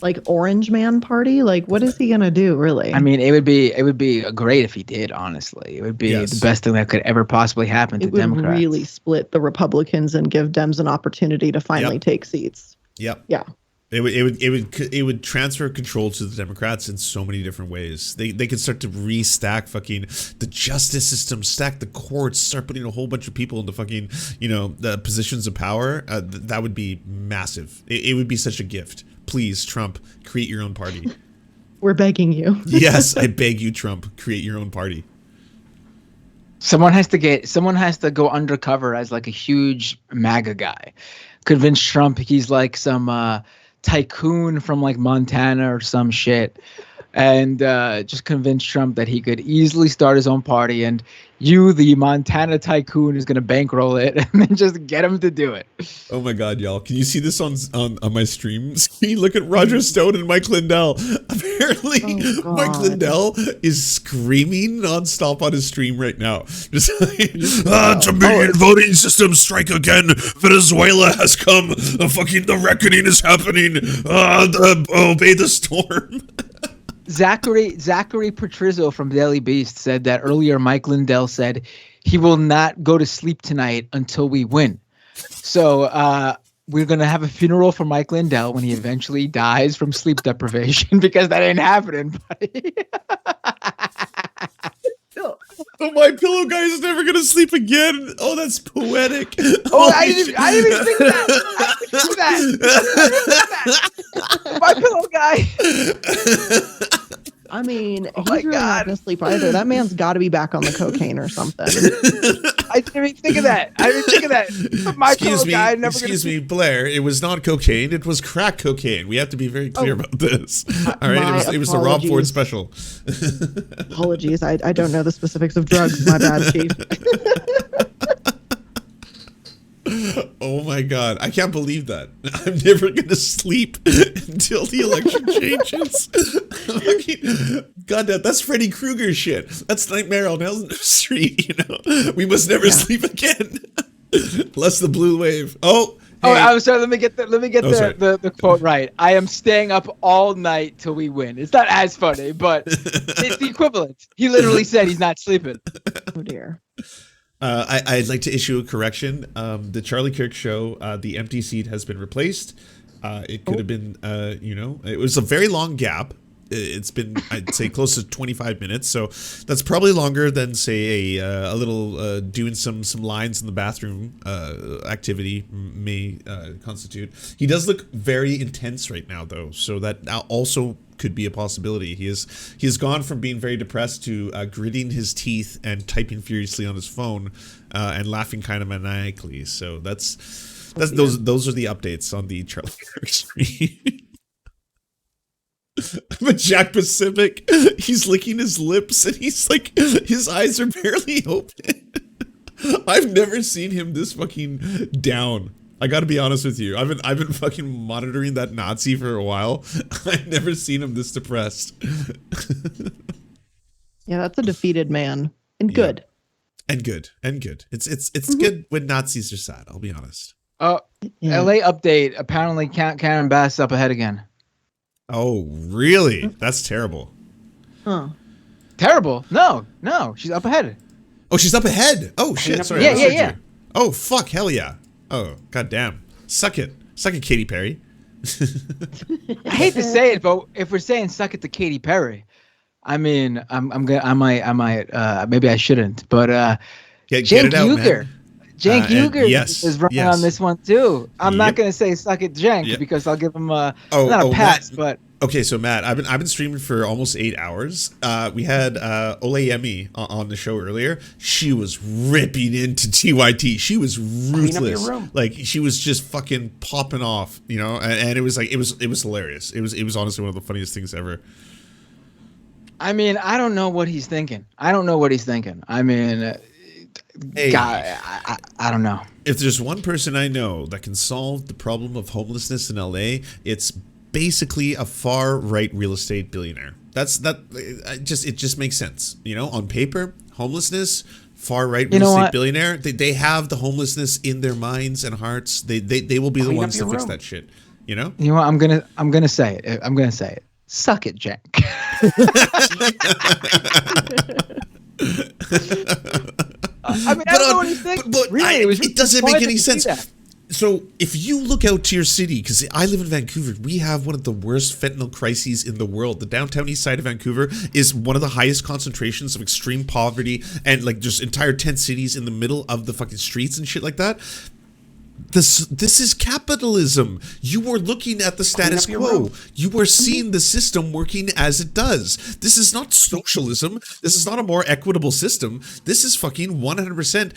like Orange Man Party? Like, what is he gonna do, really? I mean, it would be great if he did. Honestly, it would be the best thing that could ever possibly happen to Democrats. It would really split the Republicans and give Dems an opportunity to finally take seats. Yep. Yeah. It would transfer control to the Democrats in so many different ways. They could start to restack fucking the justice system, stack the courts, start putting a whole bunch of people into fucking, the positions of power. That would be massive. It would be such a gift. Please, Trump, create your own party. We're begging you. Yes, I beg you, Trump, create your own party. Someone has to go undercover as like a huge MAGA guy. Convince Trump he's like some tycoon from like Montana or some shit, and just convince Trump that he could easily start his own party, and you, the Montana tycoon, is gonna bankroll it, and then just get him to do it. Oh my God, y'all! Can you see this on my stream screen? Look at Roger Stone and Mike Lindell. Apparently, Mike Lindell is screaming nonstop on his stream right now. Just like, Jamaican voting system strike again. Venezuela has come. The reckoning is happening. Obey the storm. Zachary Patrizzo from Daily Beast said that earlier Mike Lindell said he will not go to sleep tonight until we win. So we're going to have a funeral for Mike Lindell when he eventually dies from sleep deprivation, because that ain't happening, buddy. Oh, my pillow guy is never gonna sleep again. Oh, that's poetic. Oh, I didn't even think that. My pillow guy. I mean, he's really not gonna sleep either. That man's got to be back on the cocaine or something. I didn't even think of that. My Excuse me, Blair. It was not cocaine. It was crack cocaine. We have to be very clear about this. All right, it was the Rob Ford special. Apologies. I don't know the specifics of drugs. My bad, Chief. Oh my God, I can't believe that. I'm never gonna sleep until the election changes. God, that's Freddy Krueger shit. That's Nightmare on Elm Street. We must never sleep again, unless the blue wave. Oh, I'm sorry. Let me get the quote right. I am staying up all night till we win. It's not as funny, but it's the equivalent. He literally said he's not sleeping. Oh dear. I'd like to issue a correction. The Charlie Kirk show, the empty seat has been replaced. It could have been, it was a very long gap. It's been, I'd say, close to 25 minutes. So that's probably longer than, say, a little doing some lines in the bathroom activity may constitute. He does look very intense right now, though. So that also could be a possibility. He has gone from being very depressed to gritting his teeth and typing furiously on his phone and laughing kind of maniacally. So those are the updates on the Charlie Kirk stream. But Jack Pacific, he's licking his lips and he's like, his eyes are barely open. I've never seen him this fucking down. I gotta be honest with you. I've been fucking monitoring that Nazi for a while. I've never seen him this depressed. Yeah, that's a defeated man. And good. And good. It's good when Nazis are sad, I'll be honest. LA update. Apparently Karen Bass up ahead again. Oh, really? That's terrible. Huh. Terrible? No, she's up ahead. Oh, she's up ahead. Oh shit, sorry. Yeah. Oh fuck, hell yeah. Oh, goddamn. Suck it, Katy Perry. I hate to say it, but if we're saying suck it to Katy Perry, I mean, I might, maybe I shouldn't, but get it out, man. Cenk Uygur is running on this one too. I'm not gonna say suck it, Cenk, because I'll give him not a pass, but. Okay, so Matt, I've been streaming for almost 8 hours. We had Olayemi on the show earlier. She was ripping into TYT. She was ruthless. Like she was just fucking popping off, and it was like it was hilarious. It was honestly one of the funniest things ever. I mean, I don't know what he's thinking. I mean, hey, God, I don't know. If there's one person I know that can solve the problem of homelessness in LA, it's basically a far right real estate billionaire. It just makes sense. On paper, homelessness, far right real estate billionaire. They have the homelessness in their minds and hearts. They will be the ones to fix that shit. You know? You know what? I'm gonna say it. I'm gonna say it. Suck it, Jack. I mean, I don't know what he's thinking. But really, it doesn't make any sense. So if you look out to your city, because I live in Vancouver, we have one of the worst fentanyl crises in the world. The downtown east side of Vancouver is one of the highest concentrations of extreme poverty and like just entire tent cities in the middle of the fucking streets and shit like that. This is capitalism. You are looking at the status quo. You are seeing the system working as it does. This is not socialism. This is not a more equitable system. This is fucking 100%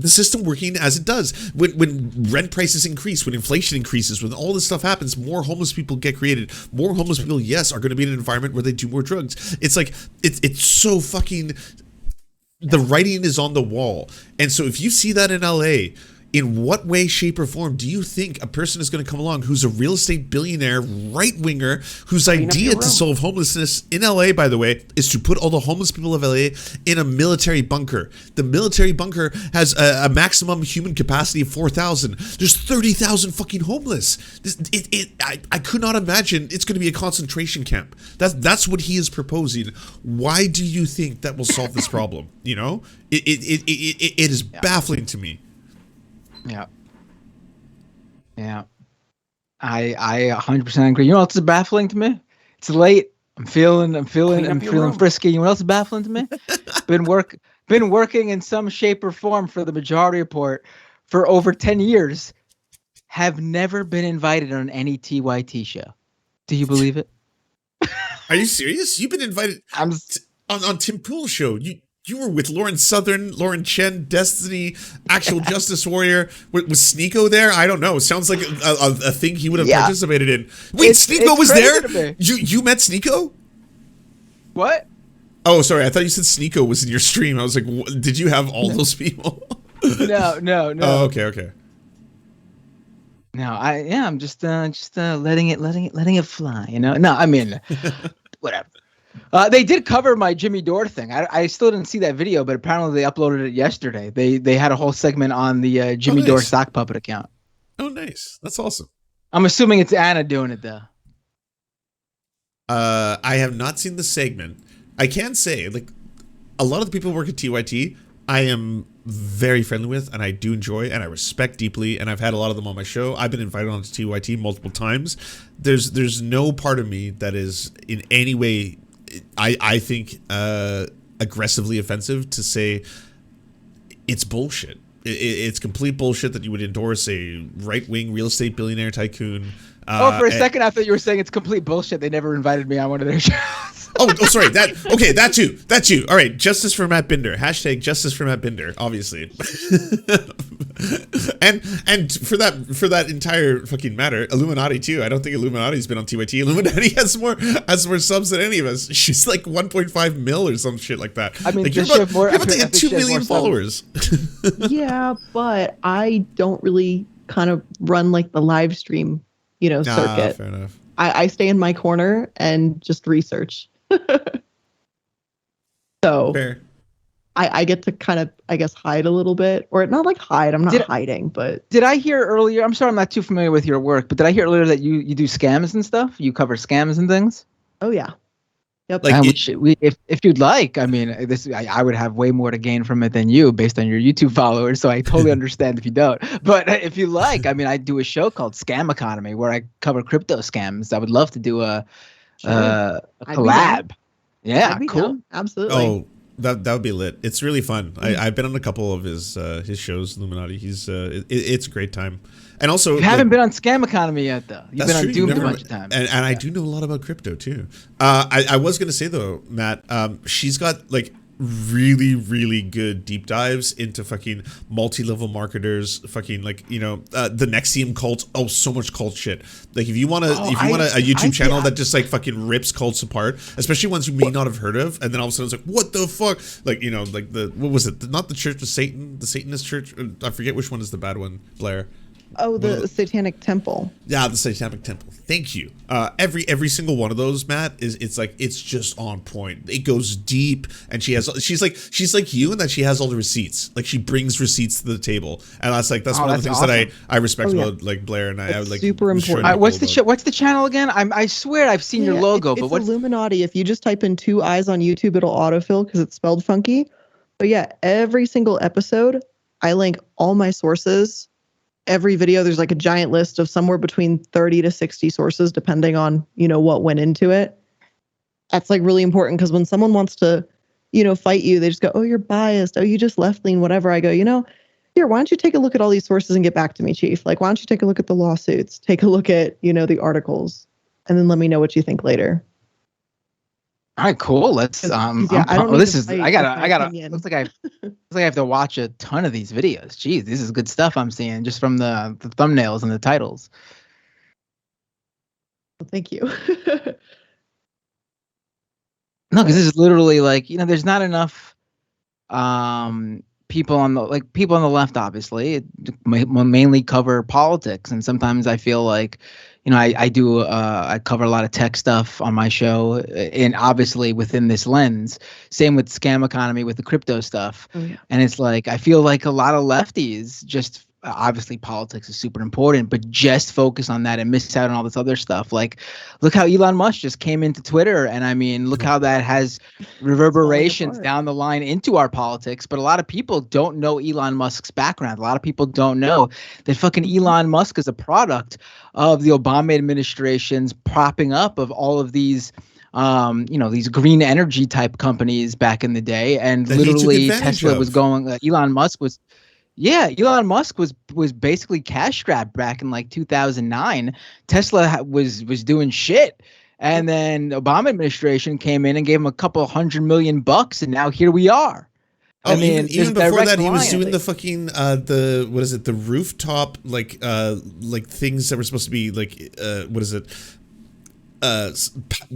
the system working as it does. When rent prices increase, when inflation increases, when all this stuff happens, more homeless people get created. More homeless people, yes, are going to be in an environment where they do more drugs. It's like, it's so fucking, the writing is on the wall. And so if you see that in LA, in what way, shape, or form do you think a person is going to come along who's a real estate billionaire, right-winger, whose idea to solve homelessness in LA, by the way, is to put all the homeless people of LA in a military bunker? The military bunker has a maximum human capacity of 4,000. There's 30,000 fucking homeless. I could not imagine it's going to be a concentration camp. That's what he is proposing. Why do you think that will solve this problem? You know, it is baffling to me. Yeah. I 100% agree. You know what else is baffling to me? It's late. I'm feeling frisky. You know what else is baffling to me? been working in some shape or form for the Majority Report for over 10 years. Have never been invited on any TYT show. Do you believe it? Are you serious? You've been invited on Tim Pool's show. You were with Lauren Southern, Lauren Chen, Destiny, Actual Justice Warrior. Was Sneeko there? I don't know. It sounds like a thing he would have participated in. Wait, Sneeko was there? You met Sneeko? What? Oh, sorry. I thought you said Sneeko was in your stream. I was like, did you have all those people? No. Oh, okay. No, I'm just letting it fly. You know? No, I mean, whatever. They did cover my Jimmy Dore thing. I still didn't see that video, but apparently they uploaded it yesterday. They had a whole segment on the Jimmy Dore sock puppet account. Oh, nice. That's awesome. I'm assuming it's Anna doing it, though. I have not seen the segment. I can say, like, a lot of the people who work at TYT, I am very friendly with, and I do enjoy, and I respect deeply, and I've had a lot of them on my show. I've been invited on to TYT multiple times. There's no part of me that is in any way, I think, aggressively offensive to say it's bullshit. It's complete bullshit that you would endorse a right-wing real estate billionaire tycoon. For a second, I thought you were saying it's complete bullshit. They never invited me on one of their shows. Oh, sorry. That too. All right, justice for Matt Binder. Hashtag justice for Matt Binder. Obviously, and for that entire fucking matter, Illuminaughtii too. I don't think Illuminati's been on TYT. Illuminaughtii has more subs than any of us. She's like 1.5 mil or some shit like that. I mean, like you're about 2 million followers. Yeah, but I don't really kind of run like the live stream, circuit. Fair enough. I stay in my corner and just research. So fair. I get to kind of, I guess, hide a little bit, or not like hide. I'm not hiding, but did I hear earlier? I'm sorry, I'm not too familiar with your work, but did I hear earlier that you do scams and stuff? You cover scams and things? Oh yeah. Yep. Like if you'd like, I mean, I would have way more to gain from it than you based on your YouTube followers. So I totally understand if you don't. But if you like, I mean, I do a show called Scam Economy where I cover crypto scams. I would love to do a collab. Yeah, cool. Down. Absolutely. Oh, that would be lit. It's really fun. I've been on a couple of his shows, Illuminaughtii. He's it's a great time. And also, you haven't been on Scam Economy yet, though. You've been on Doomed a bunch of times. And I do know a lot about crypto too. I was gonna say though, Matt, she's got like really, really good deep dives into fucking multi-level marketers, fucking like, the NXIVM cult. Oh, so much cult shit. Like if you want a YouTube channel that just like fucking rips cults apart, especially ones you may not have heard of, and then all of a sudden it's like, what the fuck? Like, like what was it? Not the Church of Satan, the Satanist Church. I forget which one is the bad one, Blair. Oh, the Satanic Temple. Yeah, the Satanic Temple. Thank you. Every single one of those, Matt, it's just on point. It goes deep, and she's like you in that she has all the receipts. Like she brings receipts to the table, and that's one of the things awesome. that I respect about like Blair, and I would like super important. What's the channel again? I swear I've seen your logo, it's but what's iilluminaughtii? If you just type in 2 eyes on YouTube, it'll autofill because it's spelled funky. But yeah, every single episode, I link all my sources. Every video, there's like a giant list of somewhere between 30 to 60 sources, depending on, what went into it. That's like really important because when someone wants to, fight you, they just go, oh, you're biased. Oh, you just left lean, whatever. I go, here, why don't you take a look at all these sources and get back to me, Chief? Like, why don't you take a look at the lawsuits? Take a look at, the articles, and then let me know what you think later. All right, cool. Let's I don't I gotta looks like I have to watch a ton of these videos. Jeez, this is good stuff I'm seeing just from the thumbnails and the titles. Well, thank you. No, because this is literally like, there's not enough people on the left, obviously, mainly cover politics, and sometimes I feel like, I cover a lot of tech stuff on my show, and obviously within this lens. Same with scam economy with the crypto stuff. Oh, yeah. And it's like I feel like a lot of lefties just obviously politics is super important, but just focus on that and miss out on all this other stuff. Like, look how Elon Musk just came into Twitter, and I mean, look how that has reverberations down the line into our politics. But a lot of people don't know Elon Musk's background. A lot of people don't know that fucking Elon Musk is a product of the Obama administration's propping up of all of these these green energy type companies back in the day, and that literally Tesla was going. Elon Musk was basically cash strapped back in like 2009. Tesla was doing shit, and then the Obama administration came in and gave him a couple $100 million, and now here we are. Oh, even before that, he was doing the fucking the rooftop like things that were supposed to be like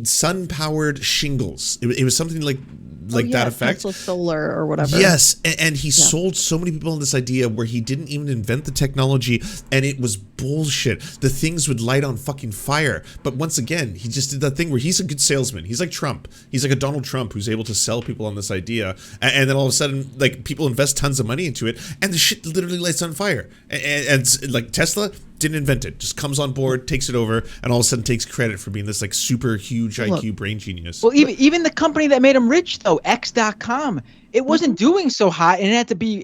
sun powered shingles. It was something like that effect. Tesla solar or whatever. Yes, and he sold so many people on this idea where he didn't even invent the technology, and it was bullshit. The things would light on fucking fire. But once again, he just did that thing where he's a good salesman. He's like Trump. He's like a Donald Trump who's able to sell people on this idea, and then all of a sudden, like, people invest tons of money into it, and the shit literally lights on fire. And like Tesla didn't invent it, just comes on board, takes it over, and all of a sudden takes credit for being this like super huge IQ brain genius. Well, even the company that made him rich though, X.com, it wasn't doing so hot, and it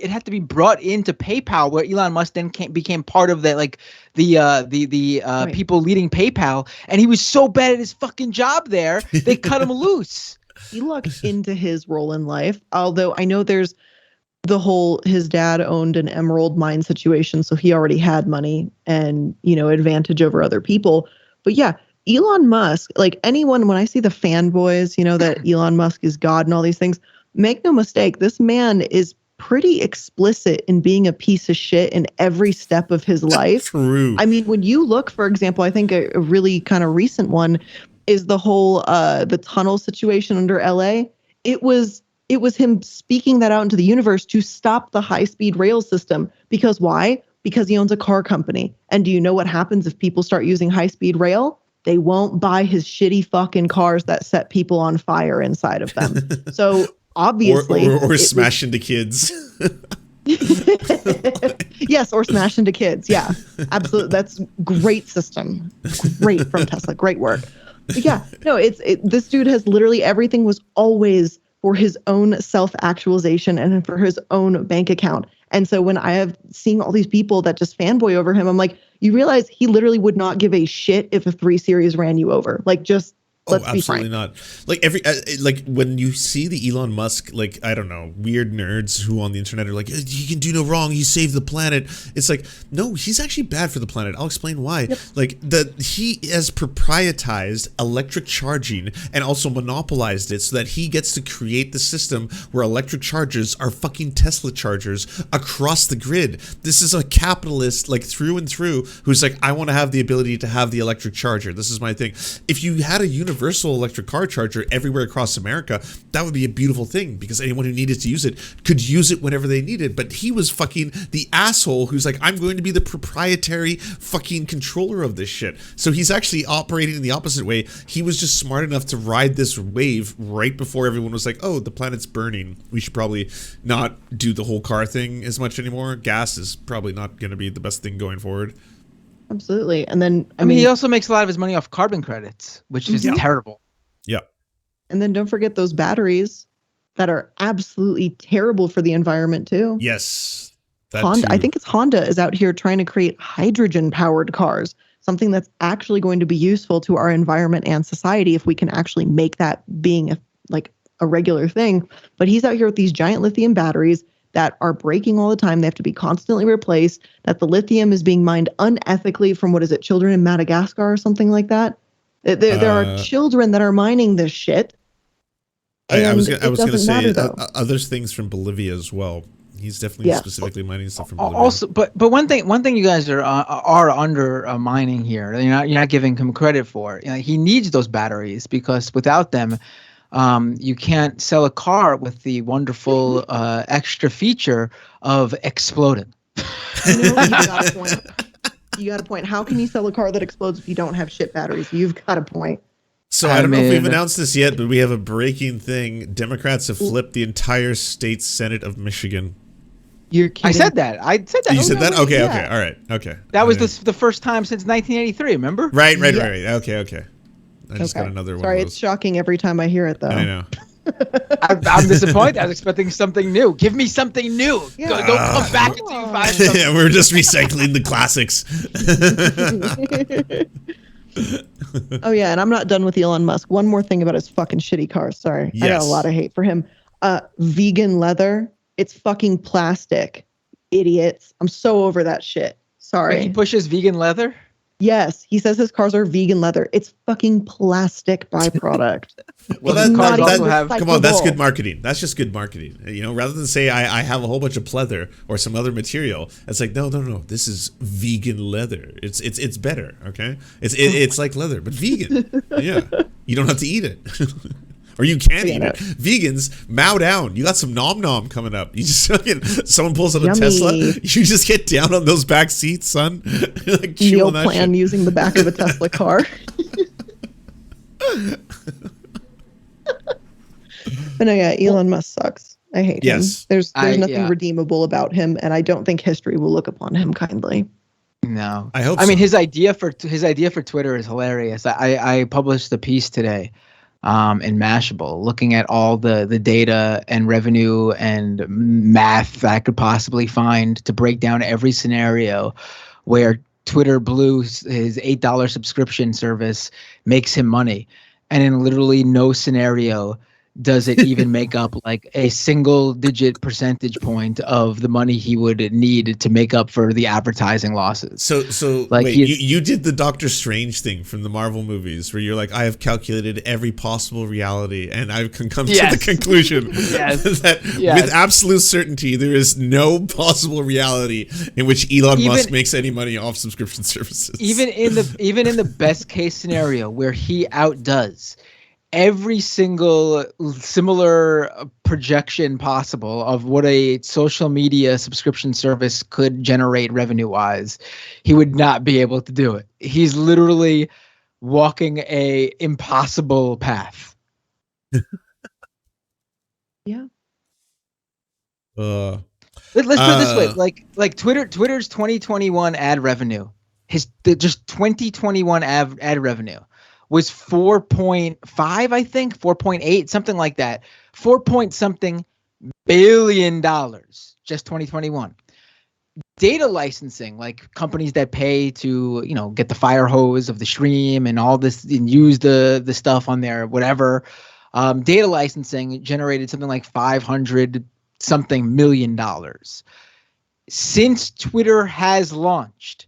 had to be brought into PayPal, where Elon Musk then became part of that, like the people leading PayPal, and he was so bad at his fucking job there, they cut him loose. He lucked into his role in life, although I know there's the whole his dad owned an emerald mine situation, so he already had money and advantage over other people. But yeah, Elon Musk, like anyone, when I see the fanboys, that Elon Musk is God and all these things, make no mistake, this man is pretty explicit in being a piece of shit in every step of his life. True. I mean, when you look, for example, I think a really kind of recent one is the whole the tunnel situation under LA. It was him speaking that out into the universe to stop the high-speed rail system. Because why? Because he owns a car company. And do you know what happens if people start using high-speed rail? They won't buy his shitty fucking cars that set people on fire inside of them. So obviously, or smash into kids. Yes, or smash into kids. Yeah, absolutely. That's great system. Great from Tesla. Great work. But yeah, no, this dude has literally everything was always for his own self-actualization and for his own bank account. And so when I have seen all these people that just fanboy over him, I'm like, you realize he literally would not give a shit if a 3 Series ran you over. Like, just let's be frank. Absolutely not. Like like when you see the Elon Musk, like, I don't know, weird nerds who on the internet are like, he can do no wrong, he saved the planet. It's like, no, he's actually bad for the planet. I'll explain why. Yep. Like he has proprietized electric charging and also monopolized it so that he gets to create the system where electric chargers are fucking Tesla chargers across the grid. This is a capitalist, like, through and through, who's like, I want to have the ability to have the electric charger. This is my thing. If you had a universe universal electric car charger everywhere across America, that would be a beautiful thing because anyone who needed to use it could use it whenever they needed. But he was fucking the asshole who's like, I'm going to be the proprietary fucking controller of this shit. So he's actually operating in the opposite way. He was just smart enough to ride this wave right before everyone was like, oh, the planet's burning. We should probably not do the whole car thing as much anymore. Gas is probably not going to be the best thing going forward. Absolutely. And then, I mean, he also makes a lot of his money off carbon credits, which is terrible. Yeah. And then don't forget those batteries that are absolutely terrible for the environment too. Yes. I think it's Honda is out here trying to create hydrogen-powered cars, something that's actually going to be useful to our environment and society if we can actually make that being a regular thing. But he's out here with these giant lithium batteries that are breaking all the time. They have to be constantly replaced, that the lithium is being mined unethically from, children in Madagascar or something like that. There are children that are mining this shit. I was going to say other things from Bolivia as well. He's definitely specifically mining stuff from Bolivia. Also, but one thing you guys are undermining here. You're not giving him credit for. He needs those batteries because without them, you can't sell a car with the wonderful extra feature of exploding. You got a point. You got a point. How can you sell a car that explodes if you don't have shit batteries? You've got a point. So I don't know if we've announced this yet, but we have a breaking thing. Democrats have flipped the entire state Senate of Michigan. You're kidding. I said that. You said that? Okay, okay. All right. Okay. That was the first time since 1983, remember? Right. Okay. I just got another one. Sorry, it's shocking every time I hear it, though. I know. I'm disappointed. I was expecting something new. Give me something new. Yeah. Don't come back until you find something. Yeah, we're just recycling the classics. Oh, yeah, and I'm not done with Elon Musk. One more thing about his fucking shitty cars. Sorry. Yes. I got a lot of hate for him. Vegan leather. It's fucking plastic. Idiots. I'm so over that shit. Sorry. Wait, he pushes vegan leather? Yes, he says his cars are vegan leather. It's fucking plastic byproduct. Well, come on, that's good marketing. That's just good marketing. Rather than say I have a whole bunch of pleather or some other material, it's like no. This is vegan leather. It's better. Okay, it's like leather but vegan. Yeah, you don't have to eat it. Or you can eat it. Vegans, mow down. You got some nom coming up. You just someone pulls up a Tesla. You just get down on those back seats, son. Like, meal plan using the back of a Tesla car. But no, yeah, Elon Musk sucks. I hate him. There's nothing redeemable about him, and I don't think history will look upon him kindly. No, I hope. I mean, his idea for Twitter is hilarious. I published a piece today. In Mashable, looking at all the data and revenue and math that I could possibly find to break down every scenario where Twitter Blue, his $8 subscription service, makes him money. And in literally no scenario does it even make up like a single-digit percentage point of the money he would need to make up for the advertising losses. So like wait, you did the Doctor Strange thing from the Marvel movies where you're like, I have calculated every possible reality and I've come to the conclusion that with absolute certainty there is no possible reality in which Elon Musk makes any money off subscription services. Even in the best case scenario where he outdoes every single similar projection possible of what a social media subscription service could generate revenue-wise, he would not be able to do it. He's literally walking a impossible path. Yeah. Let's put it this way: like Twitter's 2021 ad revenue, just 2021 ad revenue was 4.5, I think, 4.8, something like that. 4-point-something billion just 2021. Data licensing, like companies that pay to, get the fire hose of the stream and all this and use the stuff on their whatever. Data licensing generated something like $500-something million. Since Twitter has launched,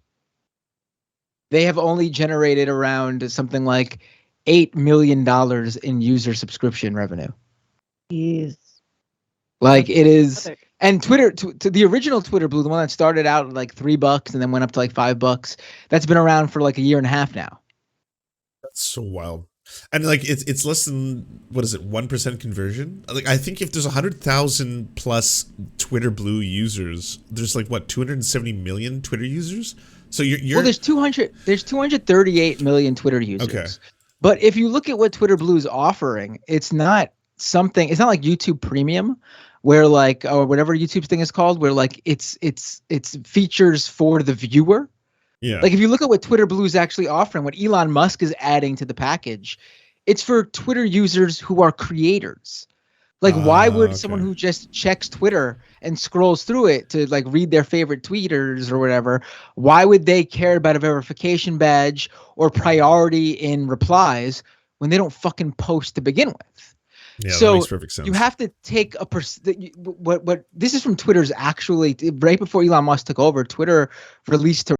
they have only generated around something like $8 million in user subscription revenue. Jeez. Like it is, and Twitter, to the original Twitter Blue, the one that started out at like $3 and then went up to like $5, that's been around for like a year and a half now. That's so wild. And like it's less than, what is it, 1% conversion? Like I think if there's 100,000 plus Twitter Blue users, there's like what, 270 million Twitter users. So you're well, there's 238 million Twitter users. Okay. But if you look at what Twitter Blue is offering, it's not like YouTube Premium, where like, or whatever YouTube's thing is called, where like it's features for the viewer. Yeah. Like if you look at what Twitter Blue is actually offering, what Elon Musk is adding to the package, it's for Twitter users who are creators. Like why would someone who just checks Twitter and scrolls through it to like read their favorite tweeters or whatever, why would they care about a verification badge or priority in replies when they don't fucking post to begin with? Yeah, so that makes perfect sense. You have to take what this is from Twitter's actually right before Elon Musk took over. Twitter released to